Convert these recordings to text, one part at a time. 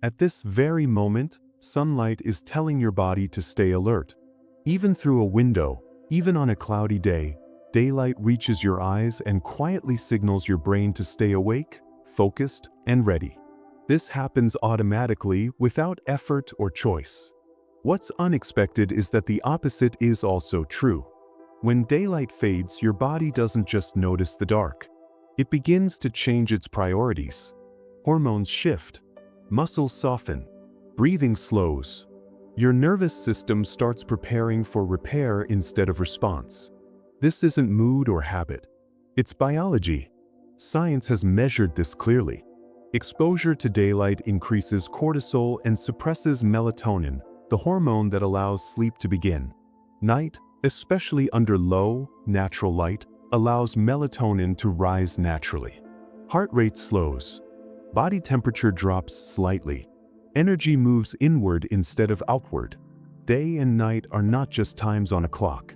At this very moment, sunlight is telling your body to stay alert. Even through a window, even on a cloudy day, daylight reaches your eyes and quietly signals your brain to stay awake, focused, and ready. This happens automatically without effort or choice. What's unexpected is that the opposite is also true. When daylight fades, your body doesn't just notice the dark. It begins to change its priorities. Hormones shift, muscles soften, breathing slows. Your nervous system starts preparing for repair instead of response. This isn't mood or habit. It's biology. Science has measured this clearly. Exposure to daylight increases cortisol and suppresses melatonin, the hormone that allows sleep to begin. Night, especially under low, natural light, allows melatonin to rise naturally. Heart rate slows. Body temperature drops slightly. Energy moves inward instead of outward. Day and night are not just times on a clock.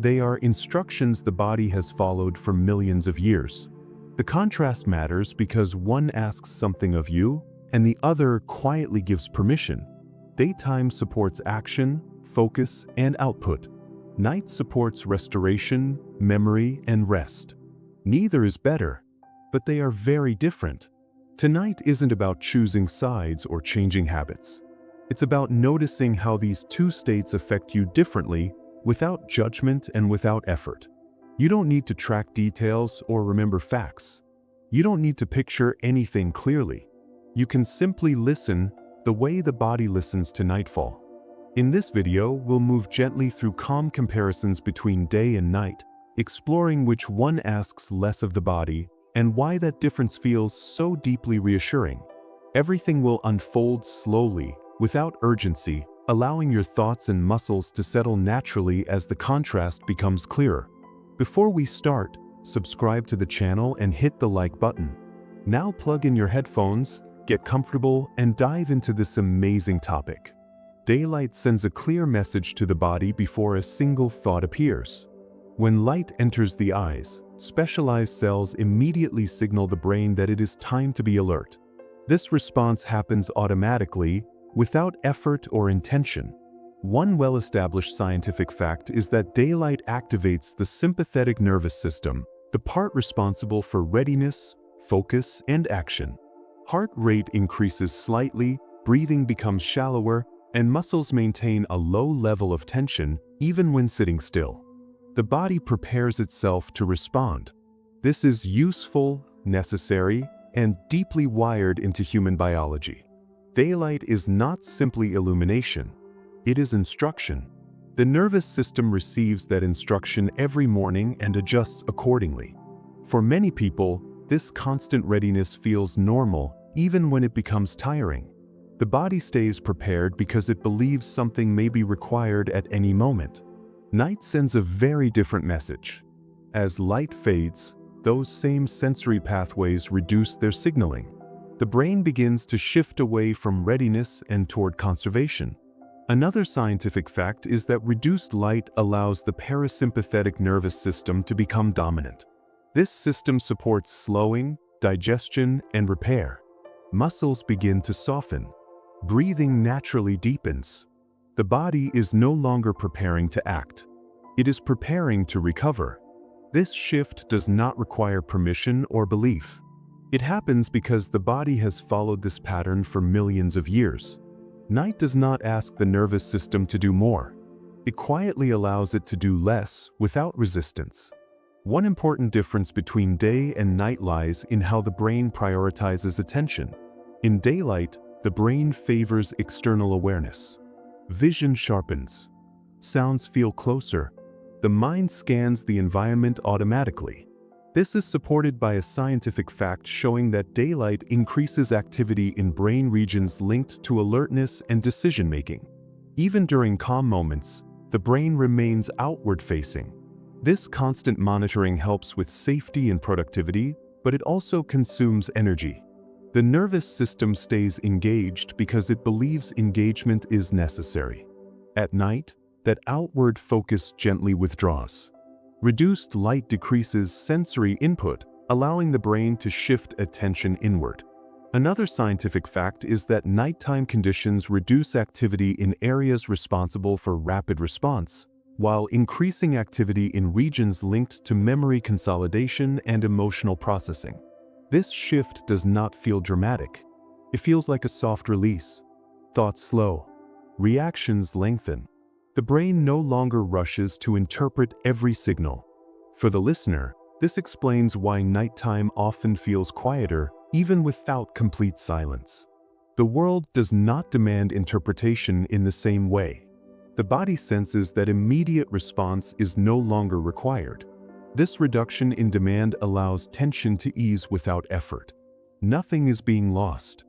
They are instructions the body has followed for millions of years. The contrast matters because one asks something of you, and the other quietly gives permission. Daytime supports action, focus, and output. Night supports restoration, memory, and rest. Neither is better, but they are very different. Tonight isn't about choosing sides or changing habits. It's about noticing how these two states affect you differently, without judgment and without effort. You don't need to track details or remember facts. You don't need to picture anything clearly. You can simply listen the way the body listens to nightfall. In this video, we'll move gently through calm comparisons between day and night, exploring which one asks less of the body and why that difference feels so deeply reassuring. Everything will unfold slowly, without urgency, allowing your thoughts and muscles to settle naturally as the contrast becomes clearer. Before we start, subscribe to the channel and hit the like button. Now plug in your headphones, get comfortable, and dive into this amazing topic. Daylight sends a clear message to the body before a single thought appears. When light enters the eyes, specialized cells immediately signal the brain that it is time to be alert. This response happens automatically, without effort or intention. One well-established scientific fact is that daylight activates the sympathetic nervous system, the part responsible for readiness, focus, and action. Heart rate increases slightly, breathing becomes shallower, and muscles maintain a low level of tension even when sitting still. The body prepares itself to respond. This is useful, necessary, and deeply wired into human biology. Daylight is not simply illumination. It is instruction. The nervous system receives that instruction every morning and adjusts accordingly. For many people, this constant readiness feels normal even when it becomes tiring. The body stays prepared because it believes something may be required at any moment. Night sends a very different message. As light fades, those same sensory pathways reduce their signaling. The brain begins to shift away from readiness and toward conservation. Another scientific fact is that reduced light allows the parasympathetic nervous system to become dominant. This system supports slowing, digestion, and repair. Muscles begin to soften. Breathing naturally deepens. The body is no longer preparing to act. It is preparing to recover. This shift does not require permission or belief. It happens because the body has followed this pattern for millions of years. Night does not ask the nervous system to do more. It quietly allows it to do less without resistance. One important difference between day and night lies in how the brain prioritizes attention. In daylight, the brain favors external awareness. Vision sharpens. Sounds feel closer. The mind scans the environment automatically. This is supported by a scientific fact showing that daylight increases activity in brain regions linked to alertness and decision-making. Even during calm moments, the brain remains outward-facing. This constant monitoring helps with safety and productivity, but it also consumes energy. The nervous system stays engaged because it believes engagement is necessary. At night, that outward focus gently withdraws. Reduced light decreases sensory input, allowing the brain to shift attention inward. Another scientific fact is that nighttime conditions reduce activity in areas responsible for rapid response, while increasing activity in regions linked to memory consolidation and emotional processing. This shift does not feel dramatic. It feels like a soft release. Thoughts slow. Reactions lengthen. The brain no longer rushes to interpret every signal. For the listener, this explains why nighttime often feels quieter, even without complete silence. The world does not demand interpretation in the same way. The body senses that immediate response is no longer required. This reduction in demand allows tension to ease without effort. Nothing is being lost.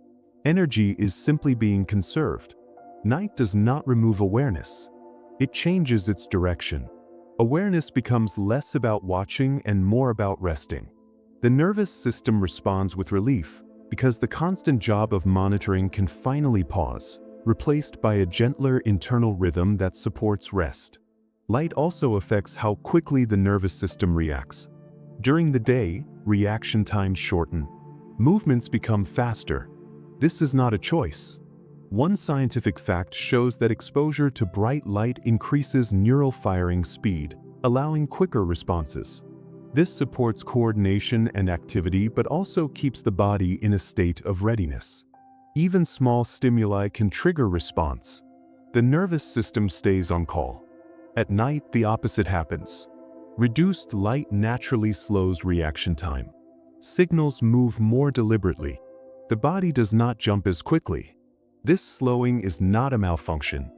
Energy is simply being conserved. Night does not remove awareness. It changes its direction. Awareness becomes less about watching and more about resting. The nervous system responds with relief because the constant job of monitoring can finally pause, replaced by a gentler internal rhythm that supports rest. Light also affects how quickly the nervous system reacts. During the day, reaction times shorten. Movements become faster. This is not a choice. One scientific fact shows that exposure to bright light increases neural firing speed, allowing quicker responses. This supports coordination and activity but also keeps the body in a state of readiness. Even small stimuli can trigger response. The nervous system stays on call. At night, the opposite happens. Reduced light naturally slows reaction time. Signals move more deliberately. The body does not jump as quickly. This slowing is not a malfunction.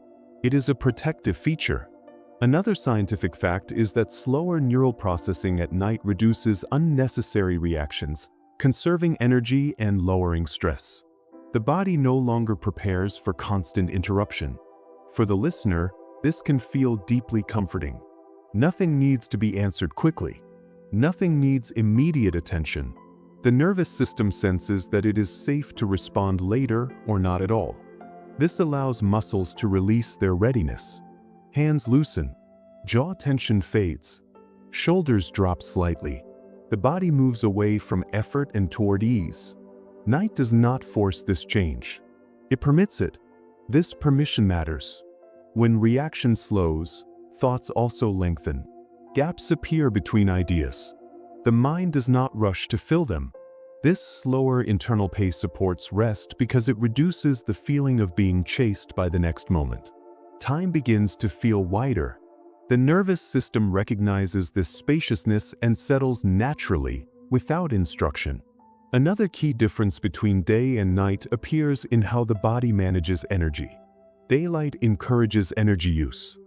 It is a protective feature. Another scientific fact is that slower neural processing at night reduces unnecessary reactions, conserving energy and lowering stress. The body no longer prepares for constant interruption. For the listener, this can feel deeply comforting. Nothing needs to be answered quickly. Nothing needs immediate attention. The nervous system senses that it is safe to respond later or not at all. This allows muscles to release their readiness. Hands loosen. Jaw tension fades. Shoulders drop slightly. The body moves away from effort and toward ease. Night does not force this change. It permits it. This permission matters. When reaction slows, thoughts also lengthen. Gaps appear between ideas. The mind does not rush to fill them. This slower internal pace supports rest because it reduces the feeling of being chased by the next moment. Time begins to feel wider. The nervous system recognizes this spaciousness and settles naturally, without instruction. Another key difference between day and night appears in how the body manages energy. Daylight encourages energy use.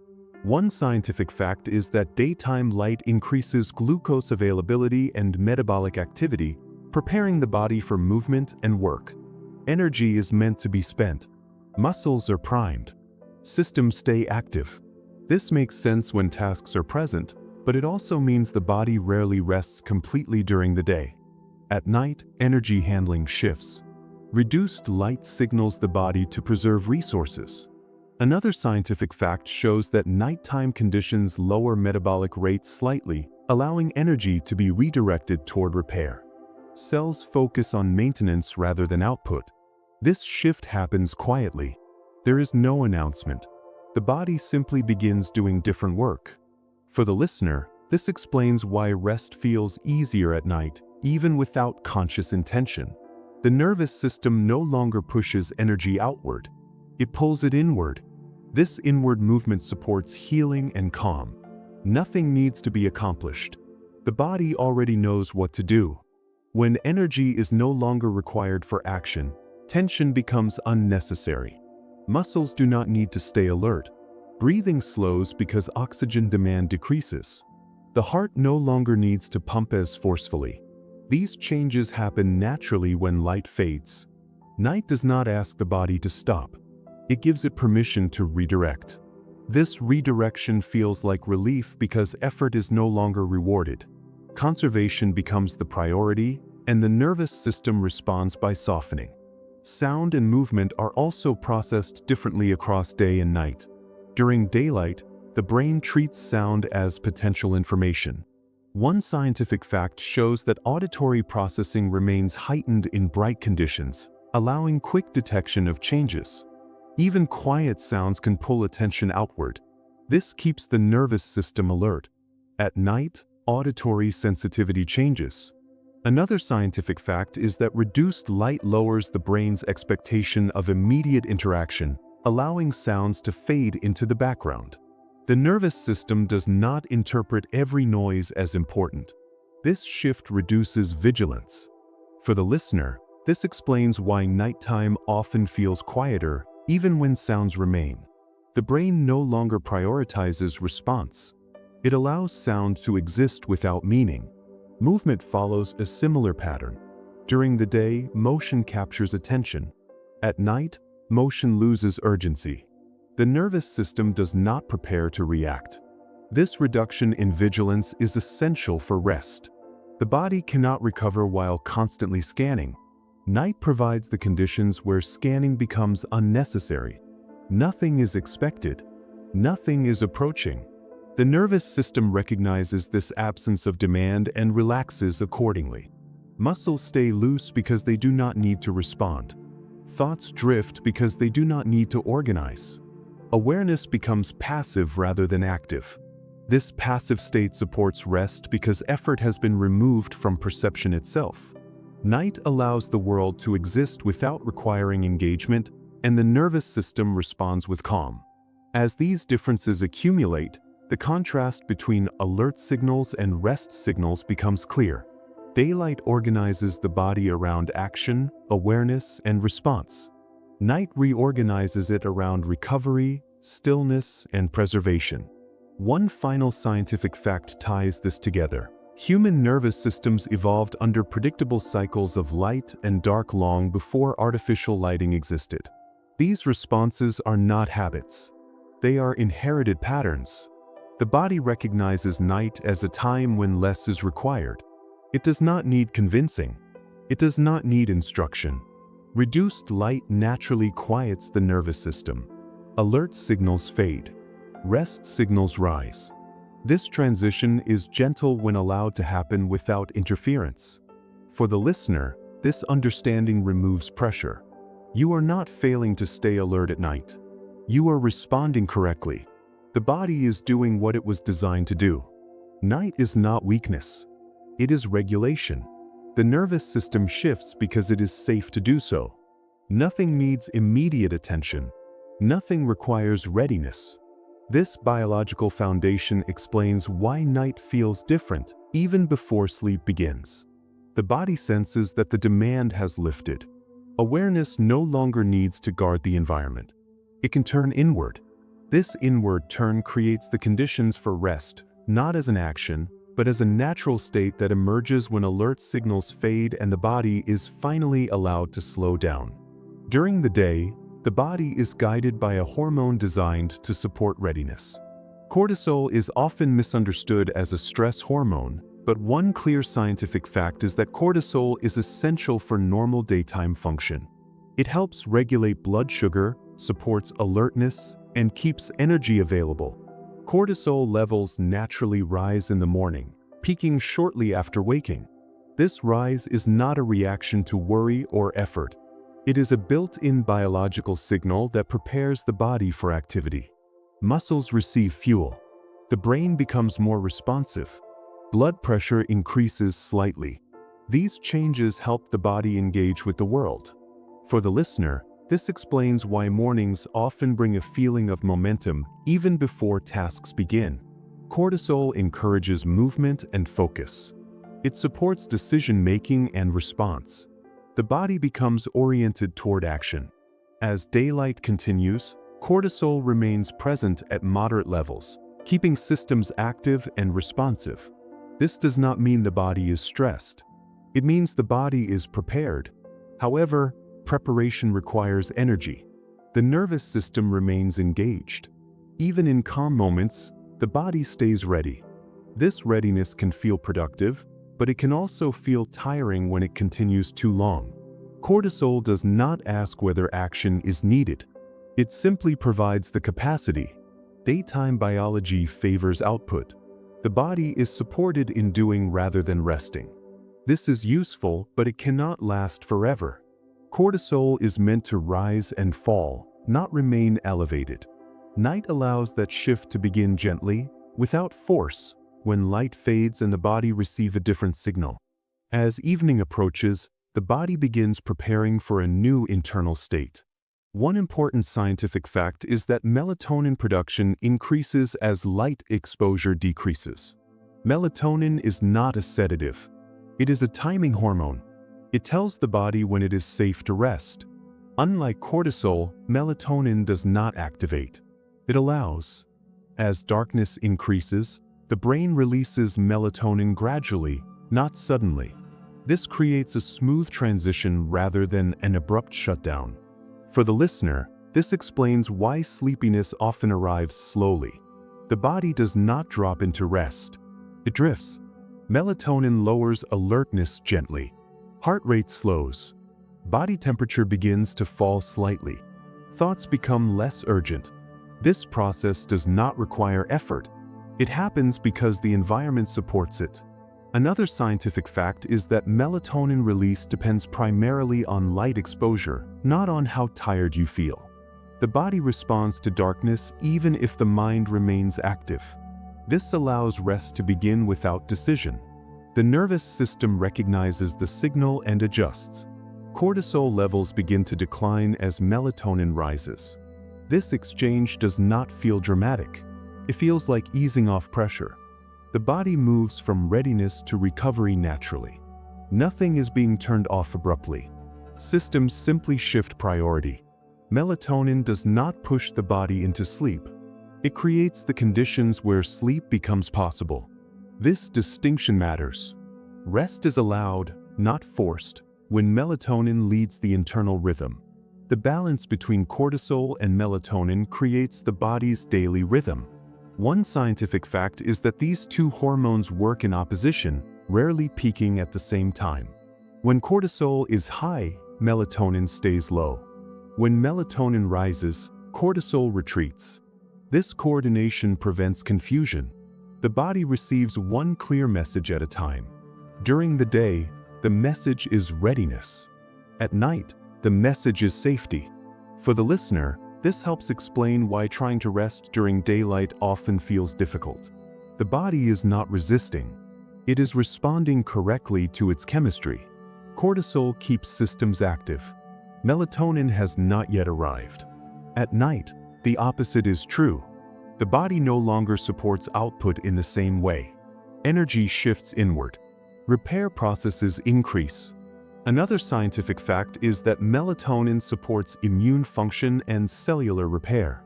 One scientific fact is that daytime light increases glucose availability and metabolic activity, preparing the body for movement and work. Energy is meant to be spent. Muscles are primed. Systems stay active. This makes sense when tasks are present, but it also means the body rarely rests completely during the day. At night, energy handling shifts. Reduced light signals the body to preserve resources. Another scientific fact shows that nighttime conditions lower metabolic rates slightly, allowing energy to be redirected toward repair. Cells focus on maintenance rather than output. This shift happens quietly. There is no announcement. The body simply begins doing different work. For the listener, this explains why rest feels easier at night, even without conscious intention. The nervous system no longer pushes energy outward. It pulls it inward. This inward movement supports healing and calm. Nothing needs to be accomplished. The body already knows what to do. When energy is no longer required for action, tension becomes unnecessary. Muscles do not need to stay alert. Breathing slows because oxygen demand decreases. The heart no longer needs to pump as forcefully. These changes happen naturally when light fades. Night does not ask the body to stop. It gives it permission to redirect. This redirection feels like relief because effort is no longer rewarded. Conservation becomes the priority, and the nervous system responds by softening. Sound and movement are also processed differently across day and night. During daylight, the brain treats sound as potential information. One scientific fact shows that auditory processing remains heightened in bright conditions, allowing quick detection of changes. Even quiet sounds can pull attention outward. This keeps the nervous system alert. At night, auditory sensitivity changes. Another scientific fact is that reduced light lowers the brain's expectation of immediate interaction, allowing sounds to fade into the background. The nervous system does not interpret every noise as important. This shift reduces vigilance. For the listener, this explains why nighttime often feels quieter, even when sounds remain. The brain no longer prioritizes response. It allows sound to exist without meaning. Movement follows a similar pattern. During the day, motion captures attention. At night, motion loses urgency. The nervous system does not prepare to react. This reduction in vigilance is essential for rest. The body cannot recover while constantly scanning. Night provides the conditions where scanning becomes unnecessary. Nothing is expected. Nothing is approaching. The nervous system recognizes this absence of demand and relaxes accordingly. Muscles stay loose because they do not need to respond. Thoughts drift because they do not need to organize. Awareness becomes passive rather than active. This passive state supports rest because effort has been removed from perception itself. Night allows the world to exist without requiring engagement, and the nervous system responds with calm. As these differences accumulate, the contrast between alert signals and rest signals becomes clear. Daylight organizes the body around action, awareness, and response. Night reorganizes it around recovery, stillness, and preservation. One final scientific fact ties this together. Human nervous systems evolved under predictable cycles of light and dark long before artificial lighting existed. These responses are not habits. They are inherited patterns. The body recognizes night as a time when less is required. It does not need convincing. It does not need instruction. Reduced light naturally quiets the nervous system. Alert signals fade. Rest signals rise. This transition is gentle when allowed to happen without interference. For the listener, this understanding removes pressure. You are not failing to stay alert at night. You are responding correctly. The body is doing what it was designed to do. Night is not weakness. It is regulation. The nervous system shifts because it is safe to do so. Nothing needs immediate attention. Nothing requires readiness. This biological foundation explains why night feels different even before sleep begins. The body senses that the demand has lifted. Awareness no longer needs to guard the environment. It can turn inward. This inward turn creates the conditions for rest, not as an action, but as a natural state that emerges when alert signals fade and the body is finally allowed to slow down. During the day, the body is guided by a hormone designed to support readiness. Cortisol is often misunderstood as a stress hormone, but one clear scientific fact is that cortisol is essential for normal daytime function. It helps regulate blood sugar, supports alertness, and keeps energy available. Cortisol levels naturally rise in the morning, peaking shortly after waking. This rise is not a reaction to worry or effort. It is a built-in biological signal that prepares the body for activity. Muscles receive fuel. The brain becomes more responsive. Blood pressure increases slightly. These changes help the body engage with the world. For the listener, this explains why mornings often bring a feeling of momentum even before tasks begin. Cortisol encourages movement and focus. It supports decision-making and response. The body becomes oriented toward action. As daylight continues, cortisol remains present at moderate levels, keeping systems active and responsive. This does not mean the body is stressed. It means the body is prepared. However, preparation requires energy. The nervous system remains engaged. Even in calm moments, the body stays ready. This readiness can feel productive, but it can also feel tiring when it continues too long. Cortisol does not ask whether action is needed. It simply provides the capacity. Daytime biology favors output. The body is supported in doing rather than resting. This is useful, but it cannot last forever. Cortisol is meant to rise and fall, not remain elevated. Night allows that shift to begin gently, without force, when light fades and the body receives a different signal. As evening approaches, the body begins preparing for a new internal state. One important scientific fact is that melatonin production increases as light exposure decreases. Melatonin is not a sedative. It is a timing hormone. It tells the body when it is safe to rest. Unlike cortisol, melatonin does not activate. It allows. As darkness increases, the brain releases melatonin gradually, not suddenly. This creates a smooth transition rather than an abrupt shutdown. For the listener, this explains why sleepiness often arrives slowly. The body does not drop into rest. It drifts. Melatonin lowers alertness gently. Heart rate slows. Body temperature begins to fall slightly. Thoughts become less urgent. This process does not require effort. It happens because the environment supports it. Another scientific fact is that melatonin release depends primarily on light exposure, not on how tired you feel. The body responds to darkness even if the mind remains active. This allows rest to begin without decision. The nervous system recognizes the signal and adjusts. Cortisol levels begin to decline as melatonin rises. This exchange does not feel dramatic. It feels like easing off pressure. The body moves from readiness to recovery naturally. Nothing is being turned off abruptly. Systems simply shift priority. Melatonin does not push the body into sleep. It creates the conditions where sleep becomes possible. This distinction matters. Rest is allowed, not forced, when melatonin leads the internal rhythm. The balance between cortisol and melatonin creates the body's daily rhythm. One scientific fact is that these two hormones work in opposition, rarely peaking at the same time. When cortisol is high, melatonin stays low. When melatonin rises, cortisol retreats. This coordination prevents confusion. The body receives one clear message at a time. During the day, the message is readiness. At night, the message is safety. For the listener, this helps explain why trying to rest during daylight often feels difficult. The body is not resisting. It is responding correctly to its chemistry. Cortisol keeps systems active. Melatonin has not yet arrived. At night, the opposite is true. The body no longer supports output in the same way. Energy shifts inward. Repair processes increase. Another scientific fact is that melatonin supports immune function and cellular repair.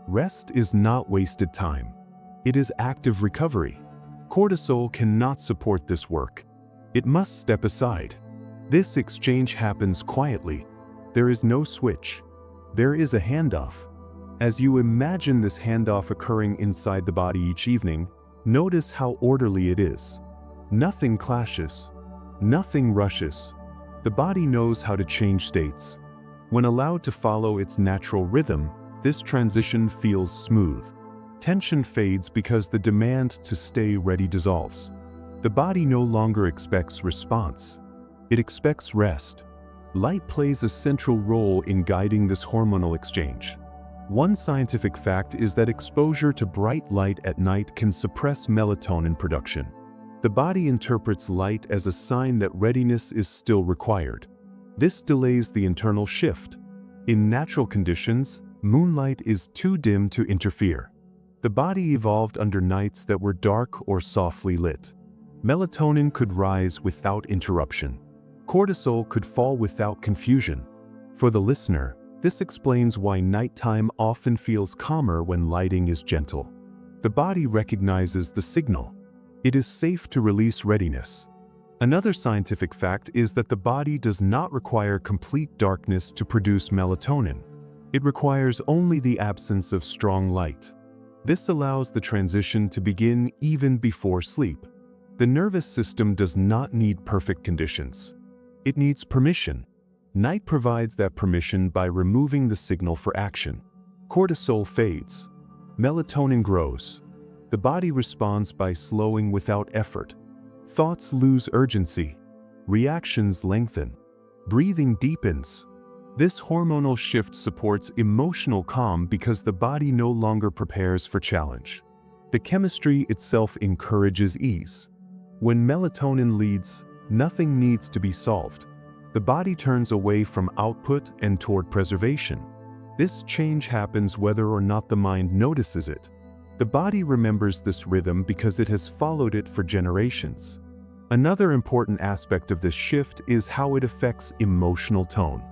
Rest is not wasted time. It is active recovery. Cortisol cannot support this work. It must step aside. This exchange happens quietly. There is no switch. There is a handoff. As you imagine this handoff occurring inside the body each evening, notice how orderly it is. Nothing clashes. Nothing rushes. The body knows how to change states. When allowed to follow its natural rhythm, this transition feels smooth. Tension fades because the demand to stay ready dissolves. The body no longer expects response. It expects rest. Light plays a central role in guiding this hormonal exchange. One scientific fact is that exposure to bright light at night can suppress melatonin production. The body interprets light as a sign that readiness is still required. This delays the internal shift. In natural conditions, moonlight is too dim to interfere. The body evolved under nights that were dark or softly lit. Melatonin could rise without interruption. Cortisol could fall without confusion. For the listener, this explains why nighttime often feels calmer when lighting is gentle. The body recognizes the signal. It is safe to release readiness. Another scientific fact is that the body does not require complete darkness to produce melatonin. It requires only the absence of strong light. This allows the transition to begin even before sleep. The nervous system does not need perfect conditions. It needs permission. Night provides that permission by removing the signal for action. Cortisol fades. Melatonin grows. The body responds by slowing without effort. Thoughts lose urgency. Reactions lengthen. Breathing deepens. This hormonal shift supports emotional calm because the body no longer prepares for challenge. The chemistry itself encourages ease. When melatonin leads, nothing needs to be solved. The body turns away from output and toward preservation. This change happens whether or not the mind notices it. The body remembers this rhythm because it has followed it for generations. Another important aspect of this shift is how it affects emotional tone.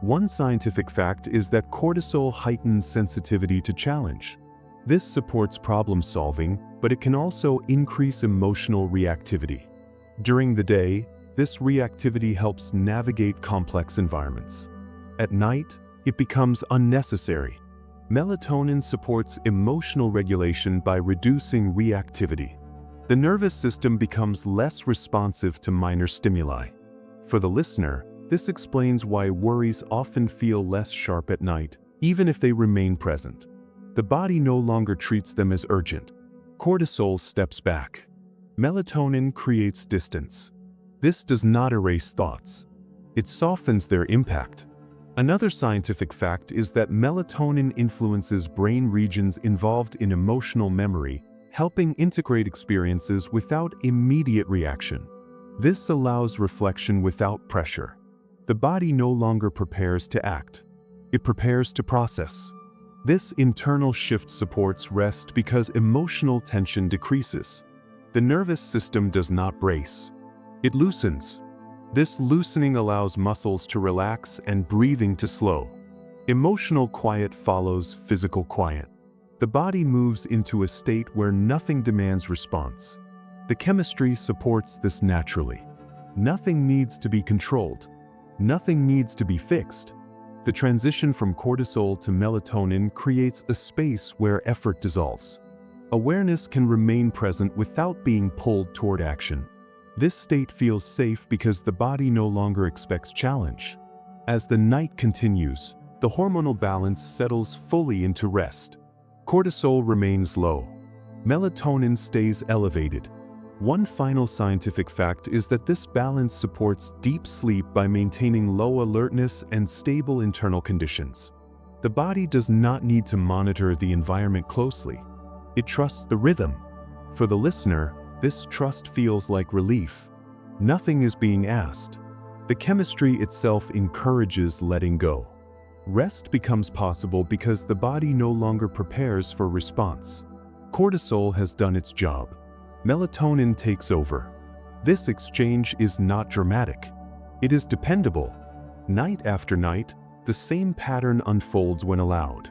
One scientific fact is that cortisol heightens sensitivity to challenge. This supports problem solving, but it can also increase emotional reactivity. During the day, this reactivity helps navigate complex environments. At night, it becomes unnecessary. Melatonin supports emotional regulation by reducing reactivity. The nervous system becomes less responsive to minor stimuli. For the listener, this explains why worries often feel less sharp at night, even if they remain present. The body no longer treats them as urgent. Cortisol steps back. Melatonin creates distance. This does not erase thoughts. It softens their impact. Another scientific fact is that melatonin influences brain regions involved in emotional memory, helping integrate experiences without immediate reaction. This allows reflection without pressure. The body no longer prepares to act. It prepares to process. This internal shift supports rest because emotional tension decreases. The nervous system does not brace. It loosens. This loosening allows muscles to relax and breathing to slow. Emotional quiet follows physical quiet. The body moves into a state where nothing demands response. The chemistry supports this naturally. Nothing needs to be controlled. Nothing needs to be fixed. The transition from cortisol to melatonin creates a space where effort dissolves. Awareness can remain present without being pulled toward action. This state feels safe because the body no longer expects challenge. As the night continues, the hormonal balance settles fully into rest. Cortisol remains low. Melatonin stays elevated. One final scientific fact is that this balance supports deep sleep by maintaining low alertness and stable internal conditions. The body does not need to monitor the environment closely. It trusts the rhythm. For the listener, this trust feels like relief. Nothing is being asked. The chemistry itself encourages letting go. Rest becomes possible because the body no longer prepares for response. Cortisol has done its job. Melatonin takes over. This exchange is not dramatic. It is dependable. Night after night, the same pattern unfolds when allowed.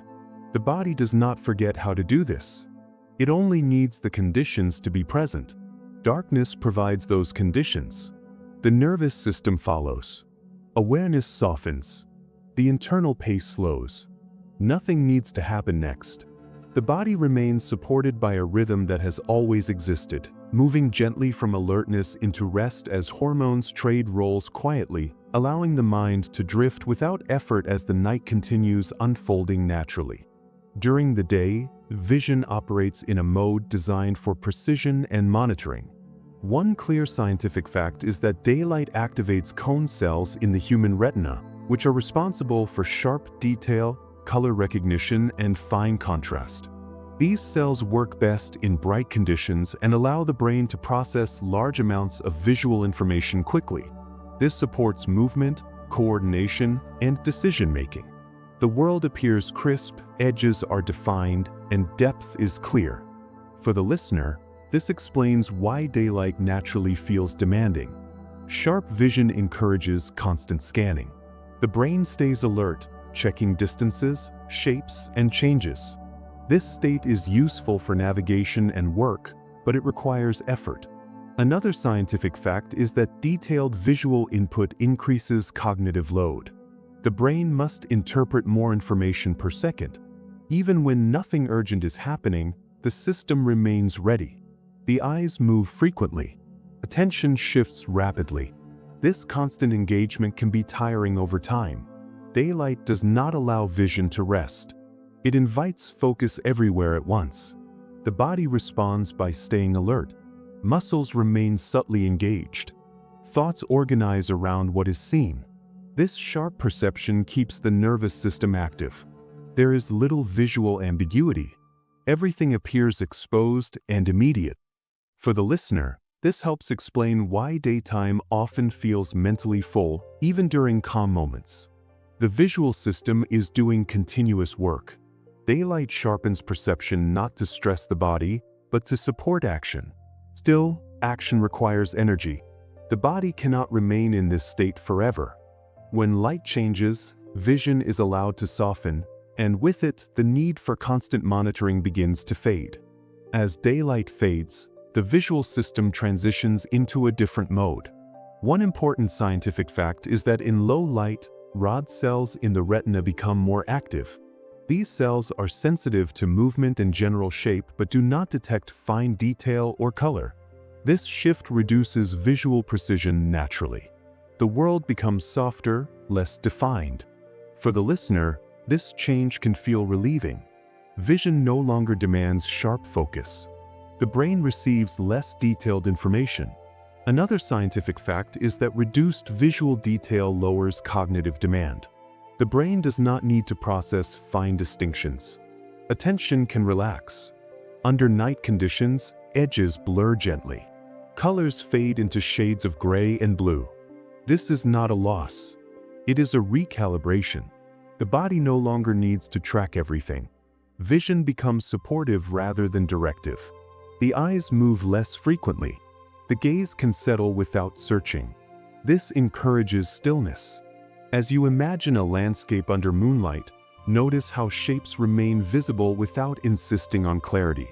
The body does not forget how to do this. It only needs the conditions to be present. Darkness provides those conditions. The nervous system follows. Awareness softens. The internal pace slows. Nothing needs to happen next. The body remains supported by a rhythm that has always existed, moving gently from alertness into rest as hormones trade roles quietly, allowing the mind to drift without effort as the night continues unfolding naturally. During the day, vision operates in a mode designed for precision and monitoring. One clear scientific fact is that daylight activates cone cells in the human retina, which are responsible for sharp detail, color recognition, and fine contrast. These cells work best in bright conditions and allow the brain to process large amounts of visual information quickly. This supports movement, coordination, and decision-making. The world appears crisp, edges are defined, and depth is clear. For the listener, this explains why daylight naturally feels demanding. Sharp vision encourages constant scanning. The brain stays alert, checking distances, shapes, and changes. This state is useful for navigation and work, but it requires effort. Another scientific fact is that detailed visual input increases cognitive load. The brain must interpret more information per second. Even when nothing urgent is happening, the system remains ready. The eyes move frequently. Attention shifts rapidly. This constant engagement can be tiring over time. Daylight does not allow vision to rest. It invites focus everywhere at once. The body responds by staying alert. Muscles remain subtly engaged. Thoughts organize around what is seen. This sharp perception keeps the nervous system active. There is little visual ambiguity. Everything appears exposed and immediate. For the listener, this helps explain why daytime often feels mentally full, even during calm moments. The visual system is doing continuous work. Daylight sharpens perception not to stress the body, but to support action. Still, action requires energy. The body cannot remain in this state forever. When light changes, vision is allowed to soften, and with it, the need for constant monitoring begins to fade. As daylight fades, the visual system transitions into a different mode. One important scientific fact is that in low light, rod cells in the retina become more active. These cells are sensitive to movement and general shape but do not detect fine detail or color. This shift reduces visual precision naturally. The world becomes softer, less defined. For the listener, this change can feel relieving. Vision no longer demands sharp focus. The brain receives less detailed information. Another scientific fact is that reduced visual detail lowers cognitive demand. The brain does not need to process fine distinctions. Attention can relax. Under night conditions, edges blur gently. Colors fade into shades of gray and blue. This is not a loss. It is a recalibration. The body no longer needs to track everything. Vision becomes supportive rather than directive. The eyes move less frequently. The gaze can settle without searching. This encourages stillness. As you imagine a landscape under moonlight, notice how shapes remain visible without insisting on clarity.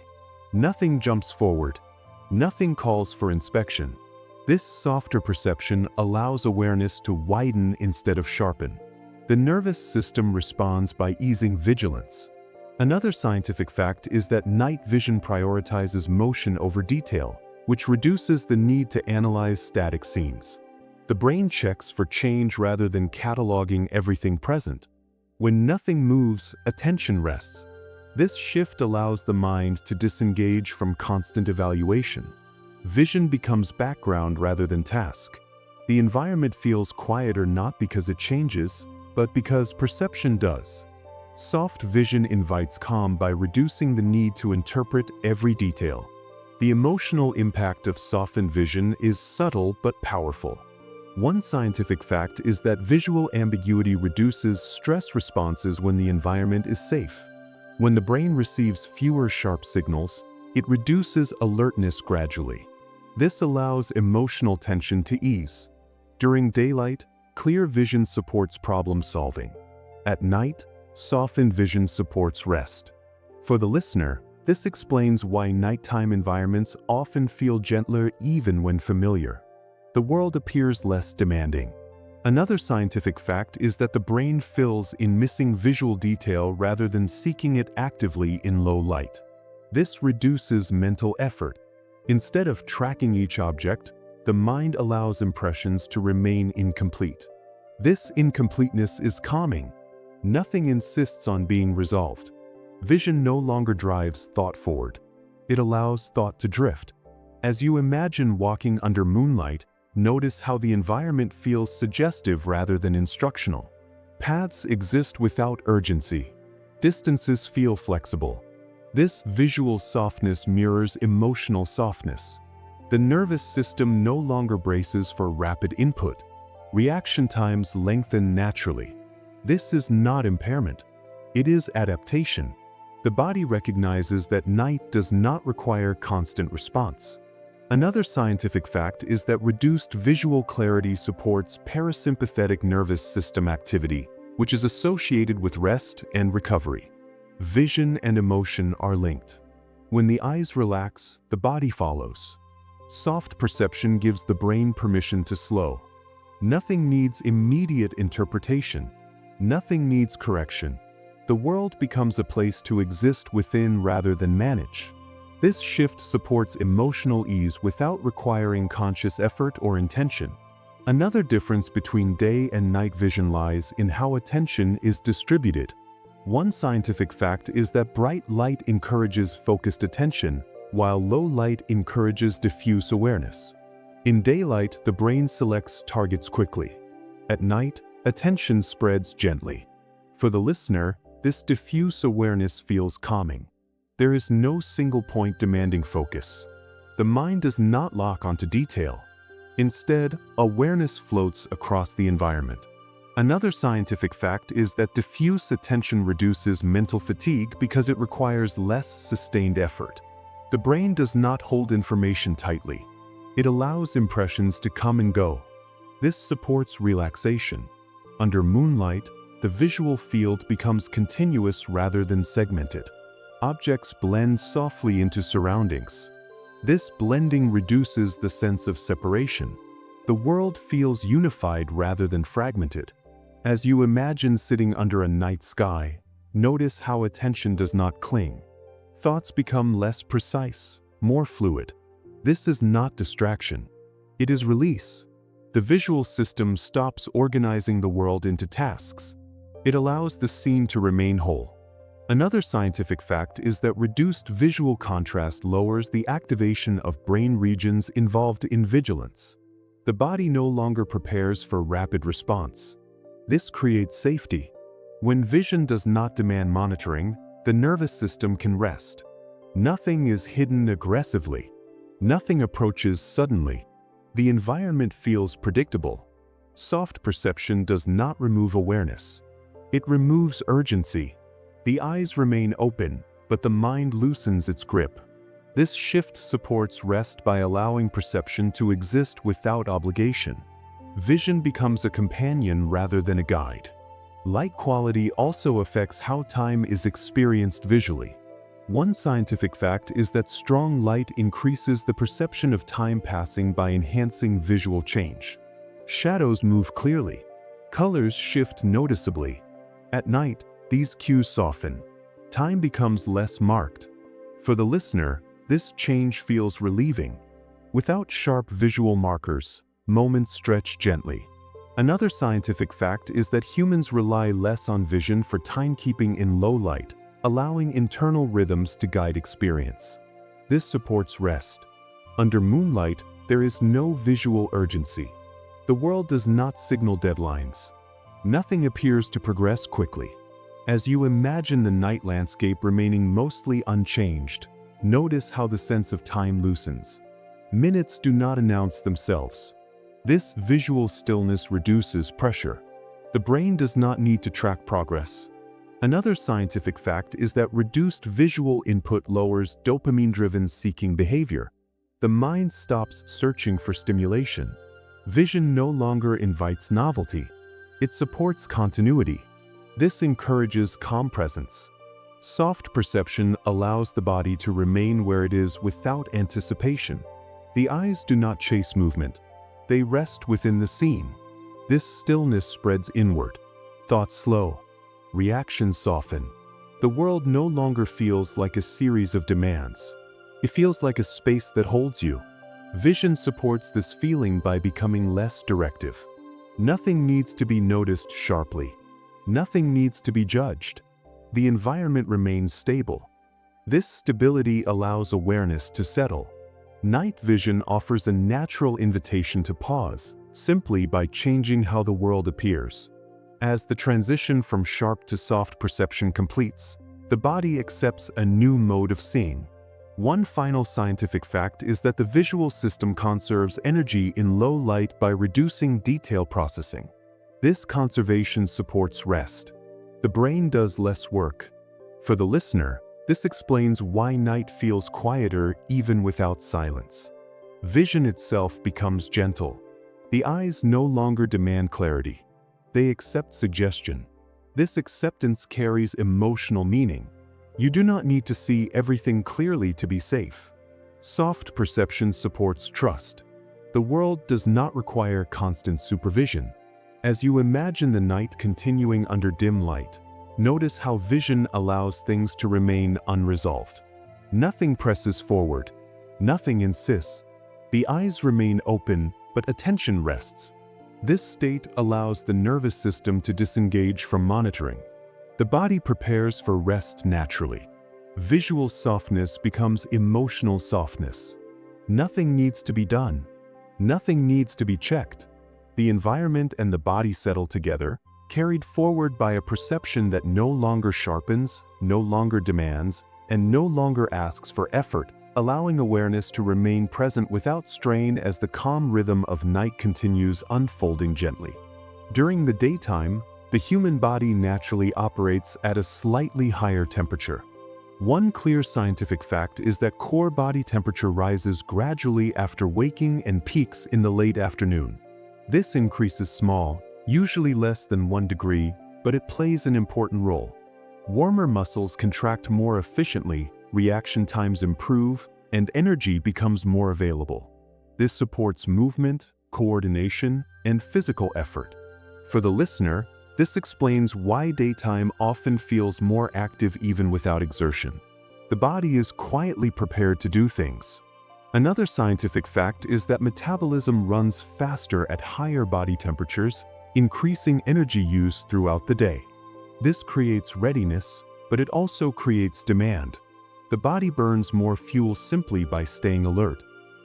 Nothing jumps forward. Nothing calls for inspection. This softer perception allows awareness to widen instead of sharpen. The nervous system responds by easing vigilance. Another scientific fact is that night vision prioritizes motion over detail, which reduces the need to analyze static scenes. The brain checks for change rather than cataloging everything present. When nothing moves, attention rests. This shift allows the mind to disengage from constant evaluation. Vision becomes background rather than task. The environment feels quieter not because it changes, but because perception does. Soft vision invites calm by reducing the need to interpret every detail. The emotional impact of softened vision is subtle but powerful. One scientific fact is that visual ambiguity reduces stress responses when the environment is safe. When the brain receives fewer sharp signals, it reduces alertness gradually. This allows emotional tension to ease. During daylight, clear vision supports problem solving. At night, softened vision supports rest. For the listener, this explains why nighttime environments often feel gentler even when familiar. The world appears less demanding. Another scientific fact is that the brain fills in missing visual detail rather than seeking it actively in low light. This reduces mental effort. Instead of tracking each object, the mind allows impressions to remain incomplete. This incompleteness is calming. Nothing insists on being resolved. Vision no longer drives thought forward. It allows thought to drift. As you imagine walking under moonlight, notice how the environment feels suggestive rather than instructional. Paths exist without urgency. Distances feel flexible. This visual softness mirrors emotional softness. The nervous system no longer braces for rapid input. Reaction times lengthen naturally. This is not impairment. It is adaptation. The body recognizes that night does not require constant response. Another scientific fact is that reduced visual clarity supports parasympathetic nervous system activity, which is associated with rest and recovery. Vision and emotion are linked. When the eyes relax, the body follows. Soft perception gives the brain permission to slow. Nothing needs immediate interpretation. Nothing needs correction. The world becomes a place to exist within rather than manage. This shift supports emotional ease without requiring conscious effort or intention. Another difference between day and night vision lies in how attention is distributed. One scientific fact is that bright light encourages focused attention, while low light encourages diffuse awareness. In daylight, the brain selects targets quickly. At night, attention spreads gently. For the listener, this diffuse awareness feels calming. There is no single point demanding focus. The mind does not lock onto detail. Instead, awareness floats across the environment. Another scientific fact is that diffuse attention reduces mental fatigue because it requires less sustained effort. The brain does not hold information tightly. It allows impressions to come and go. This supports relaxation. Under moonlight, the visual field becomes continuous rather than segmented. Objects blend softly into surroundings. This blending reduces the sense of separation. The world feels unified rather than fragmented. As you imagine sitting under a night sky, notice how attention does not cling. Thoughts become less precise, more fluid. This is not distraction. It is release. The visual system stops organizing the world into tasks. It allows the scene to remain whole. Another scientific fact is that reduced visual contrast lowers the activation of brain regions involved in vigilance. The body no longer prepares for rapid response. This creates safety. When vision does not demand monitoring, the nervous system can rest. Nothing is hidden aggressively. Nothing approaches suddenly. The environment feels predictable. Soft perception does not remove awareness. It removes urgency. The eyes remain open, but the mind loosens its grip. This shift supports rest by allowing perception to exist without obligation. Vision becomes a companion rather than a guide. Light quality also affects how time is experienced visually. One scientific fact is that strong light increases the perception of time passing by enhancing visual change. Shadows move clearly. Colors shift noticeably. At night, these cues soften. Time becomes less marked. For the listener, this change feels relieving. Without sharp visual markers, moments stretch gently. Another scientific fact is that humans rely less on vision for timekeeping in low light, allowing internal rhythms to guide experience. This supports rest. Under moonlight, there is no visual urgency. The world does not signal deadlines. Nothing appears to progress quickly. As you imagine the night landscape remaining mostly unchanged, notice how the sense of time loosens. Minutes do not announce themselves. This visual stillness reduces pressure. The brain does not need to track progress. Another scientific fact is that reduced visual input lowers dopamine-driven seeking behavior. The mind stops searching for stimulation. Vision no longer invites novelty. It supports continuity. This encourages calm presence. Soft perception allows the body to remain where it is without anticipation. The eyes do not chase movement. They rest within the scene. This stillness spreads inward. Thoughts slow. Reactions soften. The world no longer feels like a series of demands. It feels like a space that holds you. Vision supports this feeling by becoming less directive. Nothing needs to be noticed sharply. Nothing needs to be judged. The environment remains stable. This stability allows awareness to settle. Night vision offers a natural invitation to pause, simply by changing how the world appears. As the transition from sharp to soft perception completes, the body accepts a new mode of seeing. One final scientific fact is that the visual system conserves energy in low light by reducing detail processing. This conservation supports rest. The brain does less work. For the listener, this explains why night feels quieter even without silence. Vision itself becomes gentle. The eyes no longer demand clarity. They accept suggestion. This acceptance carries emotional meaning. You do not need to see everything clearly to be safe. Soft perception supports trust. The world does not require constant supervision. As you imagine the night continuing under dim light, notice how vision allows things to remain unresolved. Nothing presses forward. Nothing insists. The eyes remain open, but attention rests. This state allows the nervous system to disengage from monitoring. The The body prepares for rest naturally. Visual softness becomes emotional softness. Nothing needs to be done. Nothing needs to be checked. The environment and the body settle together, carried forward by a perception that no longer sharpens, no longer demands, and no longer asks for effort, allowing awareness to remain present without strain as the calm rhythm of night continues unfolding gently. During the daytime, the human body naturally operates at a slightly higher temperature. One clear scientific fact is that core body temperature rises gradually after waking and peaks in the late afternoon. This increase is small, usually less than 1 degree, but it plays an important role. Warmer muscles contract more efficiently, reaction times improve, and energy becomes more available. This supports movement, coordination, and physical effort. For the listener, this explains why daytime often feels more active even without exertion. The body is quietly prepared to do things. Another scientific fact is that metabolism runs faster at higher body temperatures, increasing energy use throughout the day. This creates readiness, but it also creates demand. The body burns more fuel simply by staying alert.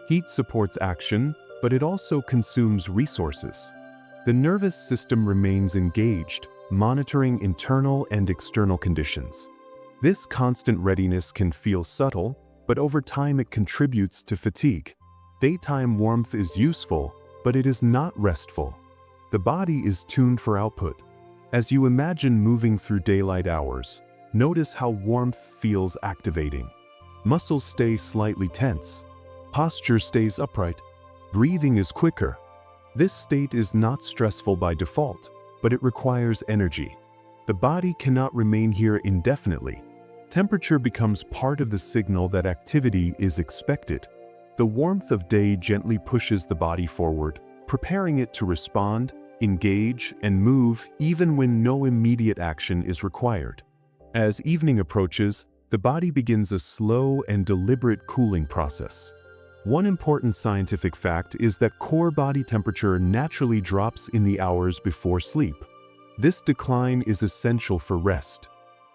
Heat supports action, but it also consumes resources. The nervous system remains engaged, monitoring internal and external conditions. This constant readiness can feel subtle, but over time it contributes to fatigue. Daytime warmth is useful, but it is not restful. The body is tuned for output. As you imagine moving through daylight hours, notice how warmth feels activating. Muscles stay slightly tense. Posture stays upright. Breathing is quicker. This state is not stressful by default, but it requires energy. The body cannot remain here indefinitely. Temperature becomes part of the signal that activity is expected. The warmth of day gently pushes the body forward, preparing it to respond, engage, and move even when no immediate action is required. As evening approaches, the body begins a slow and deliberate cooling process. One important scientific fact is that core body temperature naturally drops in the hours before sleep. This decline is essential for rest.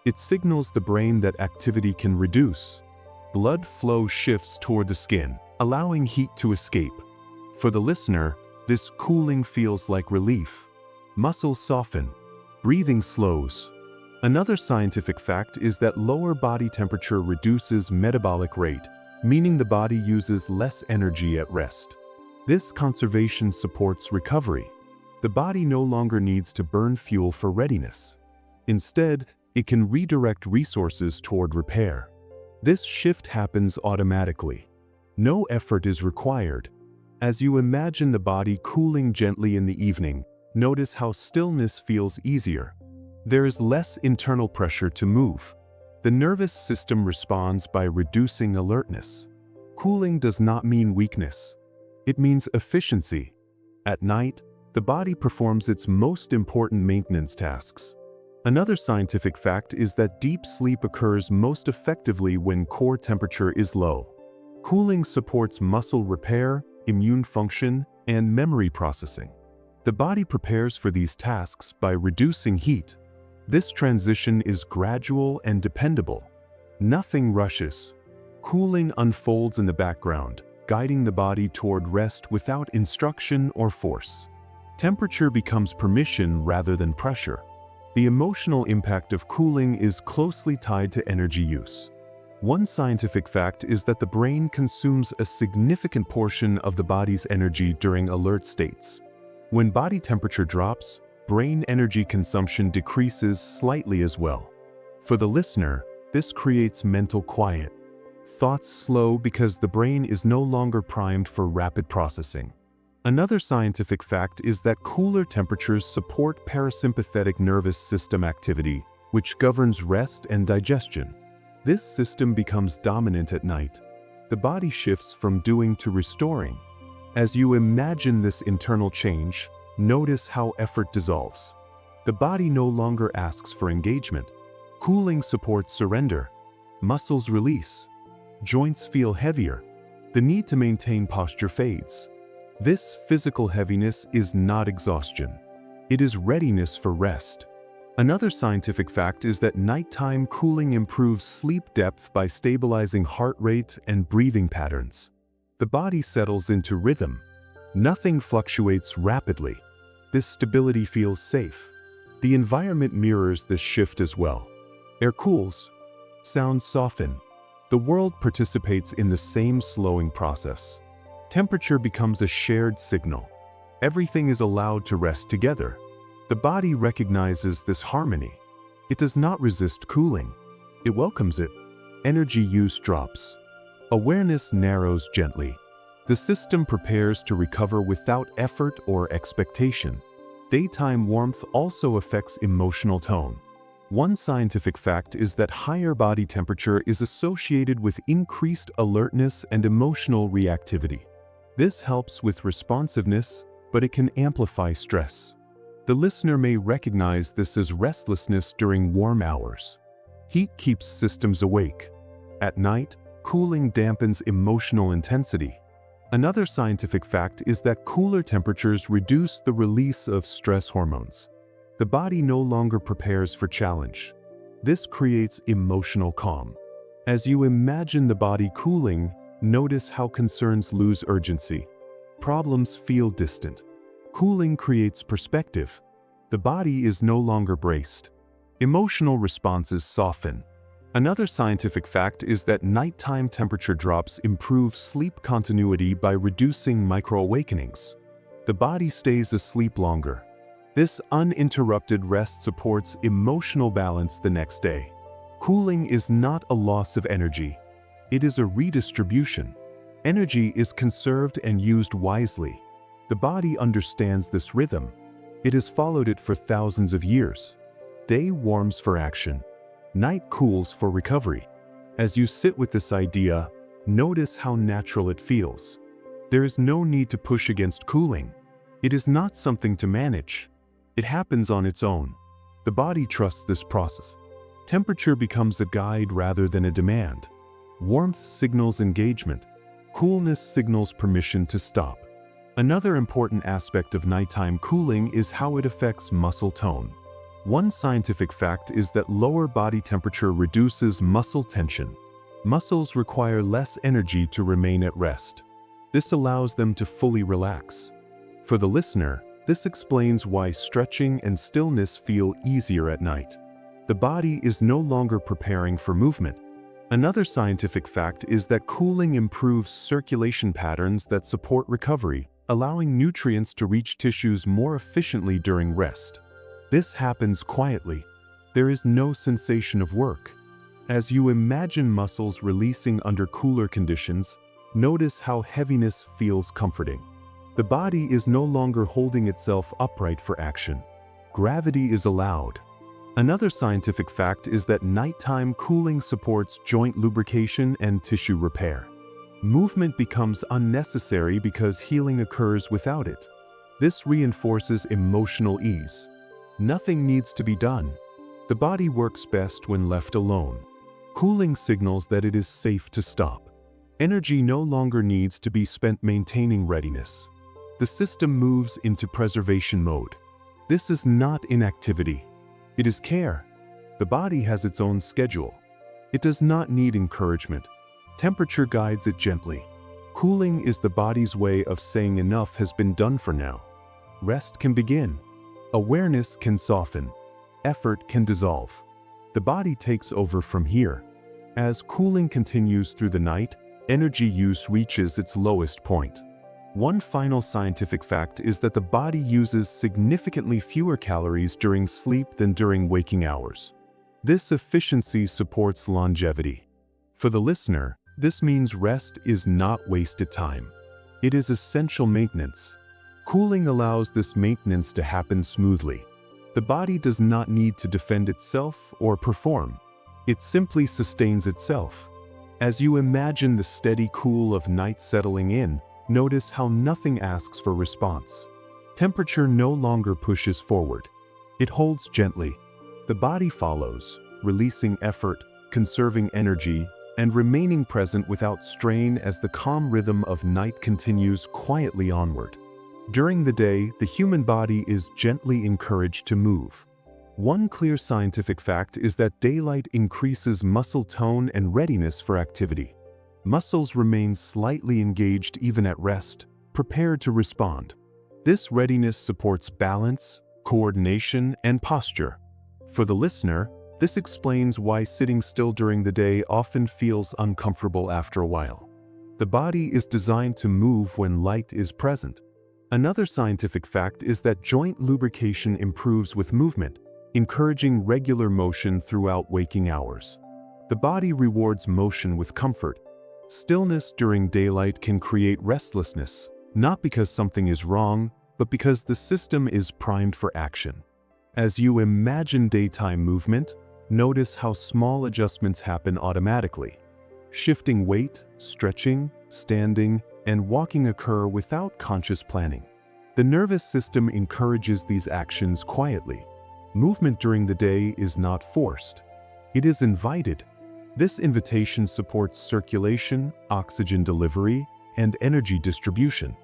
It signals the brain that activity can reduce. Blood flow shifts toward the skin, allowing heat to escape. For the listener, this cooling feels like relief. Muscles soften. Breathing slows. Another scientific fact is that lower body temperature reduces metabolic rate, meaning the body uses less energy at rest. This conservation supports recovery. The body no longer needs to burn fuel for readiness. Instead, it can redirect resources toward repair. This shift happens automatically. No effort is required. As you imagine the body cooling gently in the evening, notice how stillness feels easier. There is less internal pressure to move. The nervous system responds by reducing alertness. Cooling does not mean weakness. It means efficiency. At night, the body performs its most important maintenance tasks. Another scientific fact is that deep sleep occurs most effectively when core temperature is low. Cooling supports muscle repair, immune function, and memory processing. The body prepares for these tasks by reducing heat. This transition is gradual and dependable. Nothing rushes. Cooling unfolds in the background, guiding the body toward rest without instruction or force. Temperature becomes permission rather than pressure. The emotional impact of cooling is closely tied to energy use. One scientific fact is that the brain consumes a significant portion of the body's energy during alert states. When body temperature drops, brain energy consumption decreases slightly as well. For the listener, this creates mental quiet. Thoughts slow because the brain is no longer primed for rapid processing. Another scientific fact is that cooler temperatures support parasympathetic nervous system activity, which governs rest and digestion. This system becomes dominant at night. The body shifts from doing to restoring. As you imagine this internal change, notice how effort dissolves. The body no longer asks for engagement. Cooling supports surrender. Muscles release. Joints feel heavier. The need to maintain posture fades. This physical heaviness is not exhaustion. It is readiness for rest. Another scientific fact is that nighttime cooling improves sleep depth by stabilizing heart rate and breathing patterns. The body settles into rhythm. Nothing fluctuates rapidly. This stability feels safe. The environment mirrors this shift as well. Air cools, sounds soften. The world participates in the same slowing process. Temperature becomes a shared signal. Everything is allowed to rest together. The body recognizes this harmony. It does not resist cooling. It welcomes it. Energy use drops. Awareness narrows gently. The system prepares to recover without effort or expectation. Daytime warmth also affects emotional tone. One scientific fact is that higher body temperature is associated with increased alertness and emotional reactivity. This helps with responsiveness, but it can amplify stress. The listener may recognize this as restlessness during warm hours. Heat keeps systems awake. At night, cooling dampens emotional intensity. Another scientific fact is that cooler temperatures reduce the release of stress hormones. The body no longer prepares for challenge. This creates emotional calm. As you imagine the body cooling, notice how concerns lose urgency. Problems feel distant. Cooling creates perspective. The body is no longer braced. Emotional responses soften. Another scientific fact is that nighttime temperature drops improve sleep continuity by reducing micro-awakenings. The body stays asleep longer. This uninterrupted rest supports emotional balance the next day. Cooling is not a loss of energy. It is a redistribution. Energy is conserved and used wisely. The body understands this rhythm. It has followed it for thousands of years. Day warms for action. Night cools for recovery. As you sit with this idea, notice how natural it feels. There is no need to push against cooling. It is not something to manage. It happens on its own. The body trusts this process. Temperature becomes a guide rather than a demand. Warmth signals engagement. Coolness signals permission to stop. Another important aspect of nighttime cooling is how it affects muscle tone. One scientific fact is that lower body temperature reduces muscle tension. Muscles require less energy to remain at rest. This allows them to fully relax. For the listener, this explains why stretching and stillness feel easier at night. The body is no longer preparing for movement. Another scientific fact is that cooling improves circulation patterns that support recovery, allowing nutrients to reach tissues more efficiently during rest. This happens quietly. There is no sensation of work. As you imagine muscles releasing under cooler conditions, notice how heaviness feels comforting. The body is no longer holding itself upright for action. Gravity is allowed. Another scientific fact is that nighttime cooling supports joint lubrication and tissue repair. Movement becomes unnecessary because healing occurs without it. This reinforces emotional ease. Nothing needs to be done. The body works best when left alone. Cooling signals that it is safe to stop. Energy no longer needs to be spent maintaining readiness. The system moves into preservation mode. This is not inactivity. It is care. The body has its own schedule. It does not need encouragement. Temperature guides it gently. Cooling is the body's way of saying enough has been done for now. Rest can begin. Awareness can soften. Effort can dissolve. The body takes over from here. As cooling continues through the night, energy use reaches its lowest point. One final scientific fact is that the body uses significantly fewer calories during sleep than during waking hours. This efficiency supports longevity. For the listener, this means rest is not wasted time. It is essential maintenance. Cooling allows this maintenance to happen smoothly. The body does not need to defend itself or perform. It simply sustains itself. As you imagine the steady cool of night settling in, notice how nothing asks for response. Temperature no longer pushes forward. It holds gently. The body follows, releasing effort, conserving energy, and remaining present without strain as the calm rhythm of night continues quietly onward. During the day, the human body is gently encouraged to move. One clear scientific fact is that daylight increases muscle tone and readiness for activity. Muscles remain slightly engaged even at rest, prepared to respond. This readiness supports balance, coordination, and posture. For the listener, this explains why sitting still during the day often feels uncomfortable after a while. The body is designed to move when light is present. Another scientific fact is that joint lubrication improves with movement, encouraging regular motion throughout waking hours. The body rewards motion with comfort. Stillness during daylight can create restlessness, not because something is wrong, but because the system is primed for action. As you imagine daytime movement, notice how small adjustments happen automatically. Shifting weight, stretching, standing, and walking occur without conscious planning. The nervous system encourages these actions quietly. Movement during the day is not forced. It is invited. This invitation supports circulation, oxygen delivery, and energy distribution.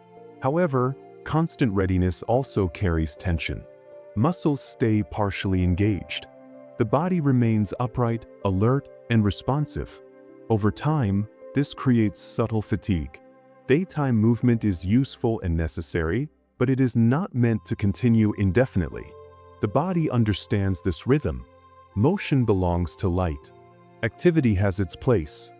However, constant readiness also carries tension. Muscles stay partially engaged. The body remains upright, alert, and responsive. Over time, this creates subtle fatigue. Daytime movement is useful and necessary, but it is not meant to continue indefinitely. The body understands this rhythm. Motion belongs to light. Activity has its place.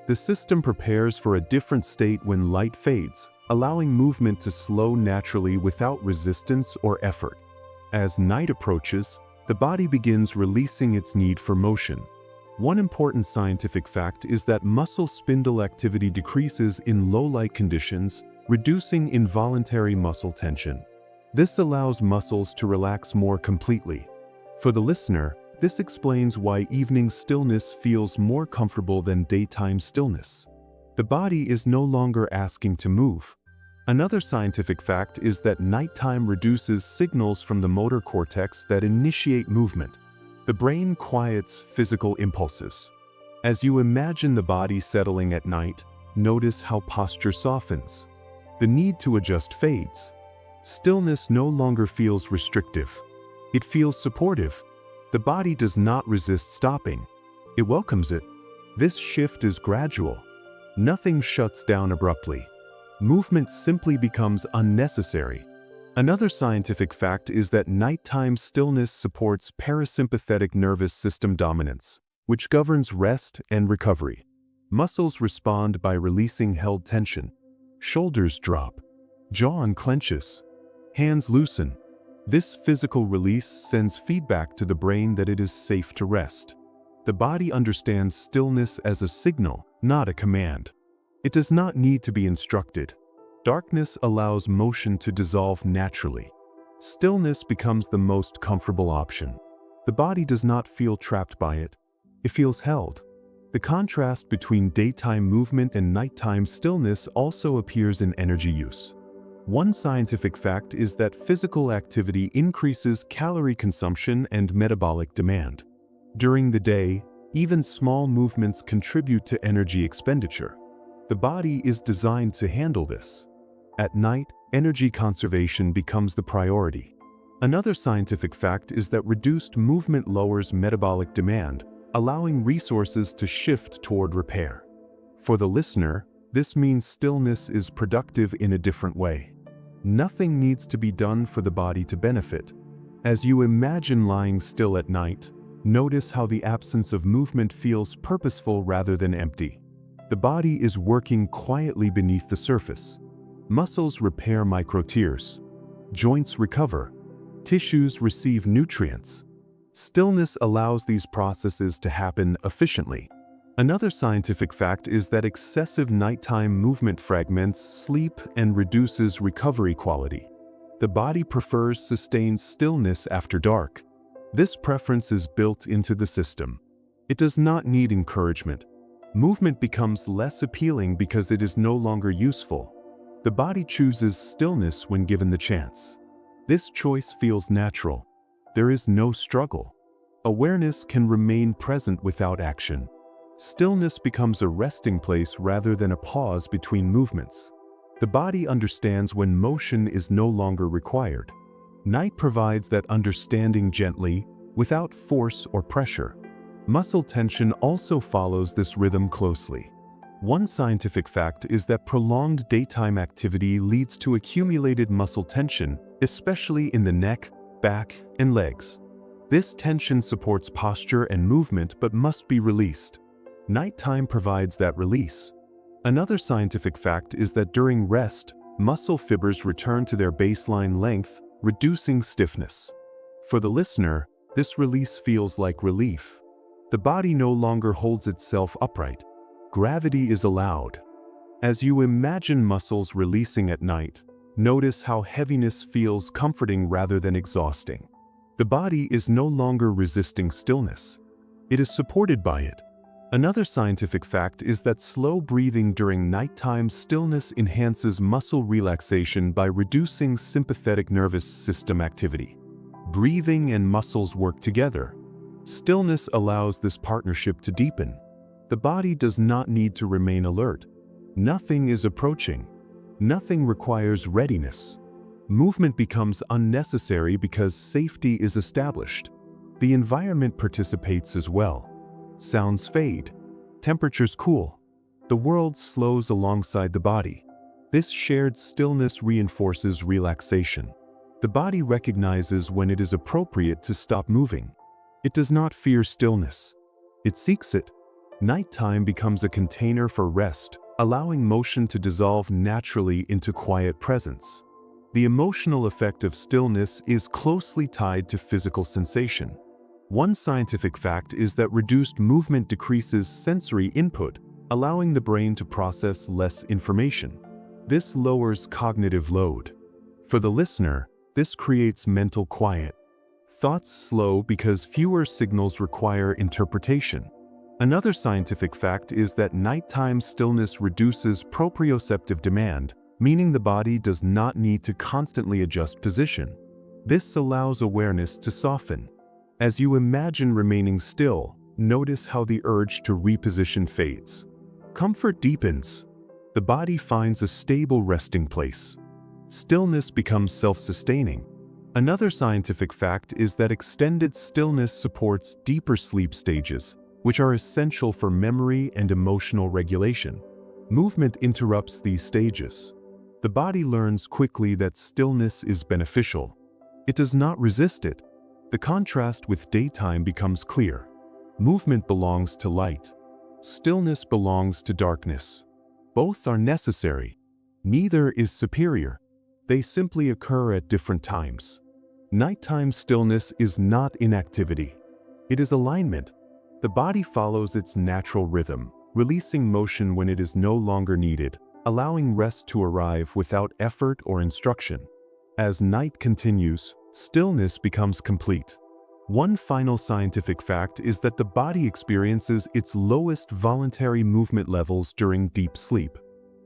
The system prepares for a different state when light fades, allowing movement to slow naturally without resistance or effort. As night approaches, the body begins releasing its need for motion. One important scientific fact is that muscle spindle activity decreases in low-light conditions, reducing involuntary muscle tension. This allows muscles to relax more completely. For the listener, this explains why evening stillness feels more comfortable than daytime stillness. The body is no longer asking to move. Another scientific fact is that nighttime reduces signals from the motor cortex that initiate movement. The brain quiets physical impulses. As you imagine the body settling at night, notice how posture softens. The need to adjust fades. Stillness no longer feels restrictive. It feels supportive. The body does not resist stopping. It welcomes it. This shift is gradual. Nothing shuts down abruptly. Movement simply becomes unnecessary. Another scientific fact is that nighttime stillness supports parasympathetic nervous system dominance, which governs rest and recovery. Muscles respond by releasing held tension. Shoulders drop. Jaw unclenches. Hands loosen. This physical release sends feedback to the brain that it is safe to rest. The body understands stillness as a signal, not a command. It does not need to be instructed. Darkness allows motion to dissolve naturally. Stillness becomes the most comfortable option. The body does not feel trapped by it. It feels held. The contrast between daytime movement and nighttime stillness also appears in energy use. One scientific fact is that physical activity increases calorie consumption and metabolic demand. During the day, even small movements contribute to energy expenditure. The body is designed to handle this. At night, energy conservation becomes the priority. Another scientific fact is that reduced movement lowers metabolic demand, allowing resources to shift toward repair. For the listener, this means stillness is productive in a different way. Nothing needs to be done for the body to benefit. As you imagine lying still at night, notice how the absence of movement feels purposeful rather than empty. The body is working quietly beneath the surface. Muscles repair micro-tears. Joints recover. Tissues receive nutrients. Stillness allows these processes to happen efficiently. Another scientific fact is that excessive nighttime movement fragments sleep and reduces recovery quality. The body prefers sustained stillness after dark. This preference is built into the system. It does not need encouragement. Movement becomes less appealing because it is no longer useful. The body chooses stillness when given the chance. This choice feels natural. There is no struggle. Awareness can remain present without action. Stillness becomes a resting place rather than a pause between movements. The body understands when motion is no longer required. Night provides that understanding gently, without force or pressure. Muscle tension also follows this rhythm closely. One scientific fact is that prolonged daytime activity leads to accumulated muscle tension, especially in the neck, back, and legs. This tension supports posture and movement but must be released. Nighttime provides that release. Another scientific fact is that during rest, muscle fibers return to their baseline length, reducing stiffness. For the listener, this release feels like relief. The body no longer holds itself upright. Gravity is allowed. As you imagine muscles releasing at night, notice how heaviness feels comforting rather than exhausting. The body is no longer resisting stillness. It is supported by it. Another scientific fact is that slow breathing during nighttime stillness enhances muscle relaxation by reducing sympathetic nervous system activity. Breathing and muscles work together. Stillness allows this partnership to deepen. The body does not need to remain alert. Nothing is approaching. Nothing requires readiness. Movement becomes unnecessary because safety is established. The environment participates as well. Sounds fade. Temperatures cool. The world slows alongside the body. This shared stillness reinforces relaxation. The body recognizes when it is appropriate to stop moving. It does not fear stillness. It seeks it. Nighttime becomes a container for rest, allowing motion to dissolve naturally into quiet presence. The emotional effect of stillness is closely tied to physical sensation. One scientific fact is that reduced movement decreases sensory input, allowing the brain to process less information. This lowers cognitive load. For the listener, this creates mental quiet. Thoughts slow because fewer signals require interpretation. Another scientific fact is that nighttime stillness reduces proprioceptive demand, meaning the body does not need to constantly adjust position. This allows awareness to soften. As you imagine remaining still, notice how the urge to reposition fades. Comfort deepens. The body finds a stable resting place. Stillness becomes self-sustaining. Another scientific fact is that extended stillness supports deeper sleep stages, which are essential for memory and emotional regulation. Movement interrupts these stages. The body learns quickly that stillness is beneficial. It does not resist it. The contrast with daytime becomes clear. Movement belongs to light. Stillness belongs to darkness. Both are necessary. Neither is superior. They simply occur at different times. Nighttime stillness is not inactivity. It is alignment. The body follows its natural rhythm, releasing motion when it is no longer needed, allowing rest to arrive without effort or instruction. As night continues, stillness becomes complete. One final scientific fact is that the body experiences its lowest voluntary movement levels during deep sleep.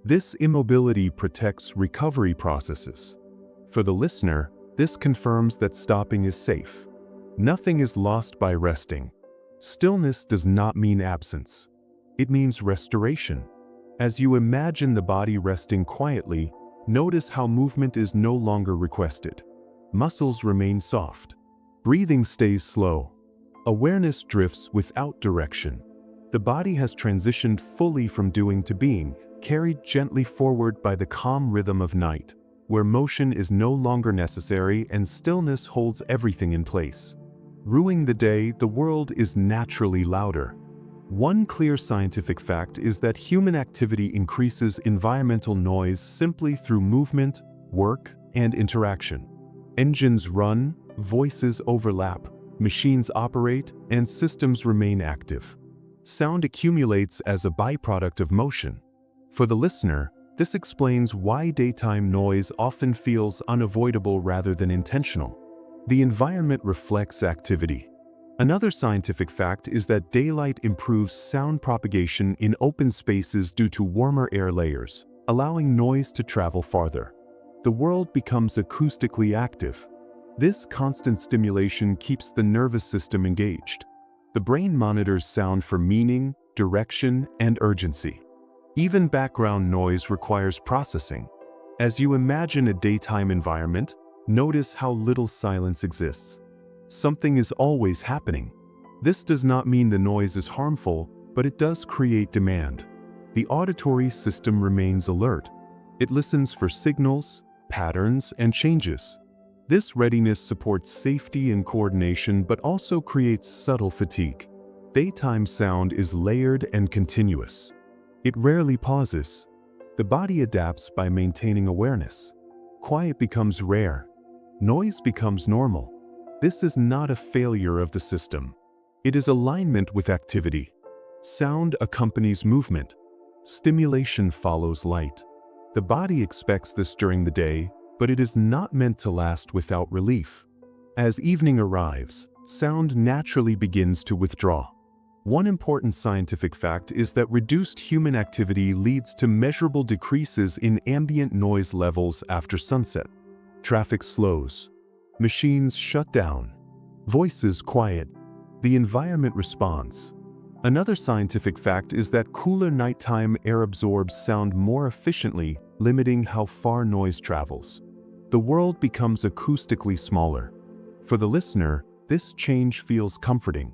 This immobility protects recovery processes. For the listener, this confirms that stopping is safe. Nothing is lost by resting. Stillness does not mean absence. It means restoration. As you imagine the body resting quietly, notice how movement is no longer requested. Muscles remain soft. Breathing stays slow. Awareness drifts without direction. The body has transitioned fully from doing to being, carried gently forward by the calm rhythm of night, where motion is no longer necessary and stillness holds everything in place. Ruining the day, the world is naturally louder. One clear scientific fact is that human activity increases environmental noise simply through movement, work, and interaction. Engines run, voices overlap, machines operate, and systems remain active. Sound accumulates as a byproduct of motion. For the listener, this explains why daytime noise often feels unavoidable rather than intentional. The environment reflects activity. Another scientific fact is that daylight improves sound propagation in open spaces due to warmer air layers, allowing noise to travel farther. The world becomes acoustically active. This constant stimulation keeps the nervous system engaged. The brain monitors sound for meaning, direction, and urgency. Even background noise requires processing. As you imagine a daytime environment, notice how little silence exists. Something is always happening. This does not mean the noise is harmful, but it does create demand. The auditory system remains alert. It listens for signals, patterns, and changes. This readiness supports safety and coordination but also creates subtle fatigue. Daytime sound is layered and continuous. It rarely pauses. The body adapts by maintaining awareness. Quiet becomes rare. Noise becomes normal. This is not a failure of the system. It is alignment with activity. Sound accompanies movement. Stimulation follows light. The body expects this during the day, but it is not meant to last without relief. As evening arrives, sound naturally begins to withdraw. One important scientific fact is that reduced human activity leads to measurable decreases in ambient noise levels after sunset. Traffic slows. Machines shut down. Voices quiet. The environment responds. Another scientific fact is that cooler nighttime air absorbs sound more efficiently, limiting how far noise travels. The world becomes acoustically smaller. For the listener, this change feels comforting.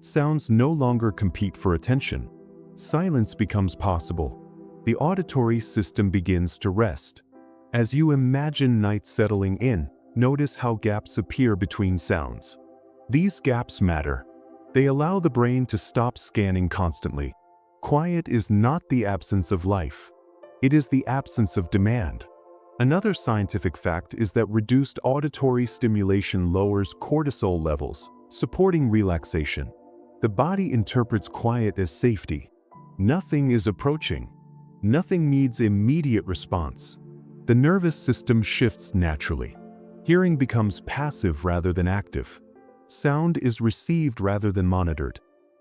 Sounds no longer compete for attention. Silence becomes possible. The auditory system begins to rest. As you imagine night settling in, notice how gaps appear between sounds. These gaps matter. They allow the brain to stop scanning constantly. Quiet is not the absence of life. It is the absence of demand. Another scientific fact is that reduced auditory stimulation lowers cortisol levels, supporting relaxation. The body interprets quiet as safety. Nothing is approaching. Nothing needs immediate response. The nervous system shifts naturally. Hearing becomes passive rather than active. Sound is received rather than monitored.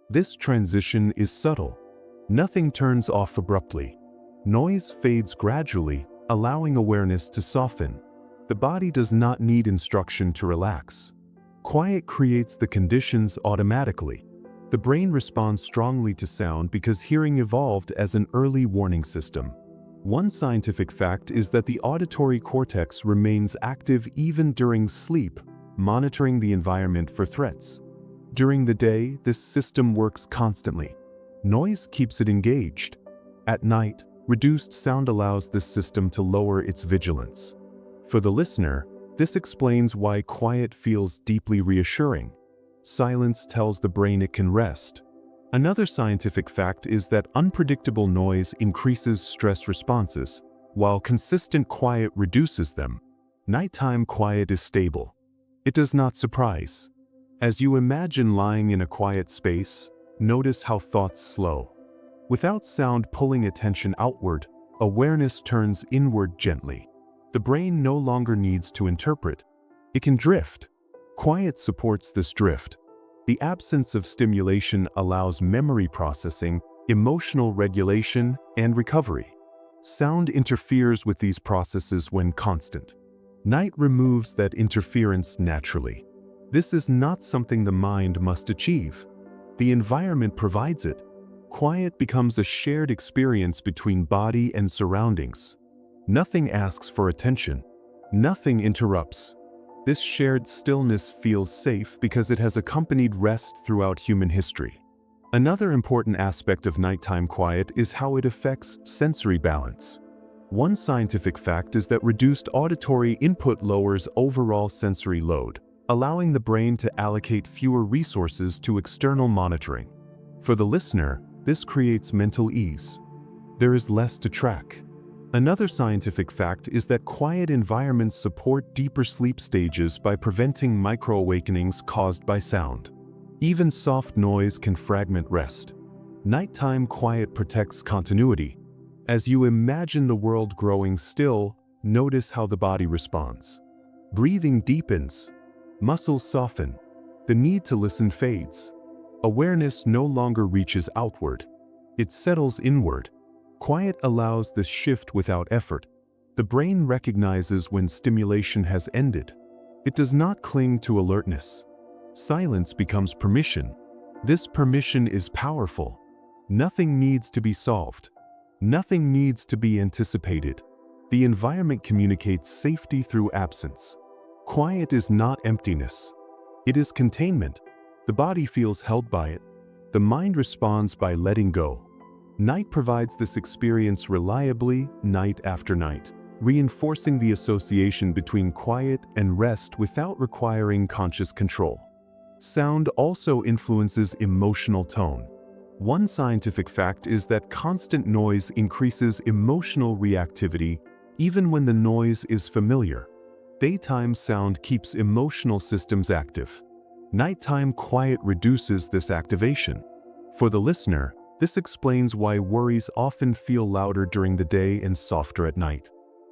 This transition is subtle. Nothing turns off abruptly. Noise fades gradually, allowing awareness to soften. The body does not need instruction to relax. Quiet creates the conditions automatically. The brain responds strongly to sound because hearing evolved as an early warning system. One scientific fact is that the auditory cortex remains active even during sleep, monitoring the environment for threats. During the day, this system works constantly. Noise keeps it engaged. At night, reduced sound allows this system to lower its vigilance. For the listener, this explains why quiet feels deeply reassuring. Silence tells the brain it can rest. Another scientific fact is that unpredictable noise increases stress responses, while consistent quiet reduces them. Nighttime quiet is stable. It does not surprise. As you imagine lying in a quiet space, notice how thoughts slow. Without sound pulling attention outward, awareness turns inward gently. The brain no longer needs to interpret. It can drift. Quiet supports this drift. The absence of stimulation allows memory processing, emotional regulation, and recovery. Sound interferes with these processes when constant. Night removes that interference naturally. This is not something the mind must achieve. The environment provides it. Quiet becomes a shared experience between body and surroundings. Nothing asks for attention. Nothing interrupts. This shared stillness feels safe because it has accompanied rest throughout human history. Another important aspect of nighttime quiet is how it affects sensory balance. One scientific fact is that reduced auditory input lowers overall sensory load, allowing the brain to allocate fewer resources to external monitoring. For the listener, this creates mental ease. There is less to track. Another scientific fact is that quiet environments support deeper sleep stages by preventing micro-awakenings caused by sound. Even soft noise can fragment rest. Nighttime quiet protects continuity. As you imagine the world growing still, notice how the body responds. Breathing deepens. Muscles soften. The need to listen fades. Awareness no longer reaches outward. It settles inward. Quiet allows this shift without effort. The brain recognizes when stimulation has ended. It does not cling to alertness. Silence becomes permission. This permission is powerful. Nothing needs to be solved. Nothing needs to be anticipated. The environment communicates safety through absence. Quiet is not emptiness. It is containment. The body feels held by it. The mind responds by letting go. Night provides this experience reliably, night after night, reinforcing the association between quiet and rest without requiring conscious control. Sound also influences emotional tone. One scientific fact is that constant noise increases emotional reactivity even when the noise is familiar. Daytime sound keeps emotional systems active. Nighttime quiet reduces this activation. For the listener, this explains why worries often feel louder during the day and softer at night.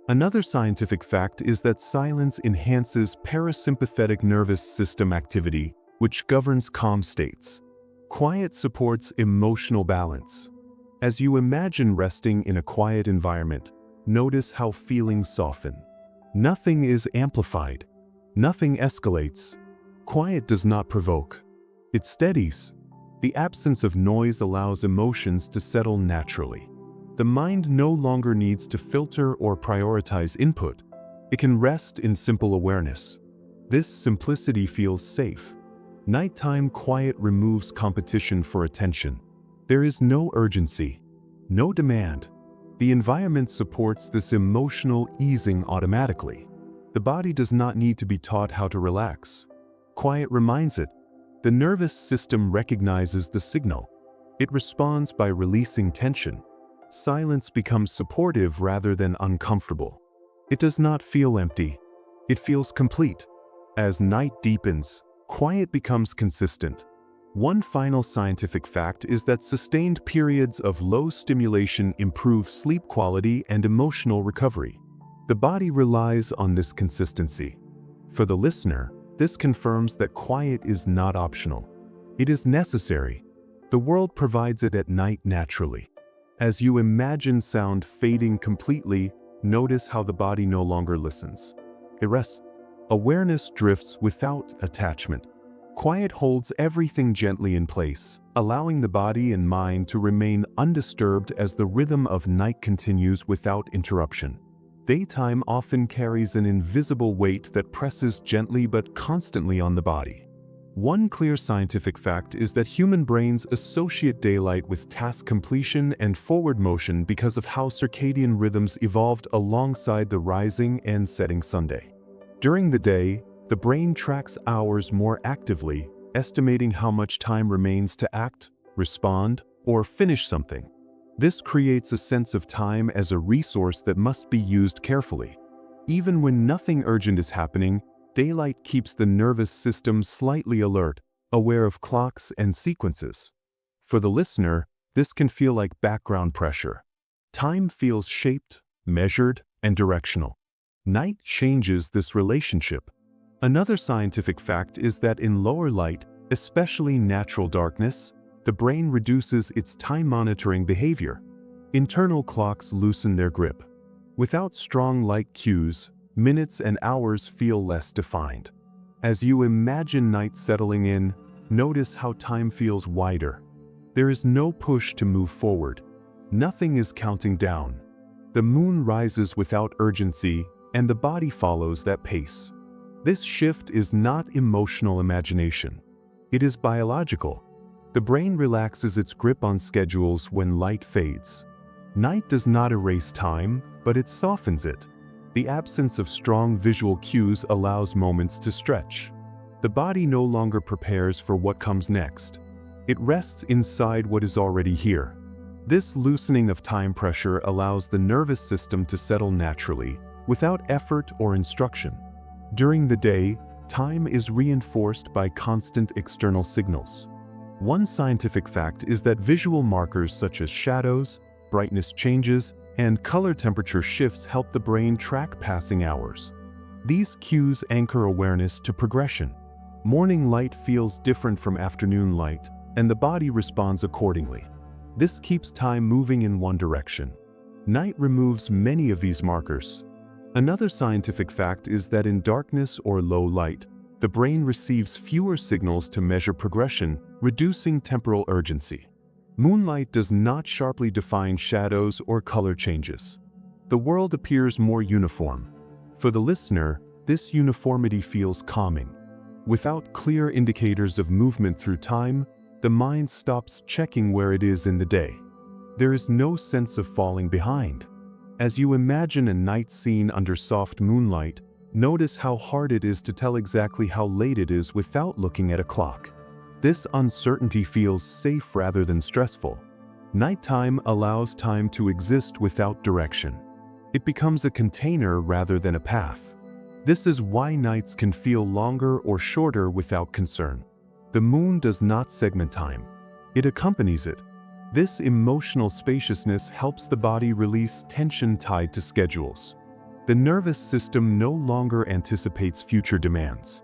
Another scientific fact is that silence enhances parasympathetic nervous system activity, which governs calm states. Quiet supports emotional balance. As you imagine resting in a quiet environment, notice how feelings soften. Nothing is amplified. Nothing escalates. Quiet does not provoke. It steadies. The absence of noise allows emotions to settle naturally. The mind no longer needs to filter or prioritize input. It can rest in simple awareness. This simplicity feels safe. Nighttime quiet removes competition for attention. There is no urgency, no demand. The environment supports this emotional easing automatically. The body does not need to be taught how to relax. Quiet reminds it. The nervous system recognizes the signal. It responds by releasing tension. Silence becomes supportive rather than uncomfortable. It does not feel empty. It feels complete. As night deepens, quiet becomes consistent. One final scientific fact is that sustained periods of low stimulation improve sleep quality and emotional recovery. The body relies on this consistency. For the listener, this confirms that quiet is not optional. It is necessary. The world provides it at night naturally. As you imagine sound fading completely, notice how the body no longer listens. It rests. Awareness drifts without attachment. Quiet holds everything gently in place, allowing the body and mind to remain undisturbed as the rhythm of night continues without interruption. Daytime often carries an invisible weight that presses gently but constantly on the body. One clear scientific fact is that human brains associate daylight with task completion and forward motion because of how circadian rhythms evolved alongside the rising and setting sun. During the day, the brain tracks hours more actively, estimating how much time remains to act, respond, or finish something. This creates a sense of time as a resource that must be used carefully. Even when nothing urgent is happening, daylight keeps the nervous system slightly alert, aware of clocks and sequences. For the listener, this can feel like background pressure. Time feels shaped, measured, and directional. Night changes this relationship. Another scientific fact is that in lower light, especially natural darkness, the brain reduces its time monitoring behavior. Internal clocks loosen their grip. Without strong light cues, minutes and hours feel less defined. As you imagine night settling in, notice how time feels wider. There is no push to move forward. Nothing is counting down. The moon rises without urgency, and the body follows that pace. This shift is not emotional imagination. It is biological. The brain relaxes its grip on schedules when light fades. Night does not erase time, but it softens it. The absence of strong visual cues allows moments to stretch. The body no longer prepares for what comes next. It rests inside what is already here. This loosening of time pressure allows the nervous system to settle naturally, without effort or instruction. During the day, time is reinforced by constant external signals. One scientific fact is that visual markers such as shadows, brightness changes, and color temperature shifts help the brain track passing hours. These cues anchor awareness to progression. Morning light feels different from afternoon light, and the body responds accordingly. This keeps time moving in one direction. Night removes many of these markers. Another scientific fact is that in darkness or low light, the brain receives fewer signals to measure progression, reducing temporal urgency. Moonlight does not sharply define shadows or color changes. The world appears more uniform. For the listener, this uniformity feels calming. Without clear indicators of movement through time, the mind stops checking where it is in the day. There is no sense of falling behind. As you imagine a night scene under soft moonlight, notice how hard it is to tell exactly how late it is without looking at a clock. This uncertainty feels safe rather than stressful. Nighttime allows time to exist without direction. It becomes a container rather than a path. This is why nights can feel longer or shorter without concern. The moon does not segment time. It accompanies it. This emotional spaciousness helps the body release tension tied to schedules. The nervous system no longer anticipates future demands.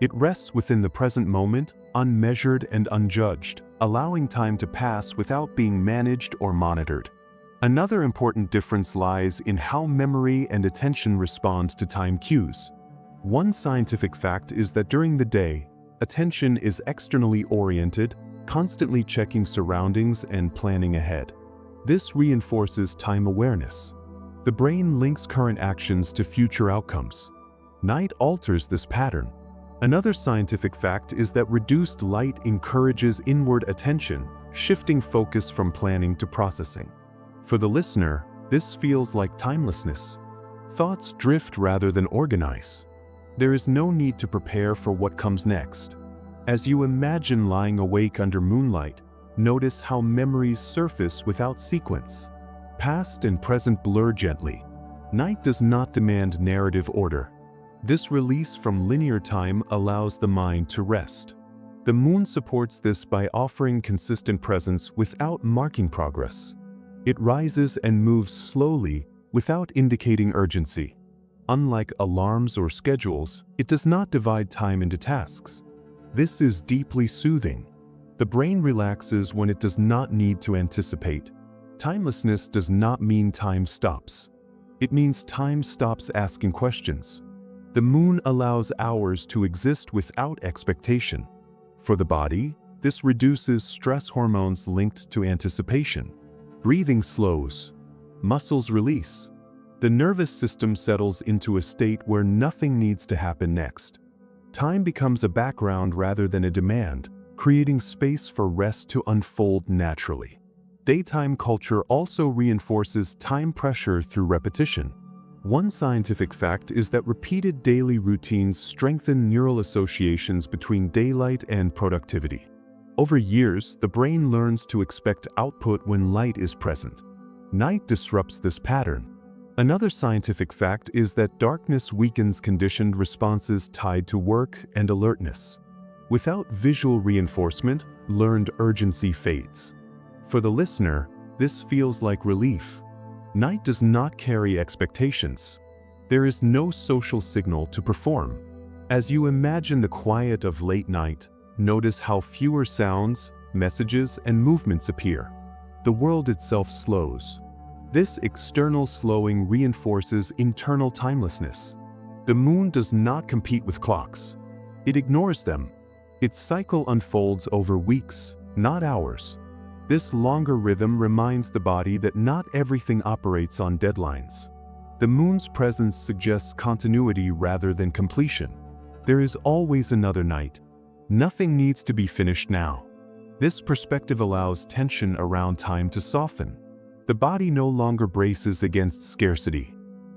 It rests within the present moment, unmeasured and unjudged, allowing time to pass without being managed or monitored. Another important difference lies in how memory and attention respond to time cues. One scientific fact is that during the day, attention is externally oriented, constantly checking surroundings and planning ahead. This reinforces time awareness. The brain links current actions to future outcomes. Night alters this pattern. Another scientific fact is that reduced light encourages inward attention, shifting focus from planning to processing. For the listener, this feels like timelessness. Thoughts drift rather than organize. There is no need to prepare for what comes next. As you imagine lying awake under moonlight, notice how memories surface without sequence. Past and present blur gently. Night does not demand narrative order. This release from linear time allows the mind to rest. The moon supports this by offering consistent presence without marking progress. It rises and moves slowly without indicating urgency. Unlike alarms or schedules, it does not divide time into tasks. This is deeply soothing. The brain relaxes when it does not need to anticipate. Timelessness does not mean time stops. It means time stops asking questions. The moon allows hours to exist without expectation. For the body, this reduces stress hormones linked to anticipation. Breathing slows. Muscles release. The nervous system settles into a state where nothing needs to happen next. Time becomes a background rather than a demand, creating space for rest to unfold naturally. Daytime culture also reinforces time pressure through repetition. One scientific fact is that repeated daily routines strengthen neural associations between daylight and productivity. Over years, the brain learns to expect output when light is present. Night disrupts this pattern. Another scientific fact is that darkness weakens conditioned responses tied to work and alertness. Without visual reinforcement, learned urgency fades. For the listener, this feels like relief. Night does not carry expectations. There is no social signal to perform. As you imagine the quiet of late night, notice how fewer sounds, messages, and movements appear. The world itself slows. This external slowing reinforces internal timelessness. The moon does not compete with clocks. It ignores them. Its cycle unfolds over weeks, not hours. This longer rhythm reminds the body that not everything operates on deadlines. The moon's presence suggests continuity rather than completion. There is always another night. Nothing needs to be finished now. This perspective allows tension around time to soften. The body no longer braces against scarcity.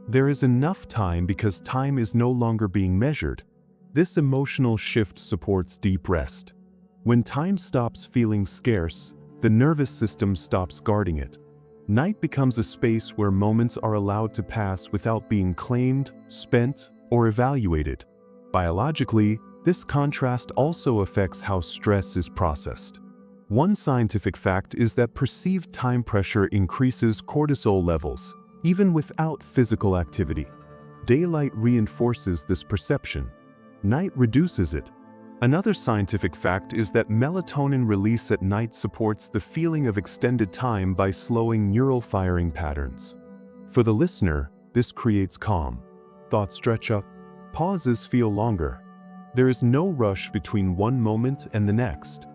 There is enough time because time is no longer being measured. This emotional shift supports deep rest. When time stops feeling scarce, the nervous system stops guarding it. Night becomes a space where moments are allowed to pass without being claimed, spent, or evaluated. Biologically, this contrast also affects how stress is processed. One scientific fact is that perceived time pressure increases cortisol levels, even without physical activity. Daylight reinforces this perception. Night reduces it. Another scientific fact is that melatonin release at night supports the feeling of extended time by slowing neural firing patterns. For the listener, this creates calm. Thoughts stretch up. Pauses feel longer. There is no rush between one moment and the next.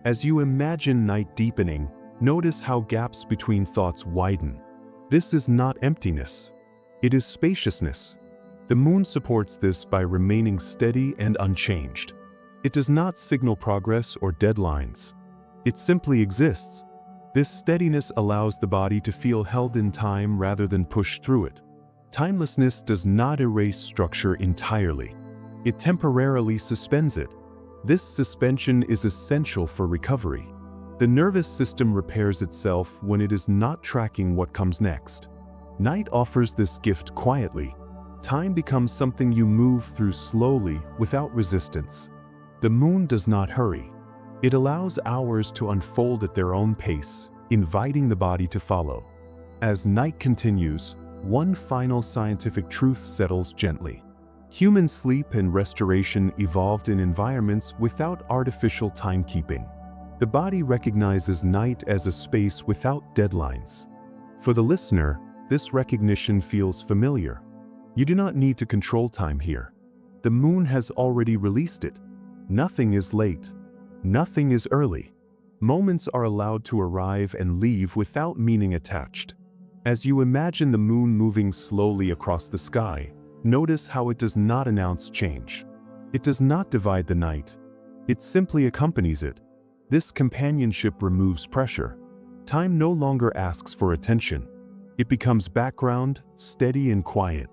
As you imagine night deepening, notice how gaps between thoughts widen. This is not emptiness. It is spaciousness. The moon supports this by remaining steady and unchanged. It does not signal progress or deadlines. It simply exists. This steadiness allows the body to feel held in time rather than pushed through it. Timelessness does not erase structure entirely. It temporarily suspends it. This suspension is essential for recovery. The nervous system repairs itself when it is not tracking what comes next. Night offers this gift quietly. Time becomes something you move through slowly without resistance. The moon does not hurry. It allows hours to unfold at their own pace, inviting the body to follow. As night continues, one final scientific truth settles gently. Human sleep and restoration evolved in environments without artificial timekeeping. The body recognizes night as a space without deadlines. For the listener, this recognition feels familiar. You do not need to control time here. The moon has already released it. Nothing is late. Nothing is early. Moments are allowed to arrive and leave without meaning attached. As you imagine the moon moving slowly across the sky, notice how it does not announce change. It does not divide the night. It simply accompanies it. This companionship removes pressure. Time no longer asks for attention. It becomes background, steady and quiet.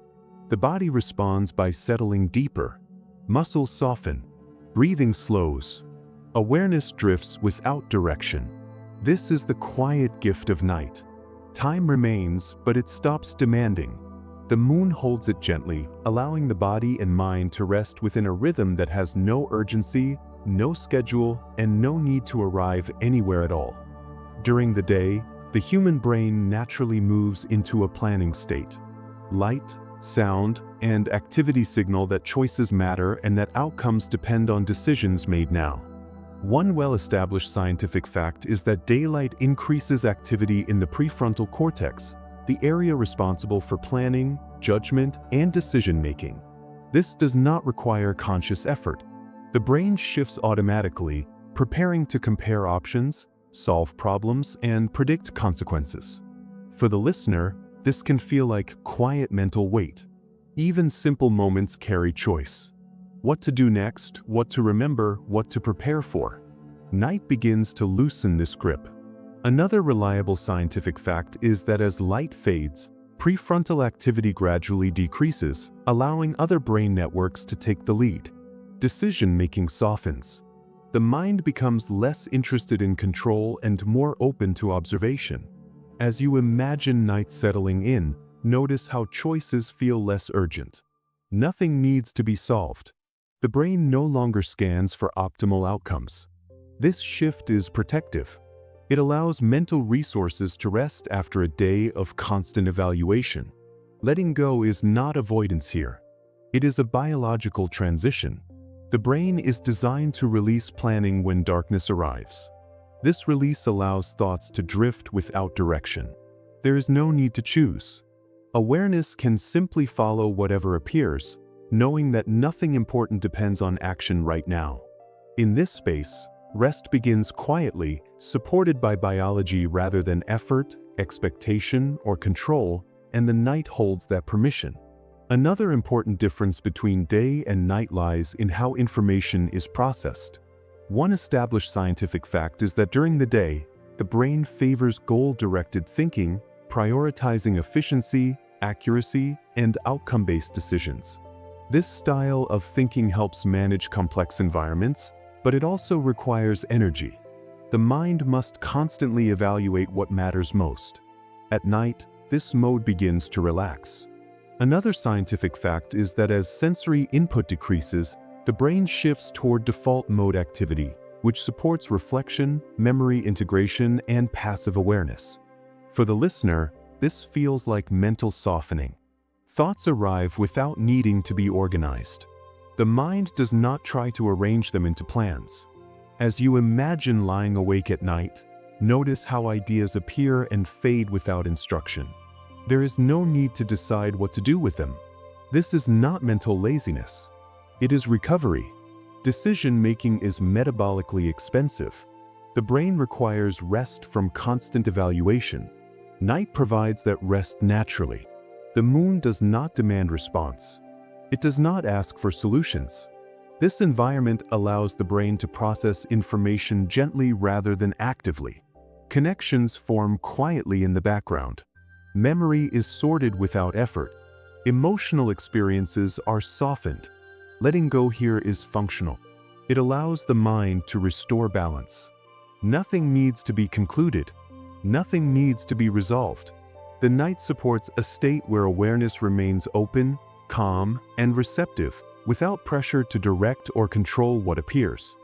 The body responds by settling deeper. Muscles soften. Breathing slows. Awareness drifts without direction. This is the quiet gift of night. Time remains, but it stops demanding. The moon holds it gently, allowing the body and mind to rest within a rhythm that has no urgency, no schedule, and no need to arrive anywhere at all. During the day, the human brain naturally moves into a planning state. Light, sound, and activity signal that choices matter and that outcomes depend on decisions made now. One well-established scientific fact is that daylight increases activity in the prefrontal cortex, the area responsible for planning, judgment, and decision-making. This does not require conscious effort. The brain shifts automatically, preparing to compare options, solve problems, and predict consequences. For the listener, this can feel like quiet mental weight. Even simple moments carry choice. What to do next, what to remember, what to prepare for. Night begins to loosen this grip. Another reliable scientific fact is that as light fades, prefrontal activity gradually decreases, allowing other brain networks to take the lead. Decision-making softens. The mind becomes less interested in control and more open to observation. As you imagine night settling in, notice how choices feel less urgent. Nothing needs to be solved. The brain no longer scans for optimal outcomes. This shift is protective. It allows mental resources to rest after a day of constant evaluation. Letting go is not avoidance here. It is a biological transition. The brain is designed to release planning when darkness arrives. This release allows thoughts to drift without direction. There is no need to choose. Awareness can simply follow whatever appears, knowing that nothing important depends on action right now. In this space, rest begins quietly, supported by biology rather than effort, expectation, or control, and the night holds that permission. Another important difference between day and night lies in how information is processed. One established scientific fact is that during the day, the brain favors goal-directed thinking, prioritizing efficiency, accuracy, and outcome-based decisions. This style of thinking helps manage complex environments, but it also requires energy. The mind must constantly evaluate what matters most. At night, this mode begins to relax. Another scientific fact is that as sensory input decreases, the brain shifts toward default mode activity, which supports reflection, memory integration, and passive awareness. For the listener, this feels like mental softening. Thoughts arrive without needing to be organized. The mind does not try to arrange them into plans. As you imagine lying awake at night, notice how ideas appear and fade without instruction. There is no need to decide what to do with them. This is not mental laziness. It is recovery. Decision-making is metabolically expensive. The brain requires rest from constant evaluation. Night provides that rest naturally. The moon does not demand response. It does not ask for solutions. This environment allows the brain to process information gently rather than actively. Connections form quietly in the background. Memory is sorted without effort. Emotional experiences are softened. Letting go here is functional. It allows the mind to restore balance. Nothing needs to be concluded. Nothing needs to be resolved. The night supports a state where awareness remains open, calm, and receptive, without pressure to direct or control what appears.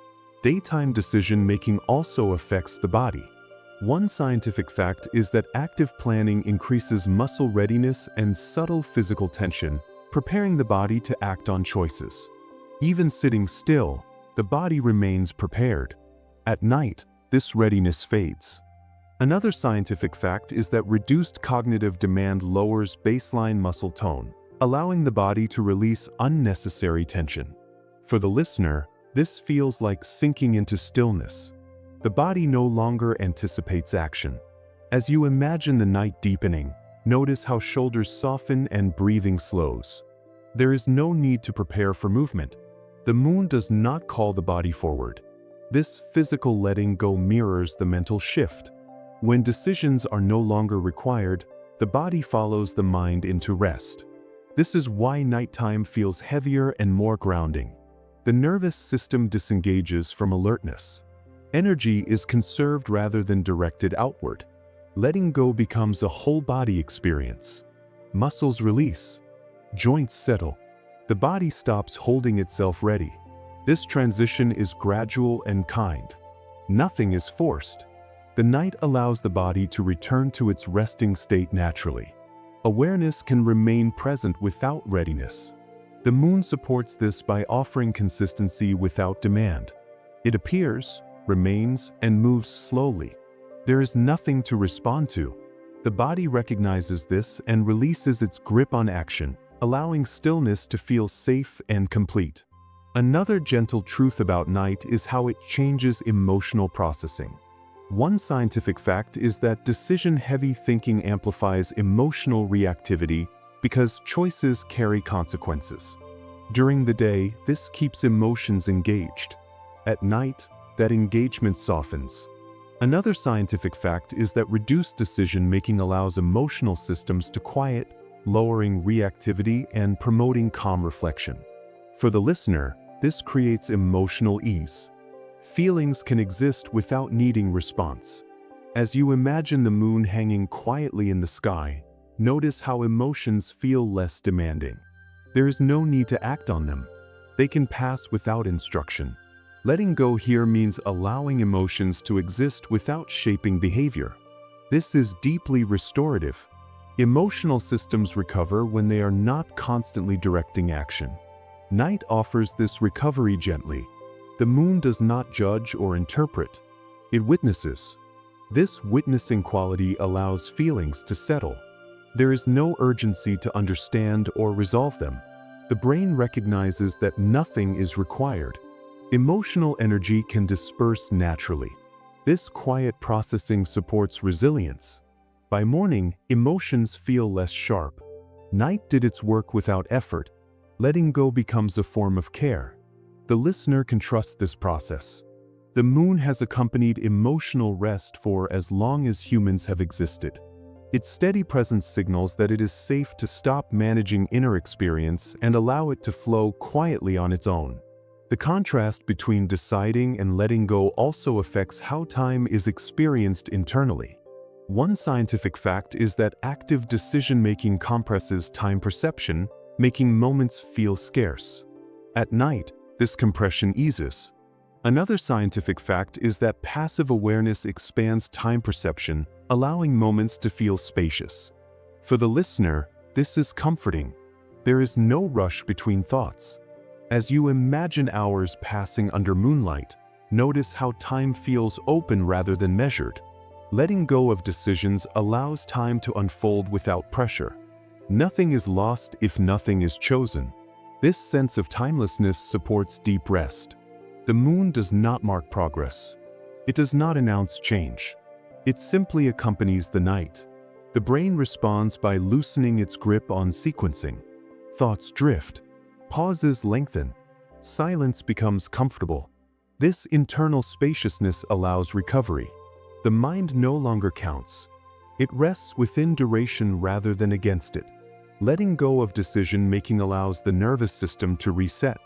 Daytime decision-making also affects the body. One scientific fact is that active planning increases muscle readiness and subtle physical tension, preparing the body to act on choices. Even sitting still, the body remains prepared. At night, this readiness fades. Another scientific fact is that reduced cognitive demand lowers baseline muscle tone, allowing the body to release unnecessary tension. For the listener, this feels like sinking into stillness. The body no longer anticipates action. As you imagine the night deepening, notice how shoulders soften and breathing slows. There is no need to prepare for movement. The moon does not call the body forward. This physical letting go mirrors the mental shift. When decisions are no longer required, the body follows the mind into rest. This is why nighttime feels heavier and more grounding. The nervous system disengages from alertness. Energy is conserved rather than directed outward. Letting go becomes a whole-body experience. Muscles release. Joints settle. The body stops holding itself ready. This transition is gradual and kind. Nothing is forced. The night allows the body to return to its resting state naturally. Awareness can remain present without readiness. The moon supports this by offering consistency without demand. It appears, remains, and moves slowly. There is nothing to respond to. The body recognizes this and releases its grip on action, allowing stillness to feel safe and complete. Another gentle truth about night is how it changes emotional processing. One scientific fact is that decision-heavy thinking amplifies emotional reactivity because choices carry consequences. During the day, this keeps emotions engaged. At night, that engagement softens. Another scientific fact is that reduced decision-making allows emotional systems to quiet, lowering reactivity and promoting calm reflection. For the listener, this creates emotional ease. Feelings can exist without needing response. As you imagine the moon hanging quietly in the sky, notice how emotions feel less demanding. There is no need to act on them. They can pass without instruction. Letting go here means allowing emotions to exist without shaping behavior. This is deeply restorative. Emotional systems recover when they are not constantly directing action. Night offers this recovery gently. The moon does not judge or interpret. It witnesses. This witnessing quality allows feelings to settle. There is no urgency to understand or resolve them. The brain recognizes that nothing is required. Emotional energy can disperse naturally. This quiet processing supports resilience. By morning, emotions feel less sharp. Night did its work without effort. Letting go becomes a form of care. The listener can trust this process. The moon has accompanied emotional rest for as long as humans have existed. Its steady presence signals that it is safe to stop managing inner experience and allow it to flow quietly on its own. The contrast between deciding and letting go also affects how time is experienced internally. One scientific fact is that active decision-making compresses time perception, making moments feel scarce. At night, this compression eases. Another scientific fact is that passive awareness expands time perception, allowing moments to feel spacious. For the listener, this is comforting. There is no rush between thoughts. As you imagine hours passing under moonlight, notice how time feels open rather than measured. Letting go of decisions allows time to unfold without pressure. Nothing is lost if nothing is chosen. This sense of timelessness supports deep rest. The moon does not mark progress. It does not announce change. It simply accompanies the night. The brain responds by loosening its grip on sequencing. Thoughts drift. Pauses lengthen. Silence becomes comfortable. This internal spaciousness allows recovery. The mind no longer counts. It rests within duration rather than against it. Letting go of decision-making allows the nervous system to reset.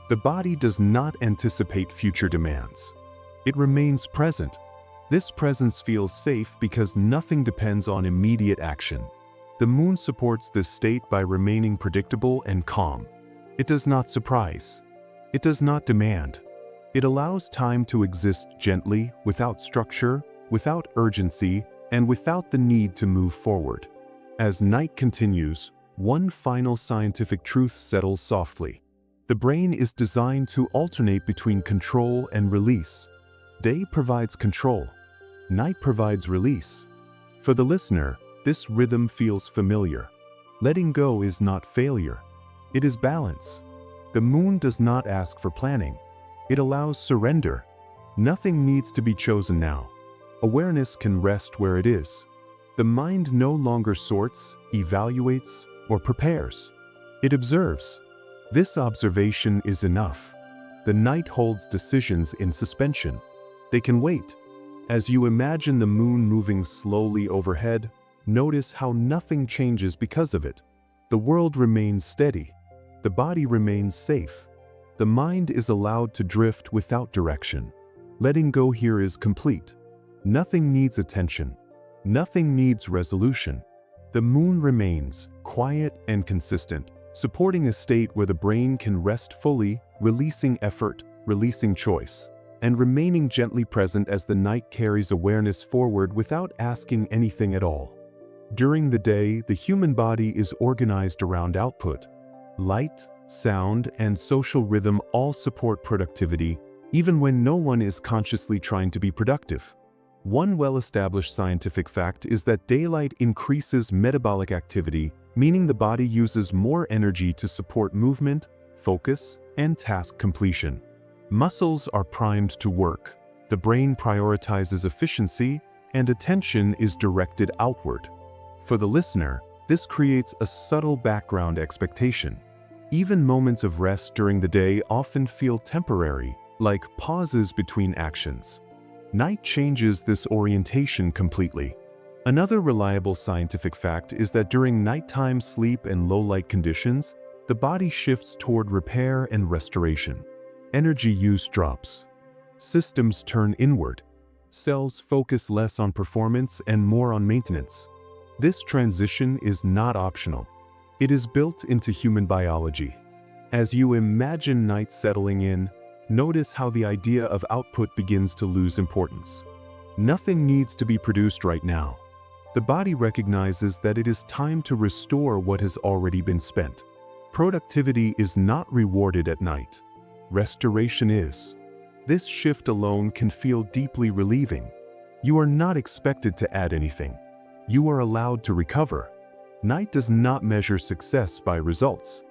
The body does not anticipate future demands. It remains present. This presence feels safe because nothing depends on immediate action. The moon supports this state by remaining predictable and calm. It does not surprise. It does not demand. It allows time to exist gently, without structure, without urgency, and without the need to move forward. As night continues, one final scientific truth settles softly. The brain is designed to alternate between control and release. Day provides control. Night provides release. For the listener, this rhythm feels familiar. Letting go is not failure. It is balance. The moon does not ask for planning. It allows surrender. Nothing needs to be chosen now. Awareness can rest where it is. The mind no longer sorts, evaluates, or prepares. It observes. This observation is enough. The night holds decisions in suspension. They can wait. As you imagine the moon moving slowly overhead, notice how nothing changes because of it. The world remains steady. The body remains safe. The mind is allowed to drift without direction. Letting go here is complete. Nothing needs attention. Nothing needs resolution. The moon remains quiet and consistent, supporting a state where the brain can rest fully, releasing effort, releasing choice, and remaining gently present as the night carries awareness forward without asking anything at all. During the day, the human body is organized around output. Light, sound, and social rhythm all support productivity, even when no one is consciously trying to be productive. One well-established scientific fact is that daylight increases metabolic activity, meaning the body uses more energy to support movement, focus, and task completion. Muscles are primed to work. The brain prioritizes efficiency, and attention is directed outward. For the listener, this creates a subtle background expectation. Even moments of rest during the day often feel temporary, like pauses between actions. Night changes this orientation completely. Another reliable scientific fact is that during nighttime sleep and low-light conditions, the body shifts toward repair and restoration. Energy use drops. Systems turn inward. Cells focus less on performance and more on maintenance. This transition is not optional. It is built into human biology. As you imagine night settling in, notice how the idea of output begins to lose importance. Nothing needs to be produced right now. The body recognizes that it is time to restore what has already been spent. Productivity is not rewarded at night. Restoration is. This shift alone can feel deeply relieving. You are not expected to add anything. You are allowed to recover. Night does not measure success by results.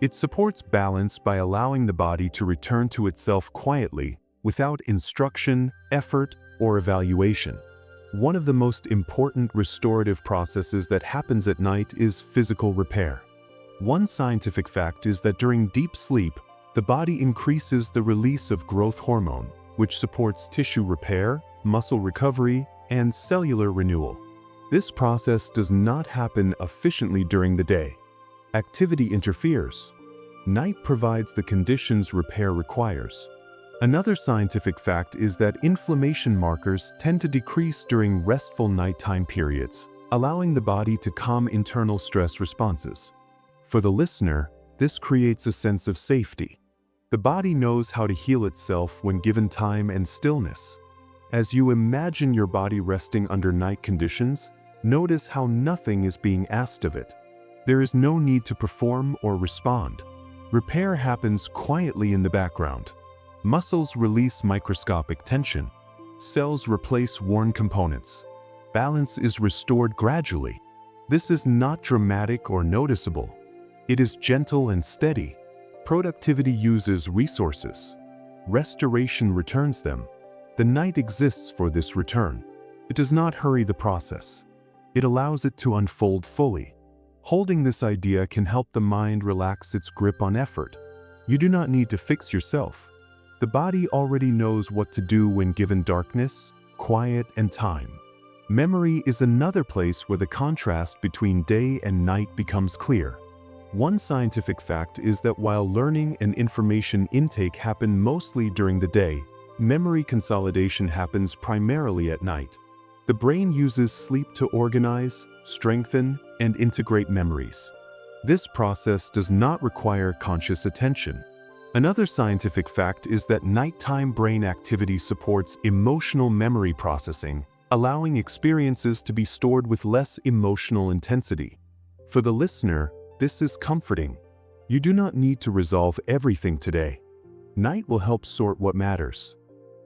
It supports balance by allowing the body to return to itself quietly, without instruction, effort, or evaluation. One of the most important restorative processes that happens at night is physical repair. One scientific fact is that during deep sleep, the body increases the release of growth hormone, which supports tissue repair, muscle recovery, and cellular renewal. This process does not happen efficiently during the day. Activity interferes. Night provides the conditions repair requires. Another scientific fact is that inflammation markers tend to decrease during restful nighttime periods, allowing the body to calm internal stress responses. For the listener, this creates a sense of safety. The body knows how to heal itself when given time and stillness. As you imagine your body resting under night conditions, notice how nothing is being asked of it. There is no need to perform or respond. Repair happens quietly in the background. Muscles release microscopic tension. Cells replace worn components. Balance is restored gradually. This is not dramatic or noticeable. It is gentle and steady. Productivity uses resources. Restoration returns them. The night exists for this return. It does not hurry the process. It allows it to unfold fully. Holding this idea can help the mind relax its grip on effort. You do not need to fix yourself. The body already knows what to do when given darkness, quiet, and time. Memory is another place where the contrast between day and night becomes clear. One scientific fact is that while learning and information intake happen mostly during the day, memory consolidation happens primarily at night. The brain uses sleep to organize, strengthen, and integrate memories. This process does not require conscious attention. Another scientific fact is that nighttime brain activity supports emotional memory processing, allowing experiences to be stored with less emotional intensity. For the listener, this is comforting. You do not need to resolve everything today. Night will help sort what matters.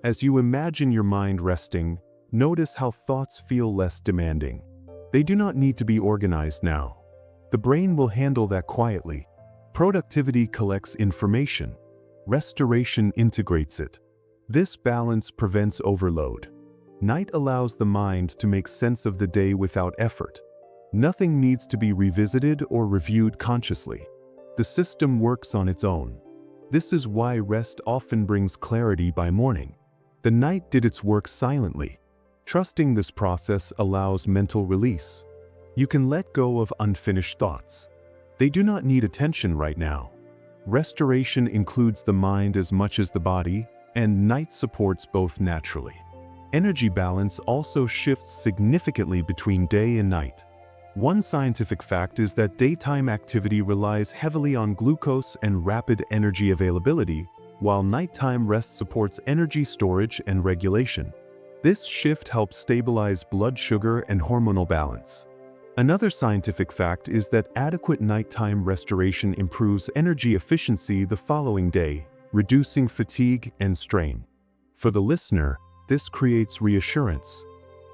As you imagine your mind resting, notice how thoughts feel less demanding. They do not need to be organized now. The brain will handle that quietly. Productivity collects information. Restoration integrates it. This balance prevents overload. Night allows the mind to make sense of the day without effort. Nothing needs to be revisited or reviewed consciously. The system works on its own. This is why rest often brings clarity by morning. The night did its work silently. Trusting this process allows mental release. You can let go of unfinished thoughts. They do not need attention right now. Restoration includes the mind as much as the body, and night supports both naturally. Energy balance also shifts significantly between day and night. One scientific fact is that daytime activity relies heavily on glucose and rapid energy availability, while nighttime rest supports energy storage and regulation. This shift helps stabilize blood sugar and hormonal balance. Another scientific fact is that adequate nighttime restoration improves energy efficiency the following day, reducing fatigue and strain. For the listener, this creates reassurance.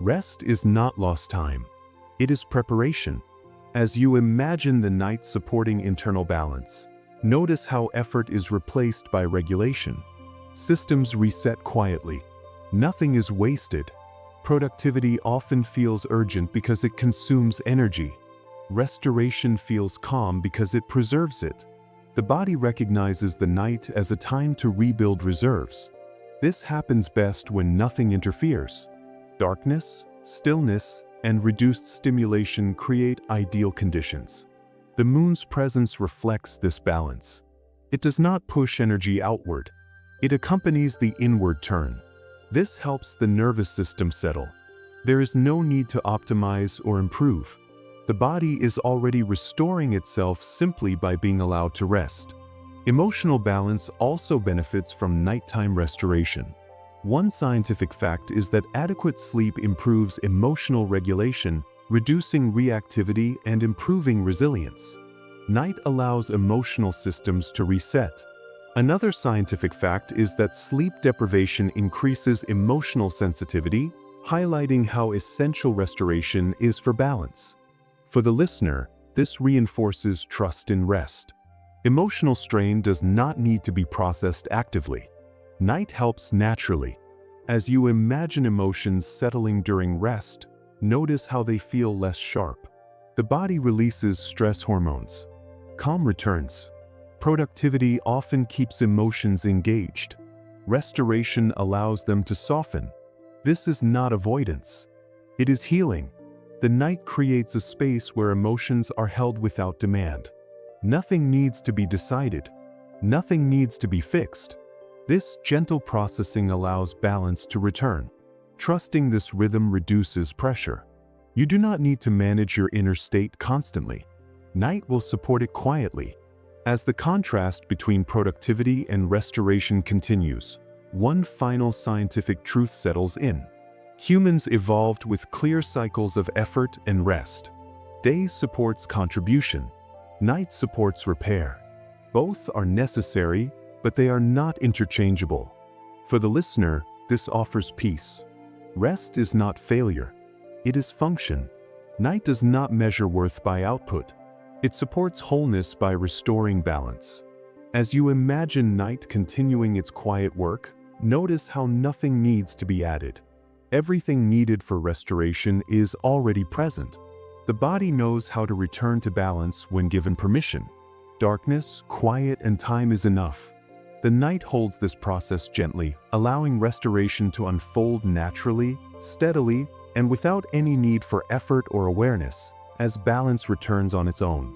Rest is not lost time. It is preparation. As you imagine the night supporting internal balance, notice how effort is replaced by regulation. Systems reset quietly. Nothing is wasted. Productivity often feels urgent because it consumes energy. Restoration feels calm because it preserves it. The body recognizes the night as a time to rebuild reserves. This happens best when nothing interferes. Darkness, stillness, and reduced stimulation create ideal conditions. The moon's presence reflects this balance. It does not push energy outward. It accompanies the inward turn. This helps the nervous system settle. There is no need to optimize or improve. The body is already restoring itself simply by being allowed to rest. Emotional balance also benefits from nighttime restoration. One scientific fact is that adequate sleep improves emotional regulation, reducing reactivity and improving resilience. Night allows emotional systems to reset. Another scientific fact is that sleep deprivation increases emotional sensitivity, highlighting how essential restoration is for balance. For the listener, this reinforces trust in rest. Emotional strain does not need to be processed actively. Night helps naturally. As you imagine emotions settling during rest, notice how they feel less sharp. The body releases stress hormones. Calm returns. Productivity often keeps emotions engaged. Restoration allows them to soften. This is not avoidance. It is healing. The night creates a space where emotions are held without demand. Nothing needs to be decided. Nothing needs to be fixed. This gentle processing allows balance to return. Trusting this rhythm reduces pressure. You do not need to manage your inner state constantly. Night will support it quietly. As the contrast between productivity and restoration continues, one final scientific truth settles in. Humans evolved with clear cycles of effort and rest. Day supports contribution. Night supports repair. Both are necessary, but they are not interchangeable. For the listener, this offers peace. Rest is not failure. It is function. Night does not measure worth by output. It supports wholeness by restoring balance. As you imagine night continuing its quiet work, notice how nothing needs to be added. Everything needed for restoration is already present. The body knows how to return to balance when given permission. Darkness, quiet, and time is enough. The night holds this process gently, allowing restoration to unfold naturally, steadily, and without any need for effort or awareness, as balance returns on its own.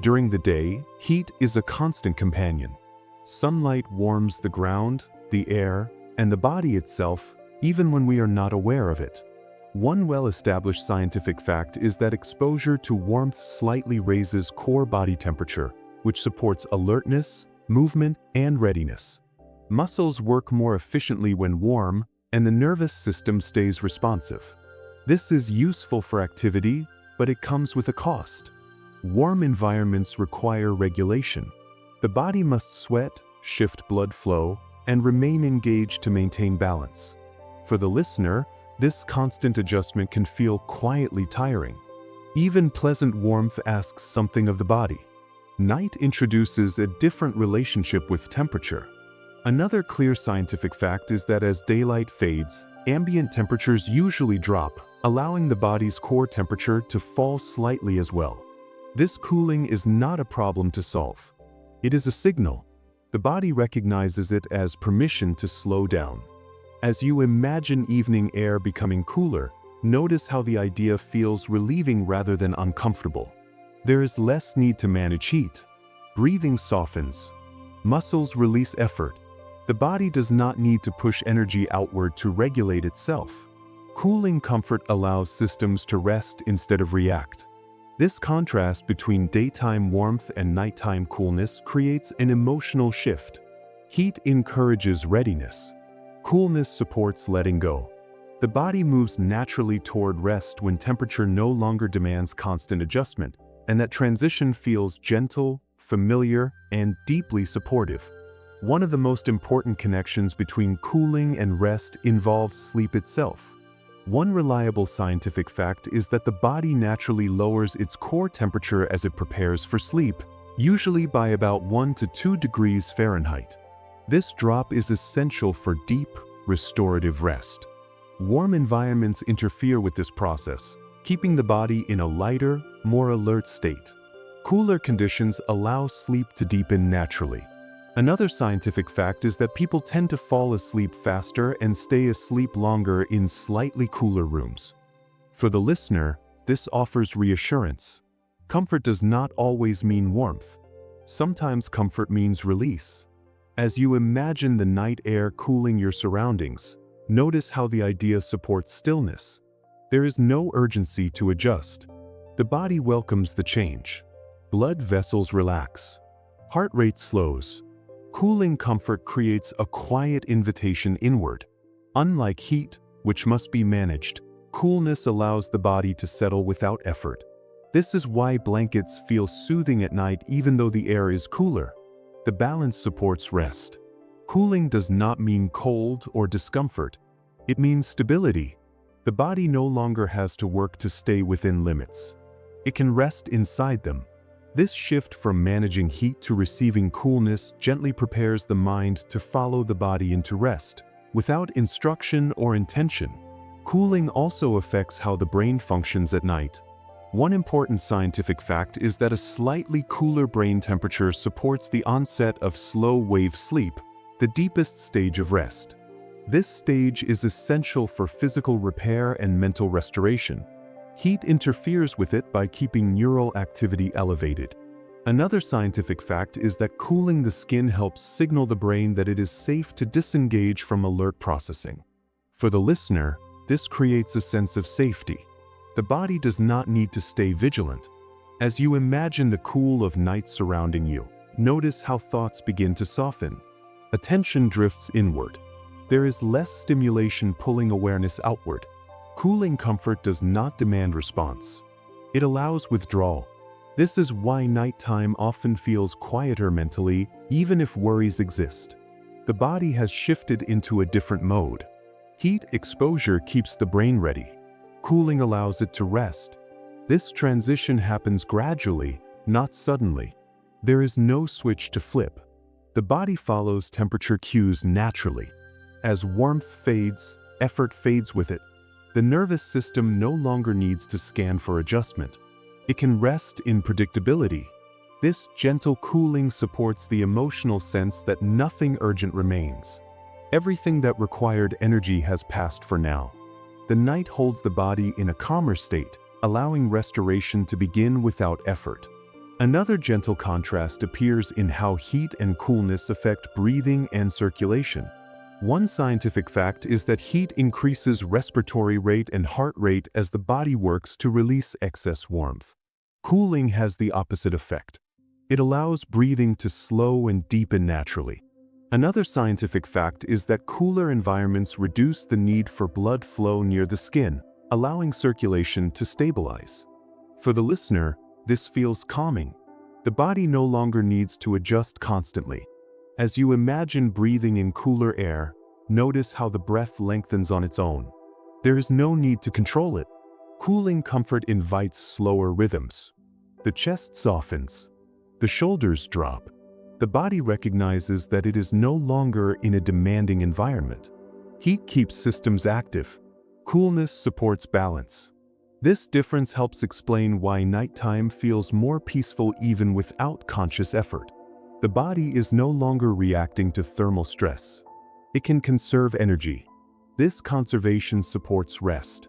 During the day, heat is a constant companion. Sunlight warms the ground, the air, and the body itself, even when we are not aware of it. One well-established scientific fact is that exposure to warmth slightly raises core body temperature, which supports alertness, movement, and readiness. Muscles work more efficiently when warm, and the nervous system stays responsive. This is useful for activity, but it comes with a cost. Warm environments require regulation. The body must sweat, shift blood flow, and remain engaged to maintain balance. For the listener, this constant adjustment can feel quietly tiring. Even pleasant warmth asks something of the body. Night introduces a different relationship with temperature. Another clear scientific fact is that as daylight fades, ambient temperatures usually drop, allowing the body's core temperature to fall slightly as well. This cooling is not a problem to solve. It is a signal. The body recognizes it as permission to slow down. As you imagine evening air becoming cooler, notice how the idea feels relieving rather than uncomfortable. There is less need to manage heat. Breathing softens. Muscles release effort. The body does not need to push energy outward to regulate itself. Cooling comfort allows systems to rest instead of react. This contrast between daytime warmth and nighttime coolness creates an emotional shift. Heat encourages readiness. Coolness supports letting go. The body moves naturally toward rest when temperature no longer demands constant adjustment, and that transition feels gentle, familiar, and deeply supportive. One of the most important connections between cooling and rest involves sleep itself. One reliable scientific fact is that the body naturally lowers its core temperature as it prepares for sleep, usually by about 1 to 2 degrees Fahrenheit. This drop is essential for deep, restorative rest. Warm environments interfere with this process, keeping the body in a lighter, more alert state. Cooler conditions allow sleep to deepen naturally. Another scientific fact is that people tend to fall asleep faster and stay asleep longer in slightly cooler rooms. For the listener, this offers reassurance. Comfort does not always mean warmth. Sometimes comfort means release. As you imagine the night air cooling your surroundings, notice how the idea supports stillness. There is no urgency to adjust. The body welcomes the change. Blood vessels relax. Heart rate slows. Cooling comfort creates a quiet invitation inward. Unlike heat, which must be managed, coolness allows the body to settle without effort. This is why blankets feel soothing at night even though the air is cooler. The balance supports rest. Cooling does not mean cold or discomfort. It means stability. The body no longer has to work to stay within limits. It can rest inside them. This shift from managing heat to receiving coolness gently prepares the mind to follow the body into rest, without instruction or intention. Cooling also affects how the brain functions at night. One important scientific fact is that a slightly cooler brain temperature supports the onset of slow-wave sleep, the deepest stage of rest. This stage is essential for physical repair and mental restoration. Heat interferes with it by keeping neural activity elevated. Another scientific fact is that cooling the skin helps signal the brain that it is safe to disengage from alert processing. For the listener, this creates a sense of safety. The body does not need to stay vigilant. As you imagine the cool of night surrounding you, notice how thoughts begin to soften. Attention drifts inward. There is less stimulation pulling awareness outward. Cooling comfort does not demand response. It allows withdrawal. This is why nighttime often feels quieter mentally, even if worries exist. The body has shifted into a different mode. Heat exposure keeps the brain ready. Cooling allows it to rest. This transition happens gradually, not suddenly. There is no switch to flip. The body follows temperature cues naturally. As warmth fades, effort fades with it. The nervous system no longer needs to scan for adjustment. It can rest in predictability. This gentle cooling supports the emotional sense that nothing urgent remains. Everything that required energy has passed for now. The night holds the body in a calmer state, allowing restoration to begin without effort. Another gentle contrast appears in how heat and coolness affect breathing and circulation. One scientific fact is that heat increases respiratory rate and heart rate as the body works to release excess warmth. Cooling has the opposite effect. It allows breathing to slow and deepen naturally. Another scientific fact is that cooler environments reduce the need for blood flow near the skin, allowing circulation to stabilize. For the listener, this feels calming. The body no longer needs to adjust constantly. As you imagine breathing in cooler air, notice how the breath lengthens on its own. There is no need to control it. Cooling comfort invites slower rhythms. The chest softens. The shoulders drop. The body recognizes that it is no longer in a demanding environment. Heat keeps systems active. Coolness supports balance. This difference helps explain why nighttime feels more peaceful even without conscious effort. The body is no longer reacting to thermal stress. It can conserve energy. This conservation supports rest.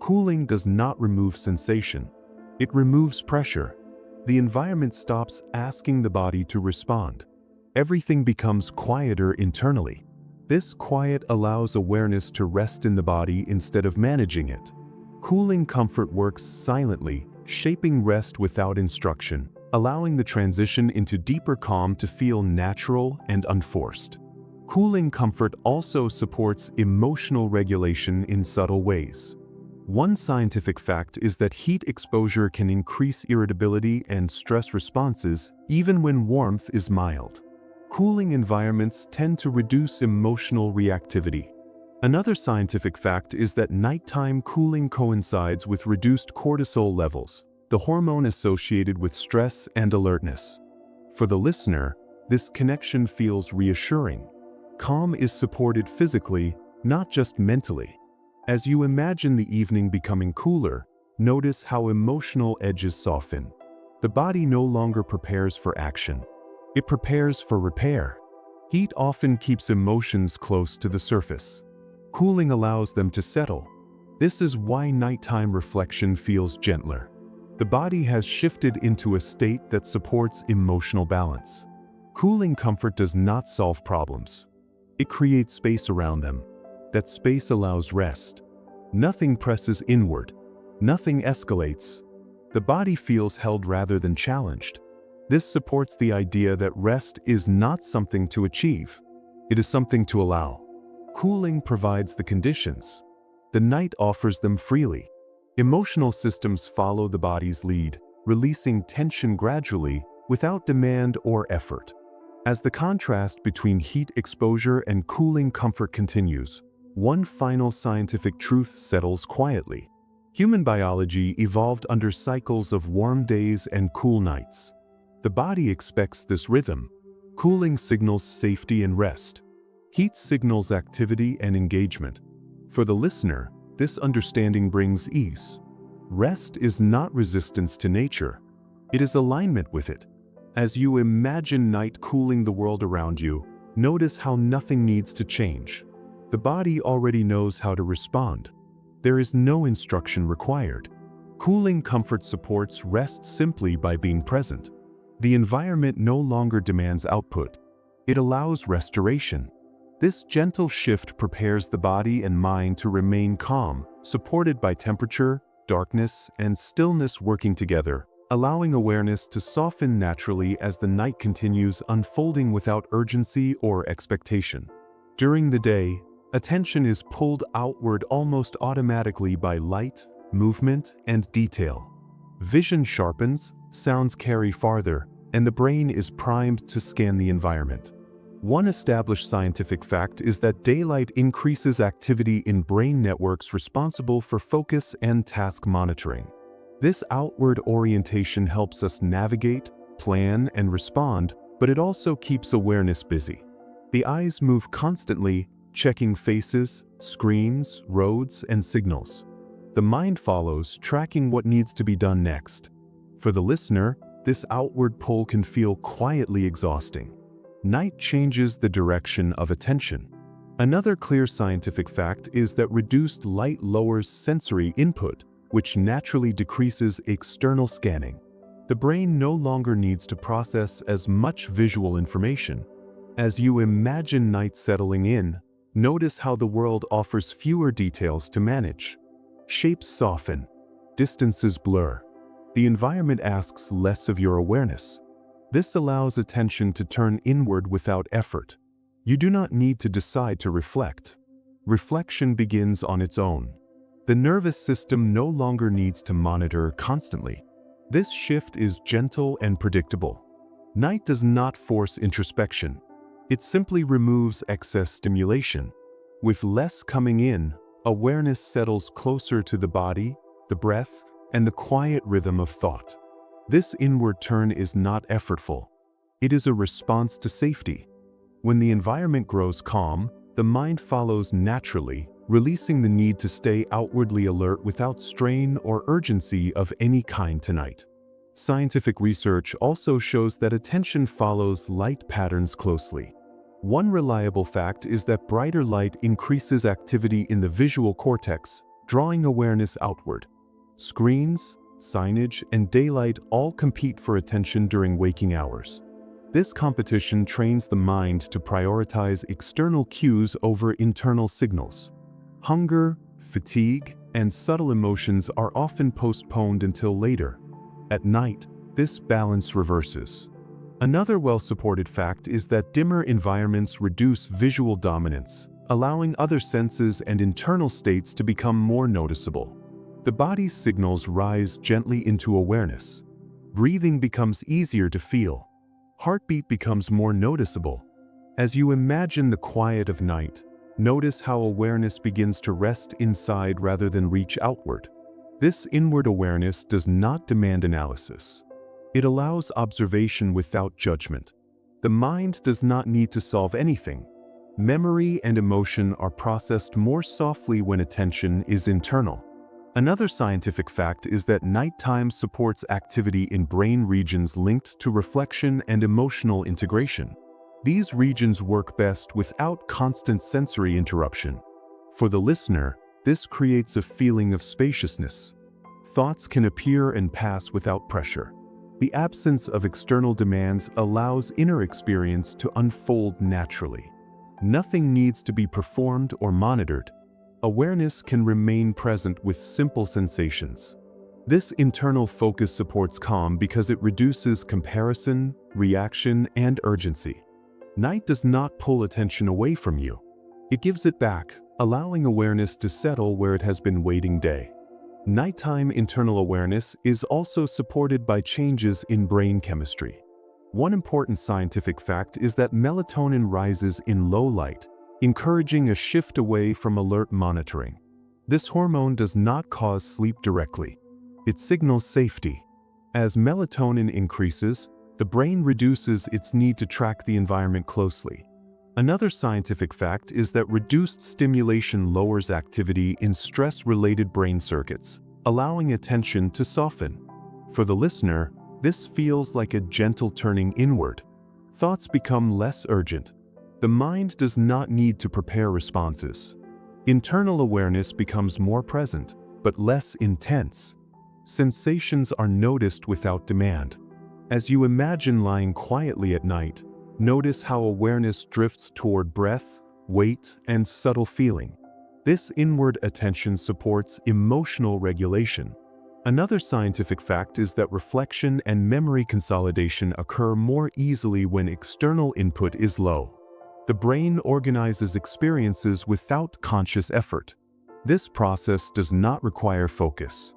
Cooling does not remove sensation. It removes pressure. The environment stops asking the body to respond. Everything becomes quieter internally. This quiet allows awareness to rest in the body instead of managing it. Cooling comfort works silently, shaping rest without instruction, allowing the transition into deeper calm to feel natural and unforced. Cooling comfort also supports emotional regulation in subtle ways. One scientific fact is that heat exposure can increase irritability and stress responses even when warmth is mild. Cooling environments tend to reduce emotional reactivity. Another scientific fact is that nighttime cooling coincides with reduced cortisol levels, the hormone associated with stress and alertness. For the listener, this connection feels reassuring. Calm is supported physically, not just mentally. As you imagine the evening becoming cooler, notice how emotional edges soften. The body no longer prepares for action. It prepares for repair. Heat often keeps emotions close to the surface. Cooling allows them to settle. This is why nighttime reflection feels gentler. The body has shifted into a state that supports emotional balance. Cooling comfort does not solve problems. It creates space around them. That space allows rest. Nothing presses inward. Nothing escalates. The body feels held rather than challenged. This supports the idea that rest is not something to achieve. It is something to allow. Cooling provides the conditions. The night offers them freely. Emotional systems follow the body's lead, releasing tension gradually without demand or effort. As the contrast between heat exposure and cooling comfort continues, one final scientific truth settles quietly. Human biology evolved under cycles of warm days and cool nights. The body expects this rhythm. Cooling signals safety and rest. Heat signals activity and engagement. For the listener, this understanding brings ease. Rest is not resistance to nature. It is alignment with it. As you imagine night cooling the world around you, notice how nothing needs to change. The body already knows how to respond. There is no instruction required. Cooling comfort supports rest simply by being present. The environment no longer demands output. It allows restoration. This gentle shift prepares the body and mind to remain calm, supported by temperature, darkness, and stillness working together, allowing awareness to soften naturally as the night continues, unfolding without urgency or expectation. During the day, attention is pulled outward almost automatically by light, movement, and detail. Vision sharpens, sounds carry farther, and the brain is primed to scan the environment. One established scientific fact is that daylight increases activity in brain networks responsible for focus and task monitoring. This outward orientation helps us navigate, plan, and respond, but it also keeps awareness busy. The eyes move constantly, checking faces, screens, roads, and signals. The mind follows, tracking what needs to be done next. For the listener, This outward pull can feel quietly exhausting. Night changes the direction of attention. Another clear scientific fact is that reduced light lowers sensory input, which naturally decreases external scanning. The brain no longer needs to process as much visual information. As you imagine night settling in, notice how the world offers fewer details to manage. Shapes soften, distances blur. The environment asks less of your awareness. This allows attention to turn inward without effort. You do not need to decide to reflect. Reflection begins on its own. The nervous system no longer needs to monitor constantly. This shift is gentle and predictable. Night does not force introspection. It simply removes excess stimulation. With less coming in, awareness settles closer to the body, the breath, and the quiet rhythm of thought. This inward turn is not effortful. It is a response to safety. When the environment grows calm, the mind follows naturally, releasing the need to stay outwardly alert without strain or urgency of any kind tonight. Scientific research also shows that attention follows light patterns closely. One reliable fact is that brighter light increases activity in the visual cortex, drawing awareness outward. Screens, signage, and daylight all compete for attention during waking hours. This competition trains the mind to prioritize external cues over internal signals. Hunger, fatigue, and subtle emotions are often postponed until later. At night, this balance reverses. Another well-supported fact is that dimmer environments reduce visual dominance, allowing other senses and internal states to become more noticeable. The body's signals rise gently into awareness. Breathing becomes easier to feel. Heartbeat becomes more noticeable. As you imagine the quiet of night, notice how awareness begins to rest inside rather than reach outward. This inward awareness does not demand analysis. It allows observation without judgment. The mind does not need to solve anything. Memory and emotion are processed more softly when attention is internal. Another scientific fact is that nighttime supports activity in brain regions linked to reflection and emotional integration. These regions work best without constant sensory interruption. For the listener, this creates a feeling of spaciousness. Thoughts can appear and pass without pressure. The absence of external demands allows inner experience to unfold naturally. Nothing needs to be performed or monitored. Awareness can remain present with simple sensations. This internal focus supports calm because it reduces comparison, reaction, and urgency. Night does not pull attention away from you. It gives it back, allowing awareness to settle where it has been waiting day. Nighttime internal awareness is also supported by changes in brain chemistry. One important scientific fact is that melatonin rises in low light, encouraging a shift away from alert monitoring. This hormone does not cause sleep directly. It signals safety. As melatonin increases, the brain reduces its need to track the environment closely. Another scientific fact is that reduced stimulation lowers activity in stress-related brain circuits, allowing attention to soften. For the listener, this feels like a gentle turning inward. Thoughts become less urgent. The mind does not need to prepare responses. Internal awareness becomes more present, but less intense. Sensations are noticed without demand. As you imagine lying quietly at night, notice how awareness drifts toward breath, weight, and subtle feeling. This inward attention supports emotional regulation. Another scientific fact is that reflection and memory consolidation occur more easily when external input is low. The brain organizes experiences without conscious effort. This process does not require focus.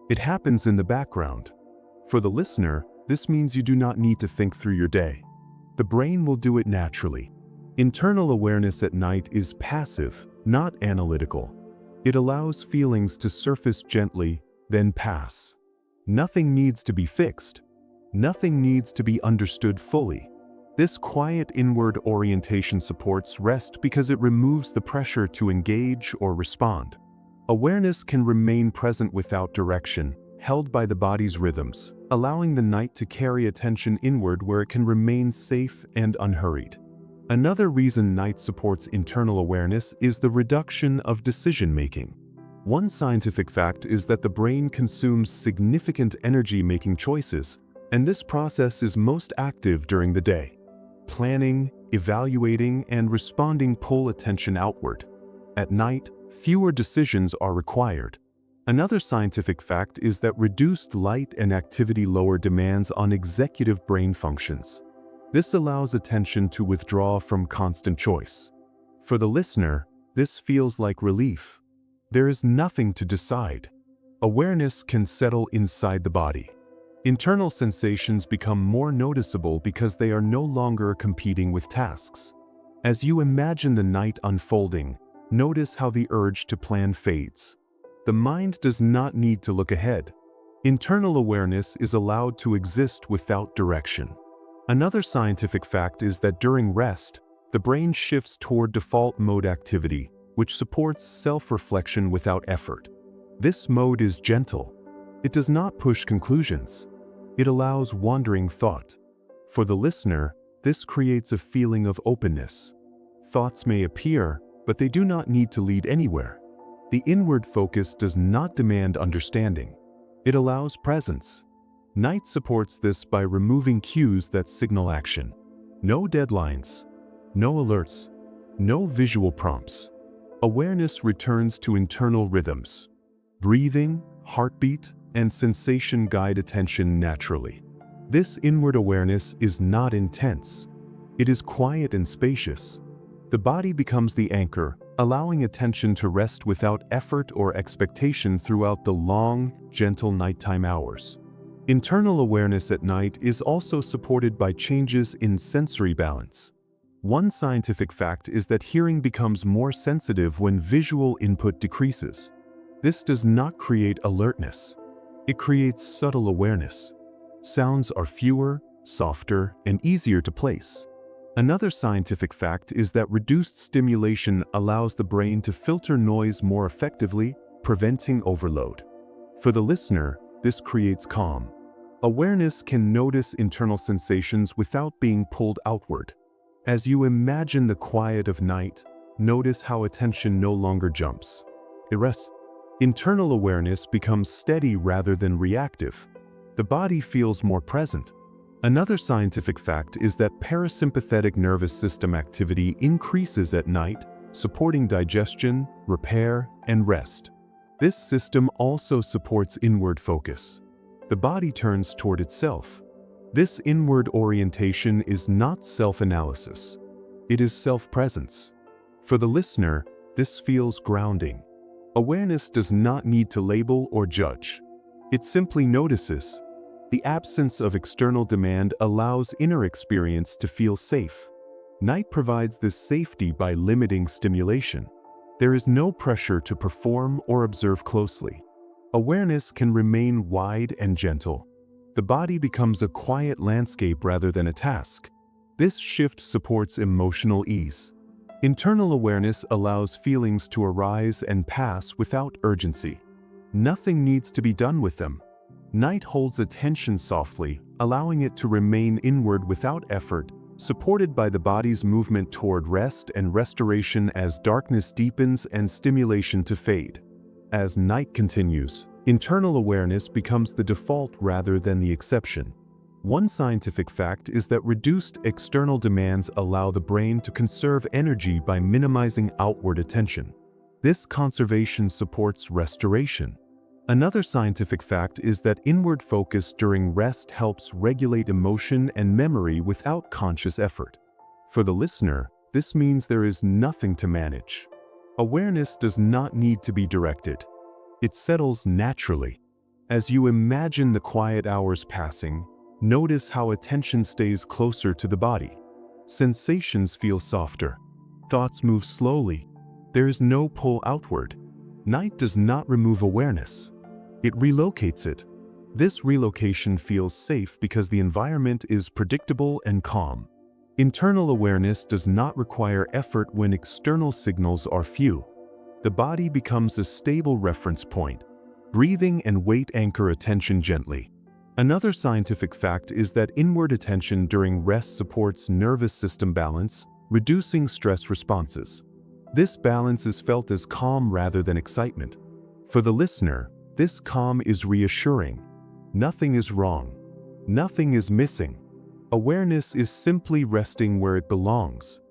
It happens in the background. For the listener, this means you do not need to think through your day. The brain will do it naturally. Internal awareness at night is passive, not analytical. It allows feelings to surface gently, then pass. Nothing needs to be fixed. Nothing needs to be understood fully. This quiet inward orientation supports rest because it removes the pressure to engage or respond. Awareness can remain present without direction, held by the body's rhythms, allowing the night to carry attention inward where it can remain safe and unhurried. Another reason night supports internal awareness is the reduction of decision-making. One scientific fact is that the brain consumes significant energy making choices, and this process is most active during the day. Planning, evaluating, and responding pull attention outward. At night, fewer decisions are required. Another scientific fact is that reduced light and activity lower demands on executive brain functions. This allows attention to withdraw from constant choice. For the listener, this feels like relief. There is nothing to decide. Awareness can settle inside the body. Internal sensations become more noticeable because they are no longer competing with tasks. As you imagine the night unfolding, notice how the urge to plan fades. The mind does not need to look ahead. Internal awareness is allowed to exist without direction. Another scientific fact is that during rest, the brain shifts toward default mode activity, which supports self-reflection without effort. This mode is gentle. It does not push conclusions. It allows wandering thought. For the listener, this creates a feeling of openness. Thoughts may appear, but they do not need to lead anywhere. The inward focus does not demand understanding. It allows presence. Night supports this by removing cues that signal action. No deadlines, no alerts, no visual prompts. Awareness returns to internal rhythms. Breathing, heartbeat, and sensation guide attention naturally. This inward awareness is not intense. It is quiet and spacious. The body becomes the anchor, allowing attention to rest without effort or expectation throughout the long, gentle nighttime hours. Internal awareness at night is also supported by changes in sensory balance. One scientific fact is that hearing becomes more sensitive when visual input decreases. This does not create alertness. It creates subtle awareness. Sounds are fewer, softer, and easier to place. Another scientific fact is that reduced stimulation allows the brain to filter noise more effectively, preventing overload. For the listener, this creates calm. Awareness can notice internal sensations without being pulled outward. As you imagine the quiet of night, notice how attention no longer jumps. It rests. Internal awareness becomes steady rather than reactive. The body feels more present. Another scientific fact is that parasympathetic nervous system activity increases at night, supporting digestion, repair, and rest. This system also supports inward focus. The body turns toward itself. This inward orientation is not self-analysis. It is self-presence. For the listener, this feels grounding. Awareness does not need to label or judge. It simply notices. The absence of external demand allows inner experience to feel safe. Night provides this safety by limiting stimulation. There is no pressure to perform or observe closely. Awareness can remain wide and gentle. The body becomes a quiet landscape rather than a task. This shift supports emotional ease. Internal awareness allows feelings to arise and pass without urgency. Nothing needs to be done with them. Night holds attention softly, allowing it to remain inward without effort, supported by the body's movement toward rest and restoration as darkness deepens and stimulation to fade. As night continues, internal awareness becomes the default rather than the exception. One scientific fact is that reduced external demands allow the brain to conserve energy by minimizing outward attention. This conservation supports restoration. Another scientific fact is that inward focus during rest helps regulate emotion and memory without conscious effort. For the listener, this means there is nothing to manage. Awareness does not need to be directed. It settles naturally. As you imagine the quiet hours passing, notice how attention stays closer to the body. Sensations feel softer. Thoughts move slowly. There is no pull outward. Night does not remove awareness. It relocates it. This relocation feels safe because the environment is predictable and calm. Internal awareness does not require effort when external signals are few. The body becomes a stable reference point. Breathing and weight anchor attention gently. Another scientific fact is that inward attention during rest supports nervous system balance, reducing stress responses. This balance is felt as calm rather than excitement. For the listener, this calm is reassuring. Nothing is wrong. Nothing is missing. Awareness is simply resting where it belongs.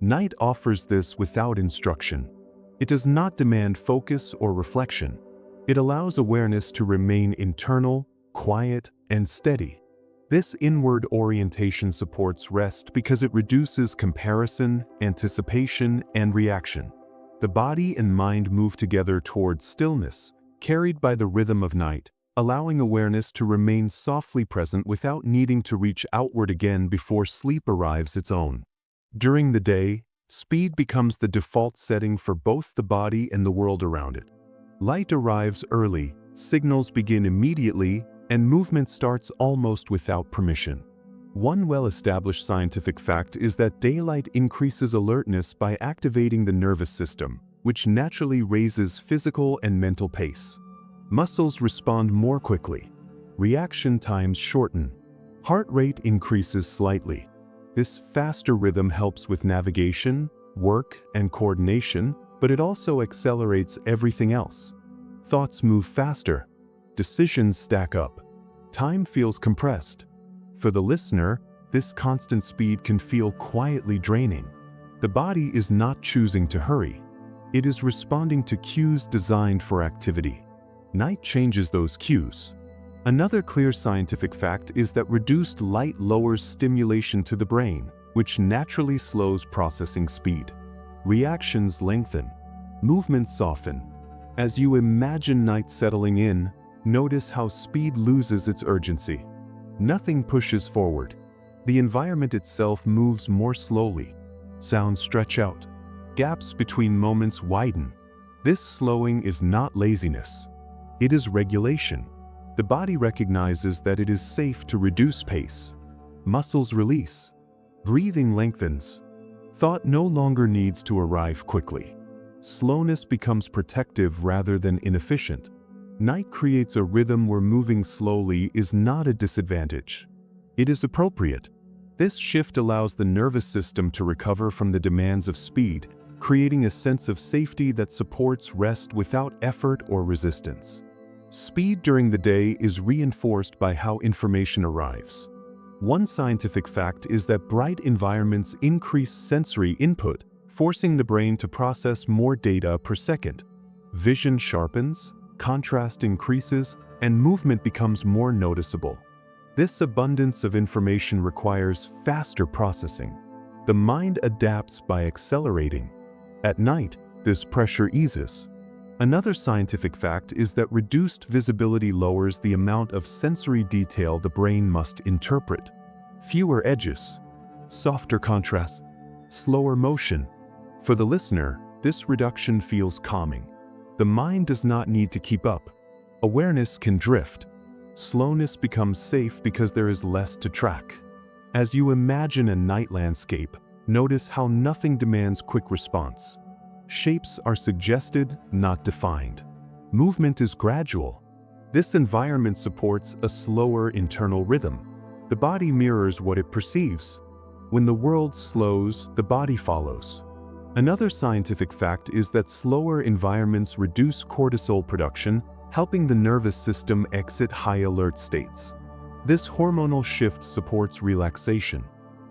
Night offers this without instruction. It does not demand focus or reflection. It allows awareness to remain internal, quiet, and steady. This inward orientation supports rest because it reduces comparison, anticipation, and reaction. The body and mind move together towards stillness, carried by the rhythm of night, allowing awareness to remain softly present without needing to reach outward again before sleep arrives its own. During the day, speed becomes the default setting for both the body and the world around it. Light arrives early, signals begin immediately, and movement starts almost without permission. One well-established scientific fact is that daylight increases alertness by activating the nervous system, which naturally raises physical and mental pace. Muscles respond more quickly. Reaction times shorten. Heart rate increases slightly. This faster rhythm helps with navigation, work, and coordination, but it also accelerates everything else. Thoughts move faster. Decisions stack up. Time feels compressed. For the listener, this constant speed can feel quietly draining. The body is not choosing to hurry. It is responding to cues designed for activity. Night changes those cues. Another clear scientific fact is that reduced light lowers stimulation to the brain, which naturally slows processing speed. Reactions lengthen. Movements soften. As you imagine night settling in, notice how speed loses its urgency. Nothing pushes forward. The environment itself moves more slowly. Sounds stretch out. Gaps between moments widen. This slowing is not laziness. It is regulation. The body recognizes that it is safe to reduce pace. Muscles release. Breathing lengthens. Thought no longer needs to arrive quickly. Slowness becomes protective rather than inefficient. Night creates a rhythm where moving slowly is not a disadvantage. It is appropriate. This shift allows the nervous system to recover from the demands of speed, creating a sense of safety that supports rest without effort or resistance. Speed during the day is reinforced by how information arrives. One scientific fact is that bright environments increase sensory input, forcing the brain to process more data per second. Vision sharpens, contrast increases, and movement becomes more noticeable. This abundance of information requires faster processing. The mind adapts by accelerating. At night, this pressure eases. Another scientific fact is that reduced visibility lowers the amount of sensory detail the brain must interpret. Fewer edges, softer contrast, slower motion. For the listener, this reduction feels calming. The mind does not need to keep up. Awareness can drift. Slowness becomes safe because there is less to track. As you imagine a night landscape, notice how nothing demands quick response. Shapes are suggested, not defined. Movement is gradual. This environment supports a slower internal rhythm. The body mirrors what it perceives. When the world slows, the body follows. Another scientific fact is that slower environments reduce cortisol production, helping the nervous system exit high alert states. This hormonal shift supports relaxation.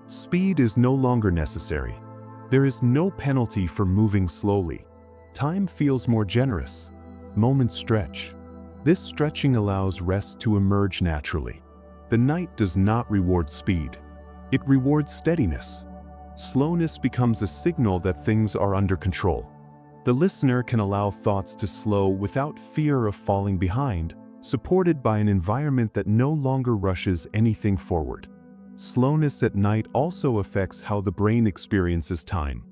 Speed is no longer necessary. There is no penalty for moving slowly. Time feels more generous. Moments stretch. This stretching allows rest to emerge naturally. The night does not reward speed. It rewards steadiness. Slowness becomes a signal that things are under control. The listener can allow thoughts to slow without fear of falling behind, supported by an environment that no longer rushes anything forward. Slowness at night also affects how the brain experiences time.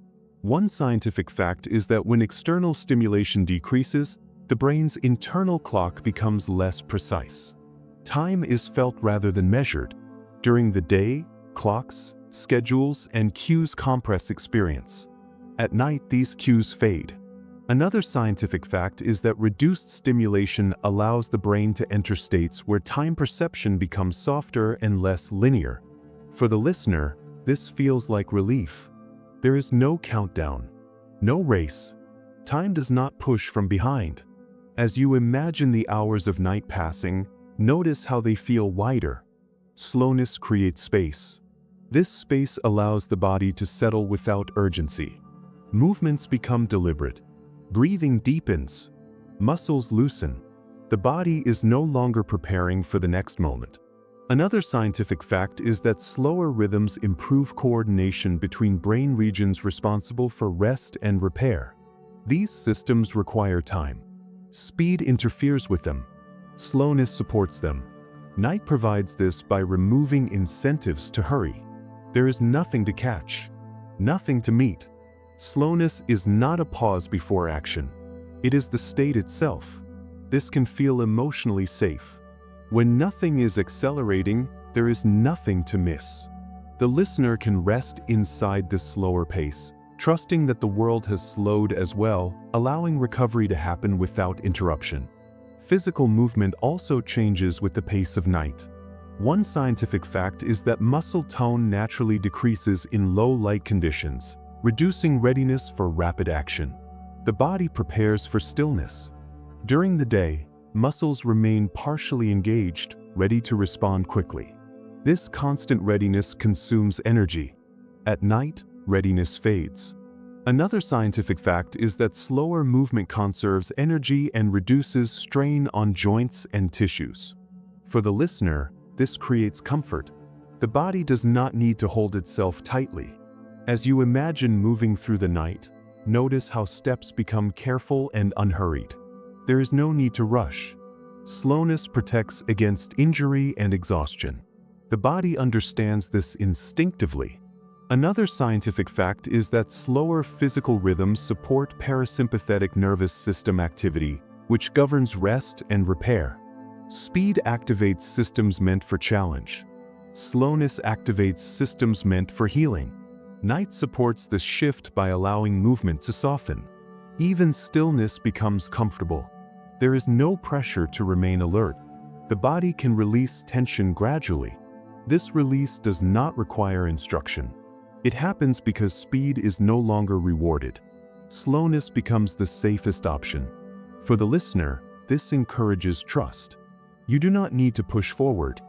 One scientific fact is that when external stimulation decreases, the brain's internal clock becomes less precise. Time is felt rather than measured. During the day, clocks, schedules, and cues compress experience. At night, these cues fade. Another scientific fact is that reduced stimulation allows the brain to enter states where time perception becomes softer and less linear. For the listener, this feels like relief. There is no countdown, no race. Time does not push from behind. As you imagine the hours of night passing, notice how they feel wider. Slowness creates space. This space allows the body to settle without urgency. Movements become deliberate. Breathing deepens. Muscles loosen. The body is no longer preparing for the next moment. Another scientific fact is that slower rhythms improve coordination between brain regions responsible for rest and repair. These systems require time. Speed interferes with them. Slowness supports them. Night provides this by removing incentives to hurry. There is nothing to catch, nothing to meet. Slowness is not a pause before action. It is the state itself. This can feel emotionally safe. When nothing is accelerating, there is nothing to miss. The listener can rest inside this slower pace, trusting that the world has slowed as well, allowing recovery to happen without interruption. Physical movement also changes with the pace of night. One scientific fact is that muscle tone naturally decreases in low light conditions, reducing readiness for rapid action. The body prepares for stillness. During the day, muscles remain partially engaged, ready to respond quickly. This constant readiness consumes energy. At night, readiness fades. Another scientific fact is that slower movement conserves energy and reduces strain on joints and tissues. For the listener, this creates comfort. The body does not need to hold itself tightly. As you imagine moving through the night, notice how steps become careful and unhurried. There is no need to rush. Slowness protects against injury and exhaustion. The body understands this instinctively. Another scientific fact is that slower physical rhythms support parasympathetic nervous system activity, which governs rest and repair. Speed activates systems meant for challenge. Slowness activates systems meant for healing. Night supports this shift by allowing movement to soften. Even stillness becomes comfortable. There is no pressure to remain alert. The body can release tension gradually. This release does not require instruction. It happens because speed is no longer rewarded. Slowness becomes the safest option. For the listener, this encourages trust. You do not need to push forward.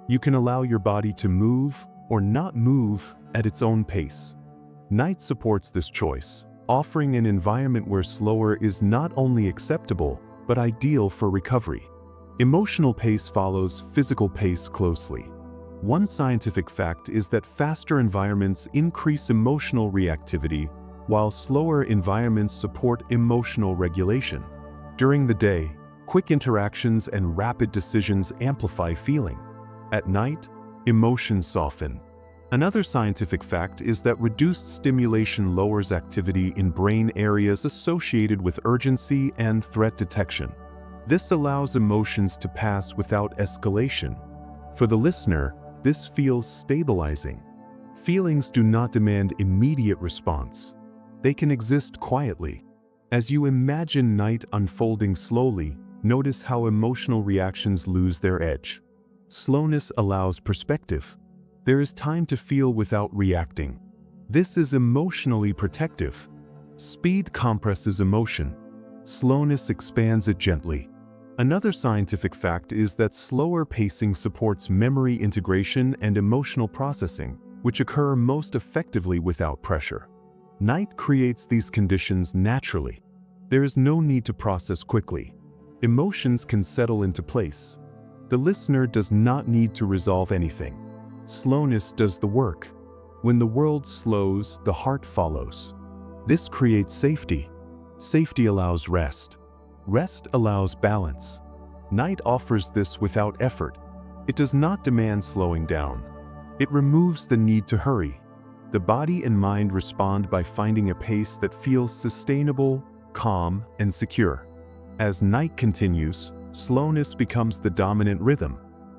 You can allow your body to move or not move at its own pace. Night supports this choice, offering an environment where slower is not only acceptable, but ideal for recovery. Emotional pace follows physical pace closely. One scientific fact is that faster environments increase emotional reactivity, while slower environments support emotional regulation. During the day, quick interactions and rapid decisions amplify feeling. At night, emotions soften. Another scientific fact is that reduced stimulation lowers activity in brain areas associated with urgency and threat detection. This allows emotions to pass without escalation. For the listener, this feels stabilizing. Feelings do not demand immediate response. They can exist quietly. As you imagine night unfolding slowly, notice how emotional reactions lose their edge. Slowness allows perspective. There is time to feel without reacting. This is emotionally protective. Speed compresses emotion. Slowness expands it gently. Another scientific fact is that slower pacing supports memory integration and emotional processing, which occur most effectively without pressure. Night creates these conditions naturally. There is no need to process quickly. Emotions can settle into place. The listener does not need to resolve anything. Slowness does the work. When the world slows, the heart follows. This creates safety. Safety allows rest. Rest allows balance. Night offers this without effort. It does not demand slowing down. It removes the need to hurry. The body and mind respond by finding a pace that feels sustainable, calm, and secure. As night continues, slowness becomes the dominant rhythm.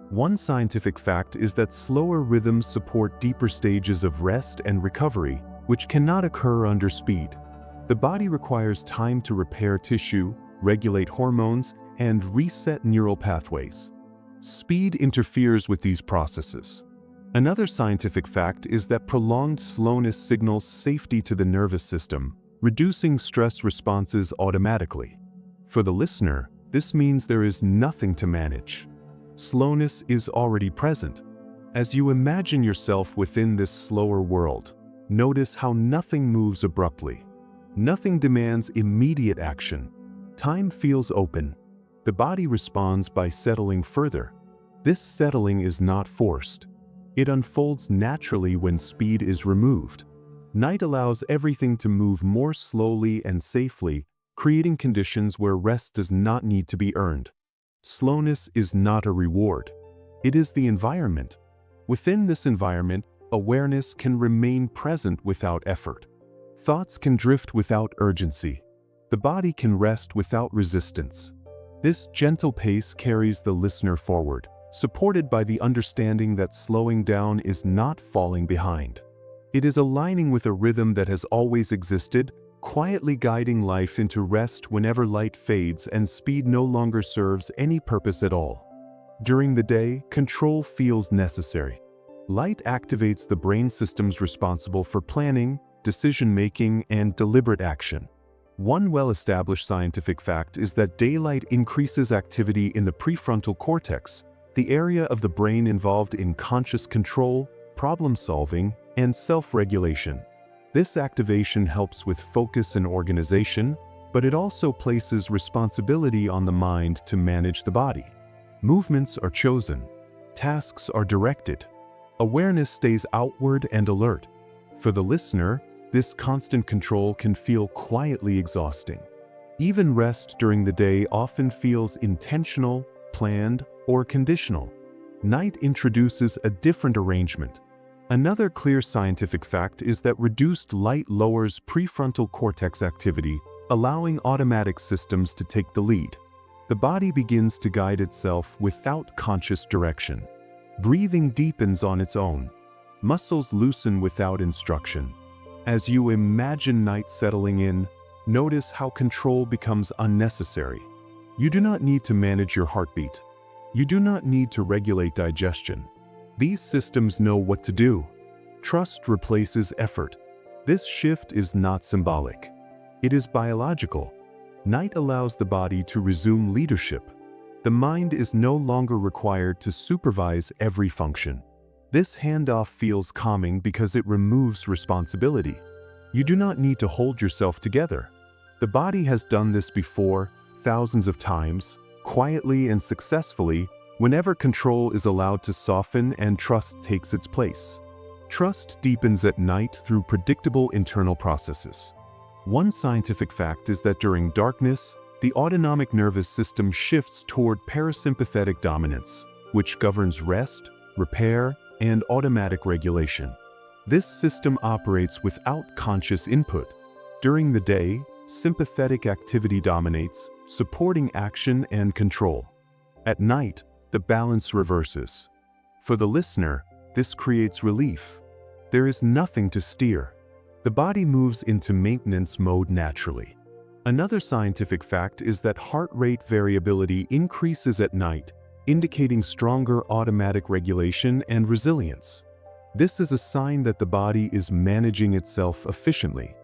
One scientific fact is that slower rhythms support deeper stages of rest and recovery, which cannot occur under speed. The body requires time to repair tissue, regulate hormones, and reset neural pathways. Speed interferes with these processes. Another scientific fact is that prolonged slowness signals safety to the nervous system, reducing stress responses automatically. For the listener, this means there is nothing to manage. Slowness is already present. As you imagine yourself within this slower world, notice how nothing moves abruptly. Nothing demands immediate action. Time feels open. The body responds by settling further. This settling is not forced. It unfolds naturally when speed is removed. Night allows everything to move more slowly and safely, creating conditions where rest does not need to be earned. Slowness is not a reward. It is the environment. Within this environment, awareness can remain present without effort. Thoughts can drift without urgency. The body can rest without resistance. This gentle pace carries the listener forward, supported by the understanding that slowing down is not falling behind. It is aligning with a rhythm that has always existed, quietly guiding life into rest whenever light fades and speed no longer serves any purpose at all. During the day, control feels necessary. Light activates the brain systems responsible for planning, decision-making, and deliberate action. One well-established scientific fact is that daylight increases activity in the prefrontal cortex, the area of the brain involved in conscious control, problem-solving, and self-regulation. This activation helps with focus and organization, but it also places responsibility on the mind to manage the body. Movements are chosen. Tasks are directed. Awareness stays outward and alert. For the listener, this constant control can feel quietly exhausting. Even rest during the day often feels intentional, planned, or conditional. Night introduces a different arrangement. Another clear scientific fact is that reduced light lowers prefrontal cortex activity, allowing automatic systems to take the lead. The body begins to guide itself without conscious direction. Breathing deepens on its own. Muscles loosen without instruction. As you imagine night settling in, notice how control becomes unnecessary. You do not need to manage your heartbeat. You do not need to regulate digestion. These systems know what to do. Trust replaces effort. This shift is not symbolic. It is biological. Night allows the body to resume leadership. The mind is no longer required to supervise every function. This handoff feels calming because it removes responsibility. You do not need to hold yourself together. The body has done this before, thousands of times, quietly and successfully, whenever control is allowed to soften and trust takes its place. Trust deepens at night through predictable internal processes. One scientific fact is that during darkness, the autonomic nervous system shifts toward parasympathetic dominance, which governs rest, repair, and automatic regulation. This system operates without conscious input. During the day, sympathetic activity dominates, supporting action and control. At night, the balance reverses. For the listener, this creates relief. There is nothing to steer. The body moves into maintenance mode naturally. Another scientific fact is that heart rate variability increases at night, indicating stronger automatic regulation and resilience. This is a sign that the body is managing itself efficiently.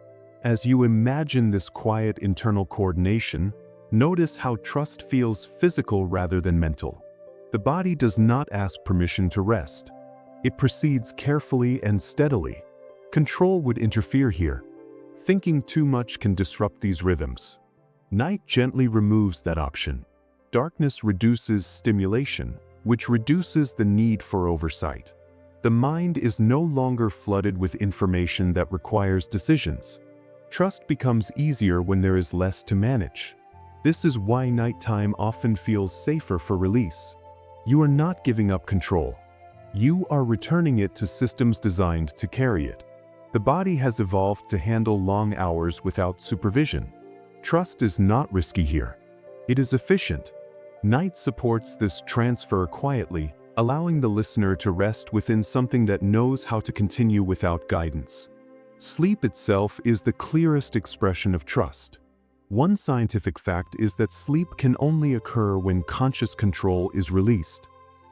As you imagine this quiet internal coordination, notice how trust feels physical rather than mental. The body does not ask permission to rest. It proceeds carefully and steadily. Control would interfere here. Thinking too much can disrupt these rhythms. Night gently removes that option. Darkness reduces stimulation, which reduces the need for oversight. The mind is no longer flooded with information that requires decisions. Trust becomes easier when there is less to manage. This is why nighttime often feels safer for release. You are not giving up control. You are returning it to systems designed to carry it. The body has evolved to handle long hours without supervision. Trust is not risky here. It is efficient. Night supports this transfer quietly, allowing the listener to rest within something that knows how to continue without guidance. Sleep itself is the clearest expression of trust. One scientific fact is that sleep can only occur when conscious control is released.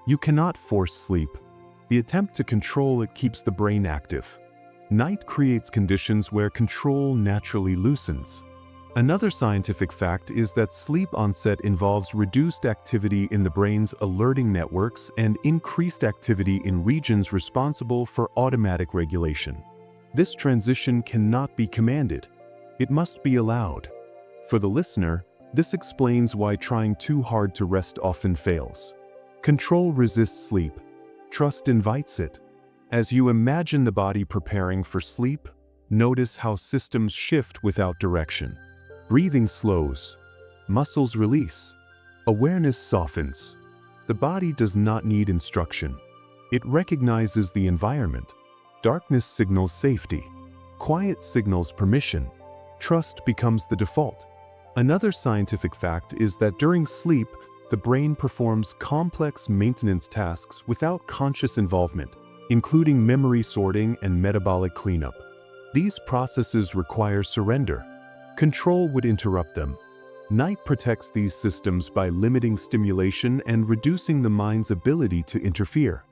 You cannot force sleep. The attempt to control it keeps the brain active. Night creates conditions where control naturally loosens. Another scientific fact is that sleep onset involves reduced activity in the brain's alerting networks and increased activity in regions responsible for automatic regulation. This transition cannot be commanded. It must be allowed. For the listener, this explains why trying too hard to rest often fails. Control resists sleep. Trust invites it. As you imagine the body preparing for sleep, notice how systems shift without direction. Breathing slows. Muscles release. Awareness softens. The body does not need instruction. It recognizes the environment. Darkness signals safety. Quiet signals permission. Trust becomes the default. Another scientific fact is that during sleep, the brain performs complex maintenance tasks without conscious involvement, including memory sorting and metabolic cleanup. These processes require surrender. Control would interrupt them. Night protects these systems by limiting stimulation and reducing the mind's ability to interfere.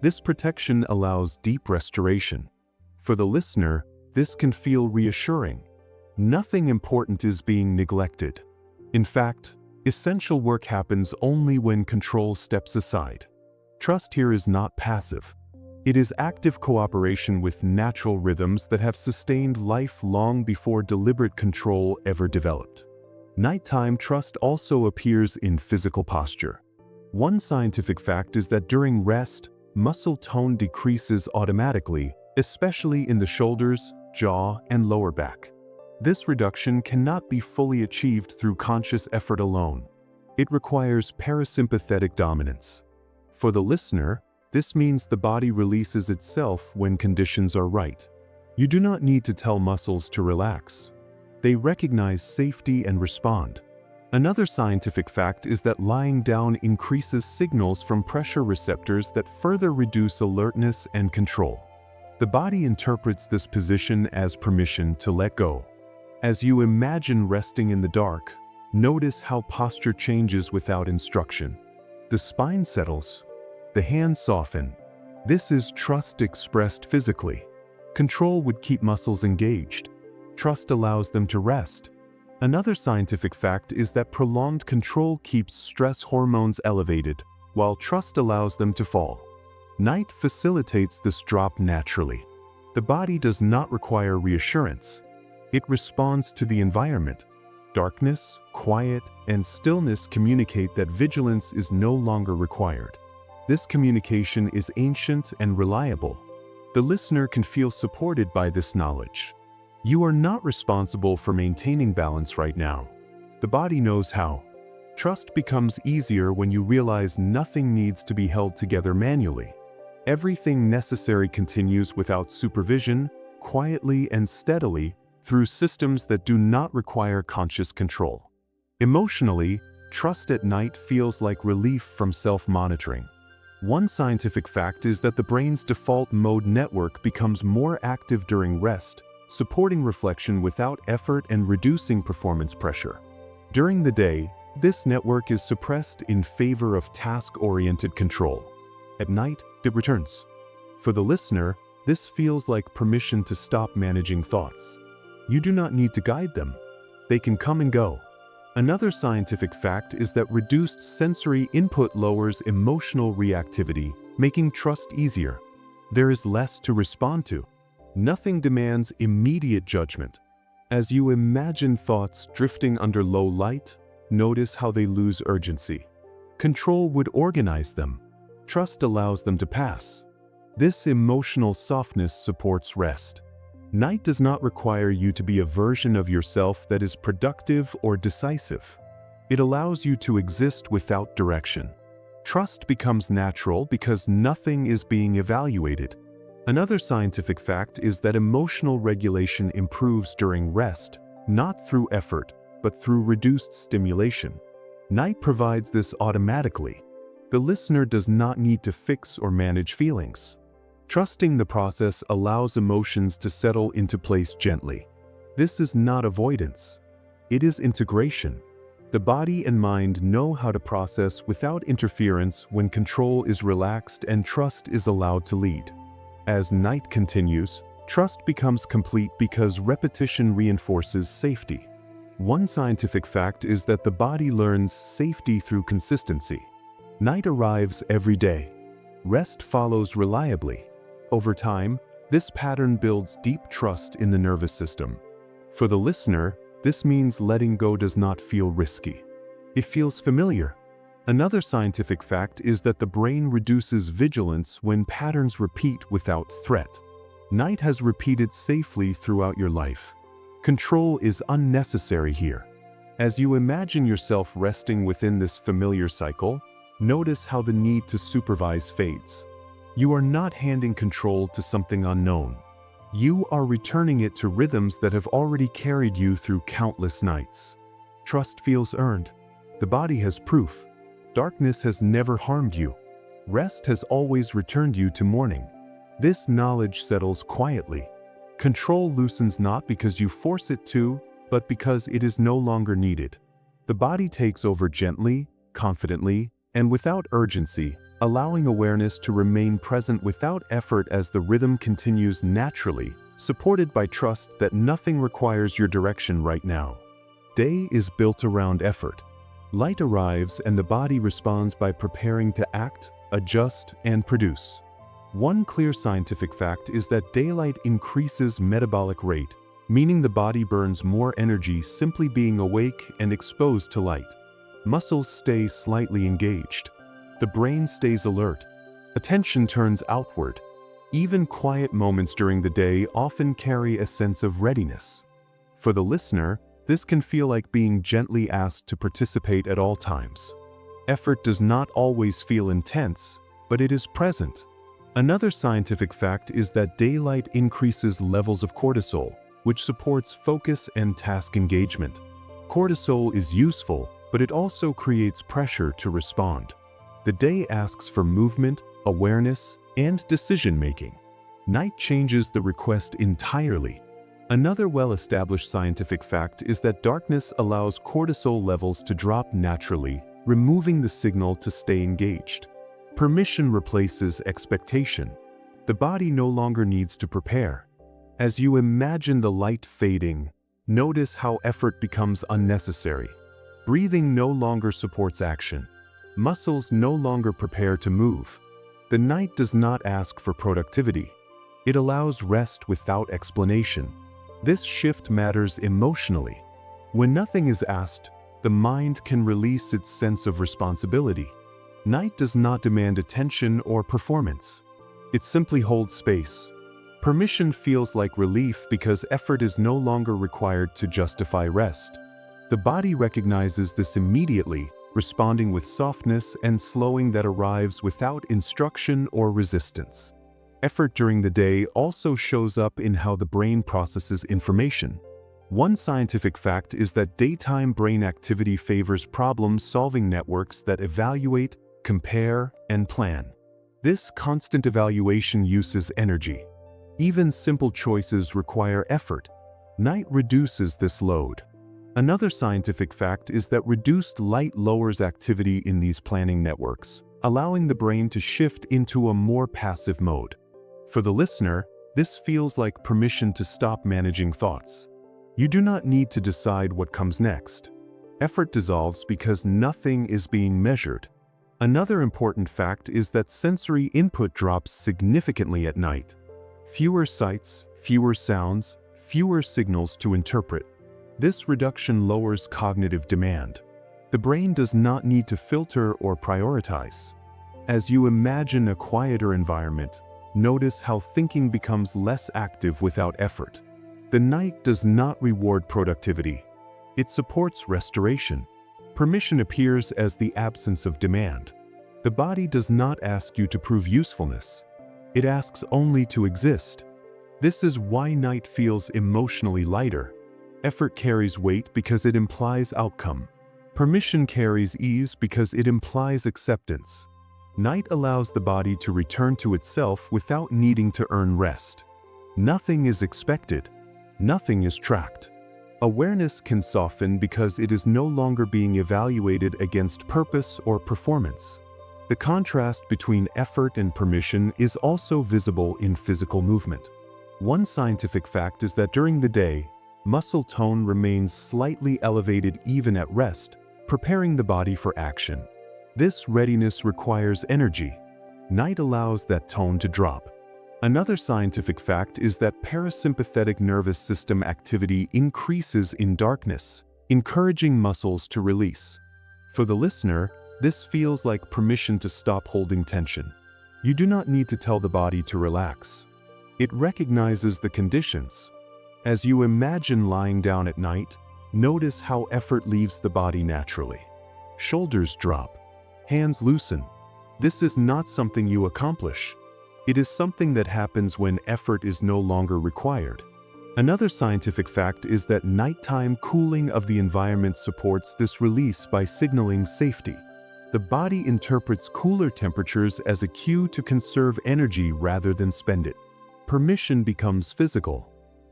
This protection allows deep restoration. For the listener, this can feel reassuring. Nothing important is being neglected. In fact, essential work happens only when control steps aside. Trust here is not passive. It is active cooperation with natural rhythms that have sustained life long before deliberate control ever developed. Nighttime trust also appears in physical posture. One scientific fact is that during rest, muscle tone decreases automatically, especially in the shoulders, jaw, and lower back. This reduction cannot be fully achieved through conscious effort alone. It requires parasympathetic dominance. For the listener, this means the body releases itself when conditions are right. You do not need to tell muscles to relax. They recognize safety and respond. Another scientific fact is that lying down increases signals from pressure receptors that further reduce alertness and control. The body interprets this position as permission to let go. As you imagine resting in the dark, notice how posture changes without instruction. The spine settles. The hands soften. This is trust expressed physically. Control would keep muscles engaged. Trust allows them to rest. Another scientific fact is that prolonged control keeps stress hormones elevated, while trust allows them to fall. Night facilitates this drop naturally. The body does not require reassurance. It responds to the environment. Darkness, quiet, and stillness communicate that vigilance is no longer required. This communication is ancient and reliable. The listener can feel supported by this knowledge. You are not responsible for maintaining balance right now. The body knows how. Trust becomes easier when you realize nothing needs to be held together manually. Everything necessary continues without supervision, quietly and steadily, through systems that do not require conscious control. Emotionally, trust at night feels like relief from self-monitoring. One scientific fact is that the brain's default mode network becomes more active during rest, supporting reflection without effort and reducing performance pressure. During the day, this network is suppressed in favor of task-oriented control. At night, it returns. For the listener, this feels like permission to stop managing thoughts. You do not need to guide them. They can come and go. Another scientific fact is that reduced sensory input lowers emotional reactivity, making trust easier. There is less to respond to. Nothing demands immediate judgment. As you imagine thoughts drifting under low light, notice how they lose urgency. Control would organize them. Trust allows them to pass. This emotional softness supports rest. Night does not require you to be a version of yourself that is productive or decisive. It allows you to exist without direction. Trust becomes natural because nothing is being evaluated. Another scientific fact is that emotional regulation improves during rest, not through effort, but through reduced stimulation. Night provides this automatically. The listener does not need to fix or manage feelings. Trusting the process allows emotions to settle into place gently. This is not avoidance. It is integration. The body and mind know how to process without interference when control is relaxed and trust is allowed to lead. As night continues, trust becomes complete because repetition reinforces safety. One scientific fact is that the body learns safety through consistency. Night arrives every day. Rest follows reliably. Over time, this pattern builds deep trust in the nervous system. For the listener, this means letting go does not feel risky. It feels familiar. Another scientific fact is that the brain reduces vigilance when patterns repeat without threat. Night has repeated safely throughout your life. Control is unnecessary here. As you imagine yourself resting within this familiar cycle, notice how the need to supervise fades. You are not handing control to something unknown. You are returning it to rhythms that have already carried you through countless nights. Trust feels earned. The body has proof. Darkness has never harmed you. Rest has always returned you to morning. This knowledge settles quietly. Control loosens not because you force it to, but because it is no longer needed. The body takes over gently, confidently, and without urgency, allowing awareness to remain present without effort as the rhythm continues naturally, supported by trust that nothing requires your direction right now. Day is built around effort. Light arrives and the body responds by preparing to act, adjust, and produce. One clear scientific fact is that daylight increases metabolic rate, meaning the body burns more energy simply being awake and exposed to light. Muscles stay slightly engaged. The brain stays alert. Attention turns outward. Even quiet moments during the day often carry a sense of readiness. For the listener, this can feel like being gently asked to participate at all times. Effort does not always feel intense, but it is present. Another scientific fact is that daylight increases levels of cortisol, which supports focus and task engagement. Cortisol is useful, but it also creates pressure to respond. The day asks for movement, awareness, and decision-making. Night changes the request entirely. Another well-established scientific fact is that darkness allows cortisol levels to drop naturally, removing the signal to stay engaged. Permission replaces expectation. The body no longer needs to prepare. As you imagine the light fading, notice how effort becomes unnecessary. Breathing no longer supports action. Muscles no longer prepare to move. The night does not ask for productivity. It allows rest without explanation. This shift matters emotionally. When nothing is asked, the mind can release its sense of responsibility. Night does not demand attention or performance. It simply holds space. Permission feels like relief because effort is no longer required to justify rest. The body recognizes this immediately, responding with softness and slowing that arrives without instruction or resistance. Effort during the day also shows up in how the brain processes information. One scientific fact is that daytime brain activity favors problem-solving networks that evaluate, compare, and plan. This constant evaluation uses energy. Even simple choices require effort. Night reduces this load. Another scientific fact is that reduced light lowers activity in these planning networks, allowing the brain to shift into a more passive mode. For the listener, this feels like permission to stop managing thoughts. You do not need to decide what comes next. Effort dissolves because nothing is being measured. Another important fact is that sensory input drops significantly at night. Fewer sights, fewer sounds, fewer signals to interpret. This reduction lowers cognitive demand. The brain does not need to filter or prioritize. As you imagine a quieter environment, notice how thinking becomes less active without effort. The night does not reward productivity. It supports restoration. Permission appears as the absence of demand. The body does not ask you to prove usefulness. It asks only to exist. This is why night feels emotionally lighter. Effort carries weight because it implies outcome. Permission carries ease because it implies acceptance. Night allows the body to return to itself without needing to earn rest. Nothing is expected. Nothing is tracked. Awareness can soften because it is no longer being evaluated against purpose or performance. The contrast between effort and permission is also visible in physical movement. One scientific fact is that during the day, muscle tone remains slightly elevated even at rest, preparing the body for action. This readiness requires energy. Night allows that tone to drop. Another scientific fact is that parasympathetic nervous system activity increases in darkness, encouraging muscles to release. For the listener, this feels like permission to stop holding tension. You do not need to tell the body to relax. It recognizes the conditions. As you imagine lying down at night, notice how effort leaves the body naturally. Shoulders drop. Hands loosen. This is not something you accomplish. It is something that happens when effort is no longer required. Another scientific fact is that nighttime cooling of the environment supports this release by signaling safety. The body interprets cooler temperatures as a cue to conserve energy rather than spend it. Permission becomes physical.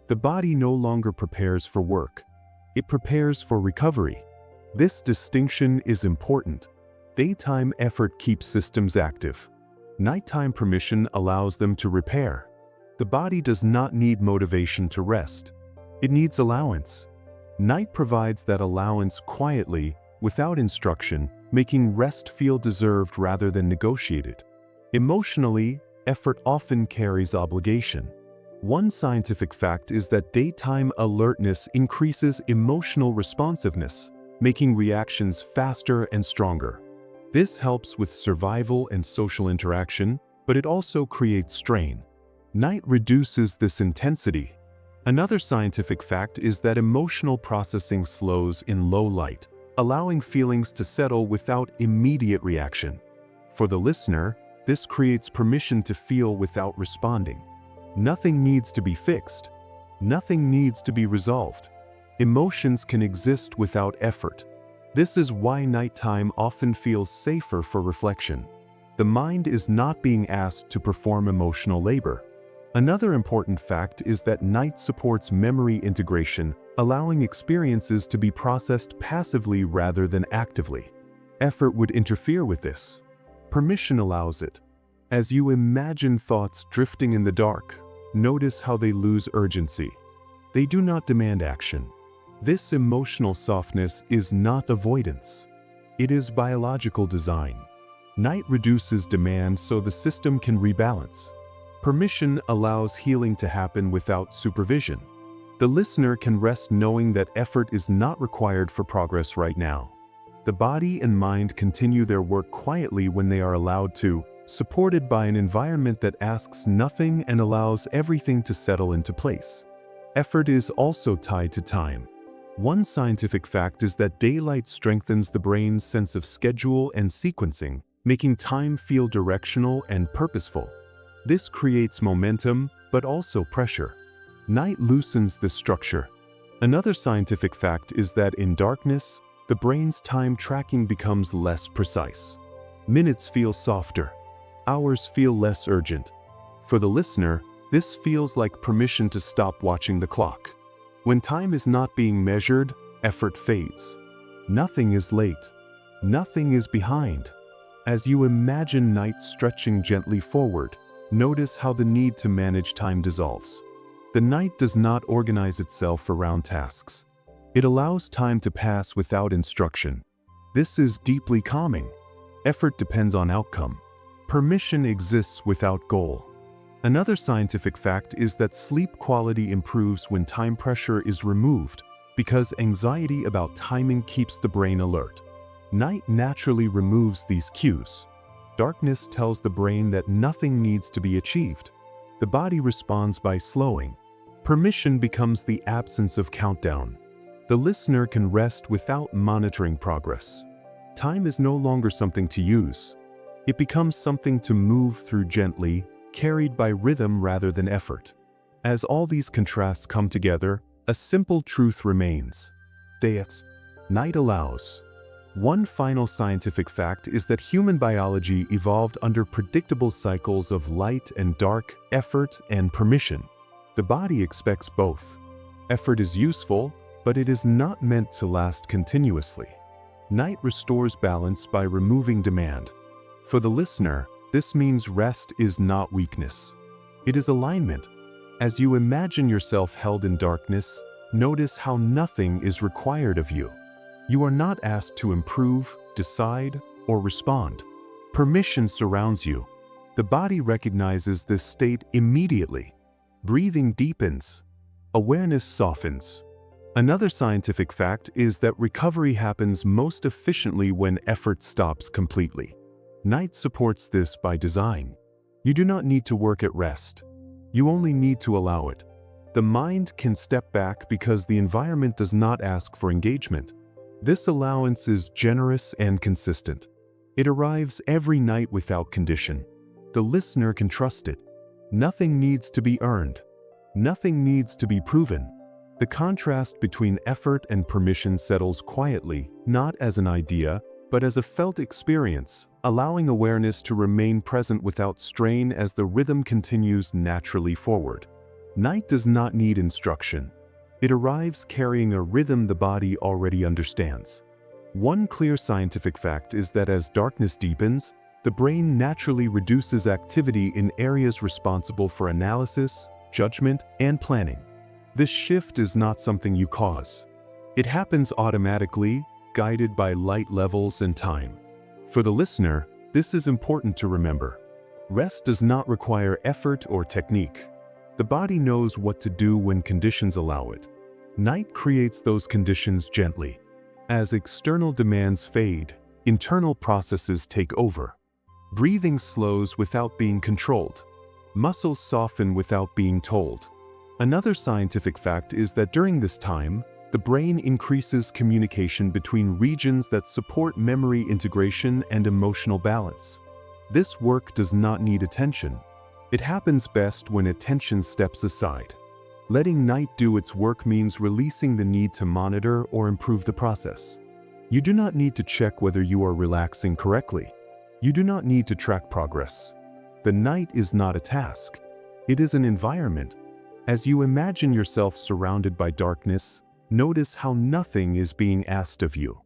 The body no longer prepares for work. It prepares for recovery. This distinction is important. Daytime effort keeps systems active. Nighttime permission allows them to repair. The body does not need motivation to rest. It needs allowance. Night provides that allowance quietly, without instruction, making rest feel deserved rather than negotiated. Emotionally, effort often carries obligation. One scientific fact is that daytime alertness increases emotional responsiveness, making reactions faster and stronger. This helps with survival and social interaction, but it also creates strain. Night reduces this intensity. Another scientific fact is that emotional processing slows in low light, allowing feelings to settle without immediate reaction. For the listener, this creates permission to feel without responding. Nothing needs to be fixed. Nothing needs to be resolved. Emotions can exist without effort. This is why nighttime often feels safer for reflection. The mind is not being asked to perform emotional labor. Another important fact is that night supports memory integration, allowing experiences to be processed passively rather than actively. Effort would interfere with this. Permission allows it. As you imagine thoughts drifting in the dark, notice how they lose urgency. They do not demand action. This emotional softness is not avoidance. It is biological design. Night reduces demand so the system can rebalance. Permission allows healing to happen without supervision. The listener can rest knowing that effort is not required for progress right now. The body and mind continue their work quietly when they are allowed to, supported by an environment that asks nothing and allows everything to settle into place. Effort is also tied to time. One scientific fact is that daylight strengthens the brain's sense of schedule and sequencing, making time feel directional and purposeful. This creates momentum, but also pressure. Night loosens the structure. Another scientific fact is that in darkness, the brain's time tracking becomes less precise. Minutes feel softer. Hours feel less urgent. For the listener, this feels like permission to stop watching the clock. When time is not being measured, effort fades. Nothing is late. Nothing is behind. As you imagine night stretching gently forward, notice how the need to manage time dissolves. The night does not organize itself around tasks. It allows time to pass without instruction. This is deeply calming. Effort depends on outcome. Permission exists without goal. Another scientific fact is that sleep quality improves when time pressure is removed, because anxiety about timing keeps the brain alert. Night naturally removes these cues. Darkness tells the brain that nothing needs to be achieved. The body responds by slowing. Permission becomes the absence of countdown. The listener can rest without monitoring progress. Time is no longer something to use. It becomes something to move through gently, carried by rhythm rather than effort. As all these contrasts come together, a simple truth remains. Night allows. One final scientific fact is that human biology evolved under predictable cycles of light and dark, effort and permission. The body expects both. Effort is useful, but it is not meant to last continuously. Night restores balance by removing demand. For the listener, this means rest is not weakness. It is alignment. As you imagine yourself held in darkness, notice how nothing is required of you. You are not asked to improve, decide, or respond. Permission surrounds you. The body recognizes this state immediately. Breathing deepens. Awareness softens. Another scientific fact is that recovery happens most efficiently when effort stops completely. Night supports this by design. You do not need to work at rest. You only need to allow it. The mind can step back because the environment does not ask for engagement. This allowance is generous and consistent. It arrives every night without condition. The listener can trust it. Nothing needs to be earned. Nothing needs to be proven. The contrast between effort and permission settles quietly, not as an idea, but as a felt experience, allowing awareness to remain present without strain as the rhythm continues naturally forward. Night does not need instruction. It arrives carrying a rhythm the body already understands. One clear scientific fact is that as darkness deepens, the brain naturally reduces activity in areas responsible for analysis, judgment, and planning. This shift is not something you cause. It happens automatically, guided by light levels and time. For the listener, this is important to remember. Rest does not require effort or technique. The body knows what to do when conditions allow it. Night creates those conditions gently. As external demands fade, internal processes take over. Breathing slows without being controlled. Muscles soften without being told. Another scientific fact is that during this time, the brain increases communication between regions that support memory integration and emotional balance. This work does not need attention. It happens best when attention steps aside. Letting night do its work means releasing the need to monitor or improve the process. You do not need to check whether you are relaxing correctly. You do not need to track progress. The night is not a task. It is an environment. As you imagine yourself surrounded by darkness, notice how nothing is being asked of you.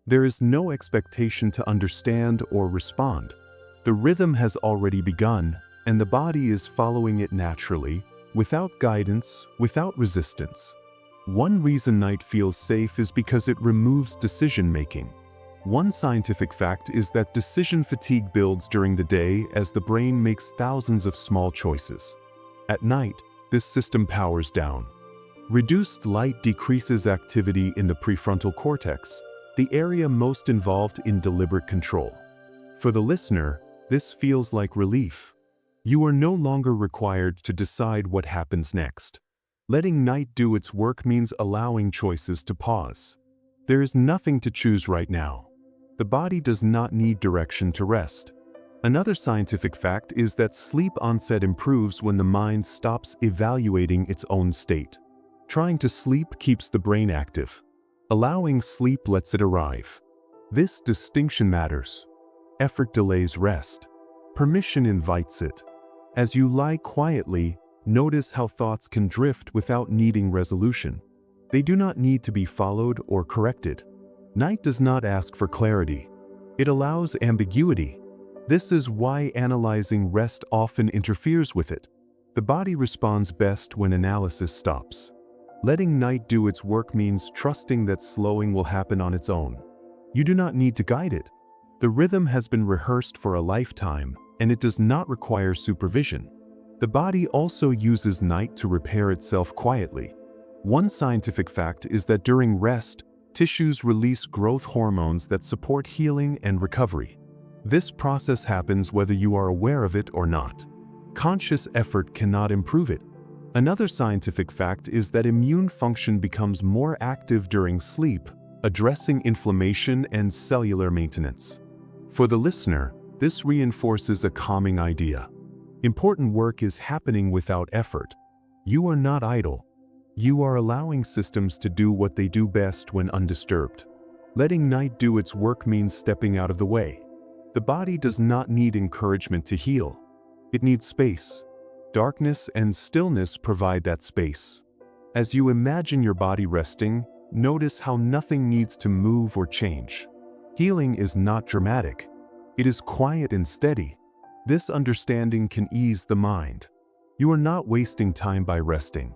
There is no expectation to understand or respond. The rhythm has already begun, and the body is following it naturally, without guidance, without resistance. One reason night feels safe is because it removes decision-making. One scientific fact is that decision fatigue builds during the day as the brain makes thousands of small choices. At night, this system powers down. Reduced light decreases activity in the prefrontal cortex, the area most involved in deliberate control. For the listener, this feels like relief. You are no longer required to decide what happens next. Letting night do its work means allowing choices to pause. There is nothing to choose right now. The body does not need direction to rest. Another scientific fact is that sleep onset improves when the mind stops evaluating its own state. Trying to sleep keeps the brain active. Allowing sleep lets it arrive. This distinction matters. Effort delays rest. Permission invites it. As you lie quietly, notice how thoughts can drift without needing resolution. They do not need to be followed or corrected. Night does not ask for clarity. It allows ambiguity. This is why analyzing rest often interferes with it. The body responds best when analysis stops. Letting night do its work means trusting that slowing will happen on its own. You do not need to guide it. The rhythm has been rehearsed for a lifetime, and it does not require supervision. The body also uses night to repair itself quietly. One scientific fact is that during rest, tissues release growth hormones that support healing and recovery. This process happens whether you are aware of it or not. Conscious effort cannot improve it. Another scientific fact is that immune function becomes more active during sleep, addressing inflammation and cellular maintenance. For the listener, this reinforces a calming idea. Important work is happening without effort. You are not idle. You are allowing systems to do what they do best when undisturbed. Letting night do its work means stepping out of the way. The body does not need encouragement to heal. It needs space. Darkness and stillness provide that space. As you imagine your body resting, notice how nothing needs to move or change. Healing is not dramatic. It is quiet and steady. This understanding can ease the mind. You are not wasting time by resting.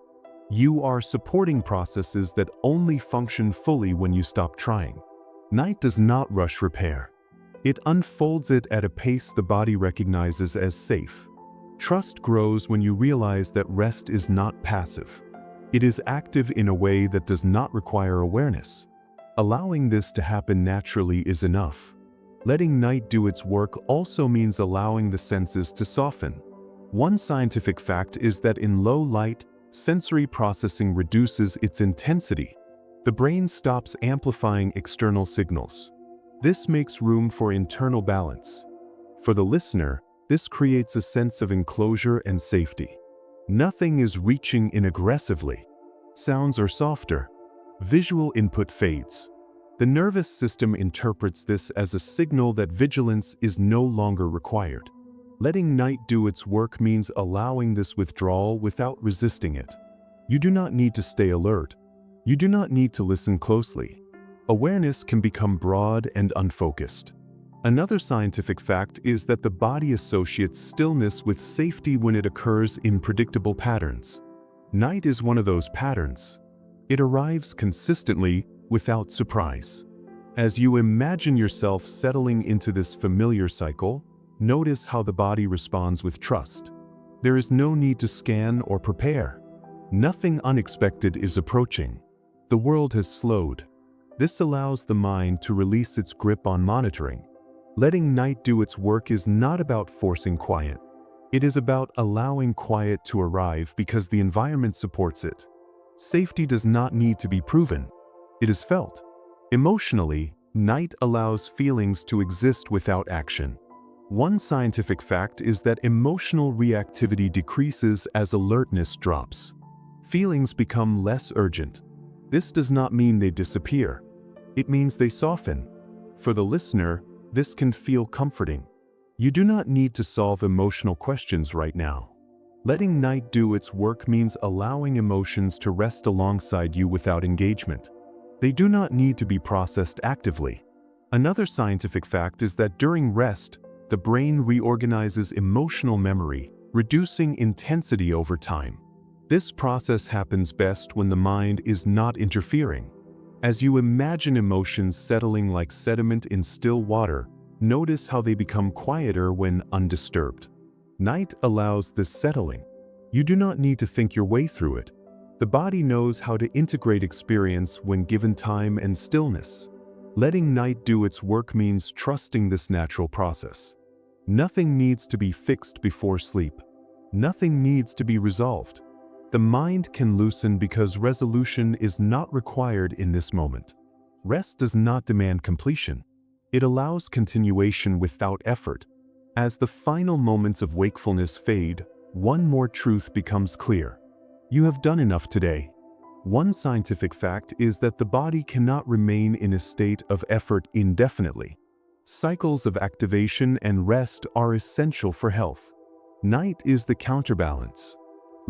You are supporting processes that only function fully when you stop trying. Night does not rush repair. It unfolds it at a pace the body recognizes as safe. Trust grows when you realize that rest is not passive. It is active in a way that does not require awareness. Allowing this to happen naturally is enough. Letting night do its work also means allowing the senses to soften. One scientific fact is that in low light, sensory processing reduces its intensity. The brain stops amplifying external signals. This makes room for internal balance. For the listener, this creates a sense of enclosure and safety. Nothing is reaching in aggressively. Sounds are softer. Visual input fades. The nervous system interprets this as a signal that vigilance is no longer required. Letting night do its work means allowing this withdrawal without resisting it. You do not need to stay alert. You do not need to listen closely. Awareness can become broad and unfocused. Another scientific fact is that the body associates stillness with safety when it occurs in predictable patterns. Night is one of those patterns. It arrives consistently without surprise. As you imagine yourself settling into this familiar cycle, notice how the body responds with trust. There is no need to scan or prepare. Nothing unexpected is approaching. The world has slowed. This allows the mind to release its grip on monitoring. Letting night do its work is not about forcing quiet. It is about allowing quiet to arrive because the environment supports it. Safety does not need to be proven. It is felt. Emotionally, night allows feelings to exist without action. One scientific fact is that emotional reactivity decreases as alertness drops. Feelings become less urgent. This does not mean they disappear. It means they soften. For the listener, this can feel comforting. You do not need to solve emotional questions right now. Letting night do its work means allowing emotions to rest alongside you without engagement. They do not need to be processed actively. Another scientific fact is that during rest, the brain reorganizes emotional memory, reducing intensity over time. This process happens best when the mind is not interfering. As you imagine emotions settling like sediment in still water, notice how they become quieter when undisturbed. Night allows this settling. You do not need to think your way through it. The body knows how to integrate experience when given time and stillness. Letting night do its work means trusting this natural process. Nothing needs to be fixed before sleep. Nothing needs to be resolved. The mind can loosen because resolution is not required in this moment. Rest does not demand completion. It allows continuation without effort. As the final moments of wakefulness fade, one more truth becomes clear. You have done enough today. One scientific fact is that the body cannot remain in a state of effort indefinitely. Cycles of activation and rest are essential for health. Night is the counterbalance.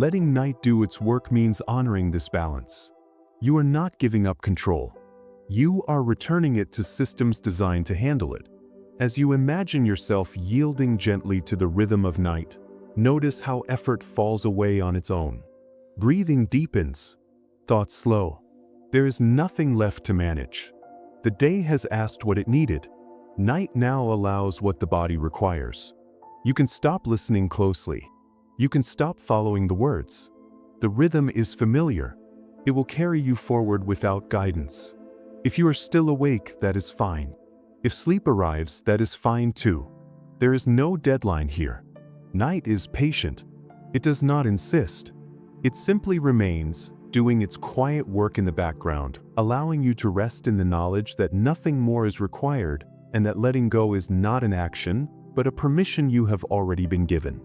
Letting night do its work means honoring this balance. You are not giving up control. You are returning it to systems designed to handle it. As you imagine yourself yielding gently to the rhythm of night, notice how effort falls away on its own. Breathing deepens. Thoughts slow. There is nothing left to manage. The day has asked what it needed. Night now allows what the body requires. You can stop listening closely. You can stop following the words. The rhythm is familiar. It will carry you forward without guidance. If you are still awake, that is fine. If sleep arrives, that is fine too. There is no deadline here. Night is patient. It does not insist. It simply remains, doing its quiet work in the background, allowing you to rest in the knowledge that nothing more is required and that letting go is not an action, but a permission you have already been given.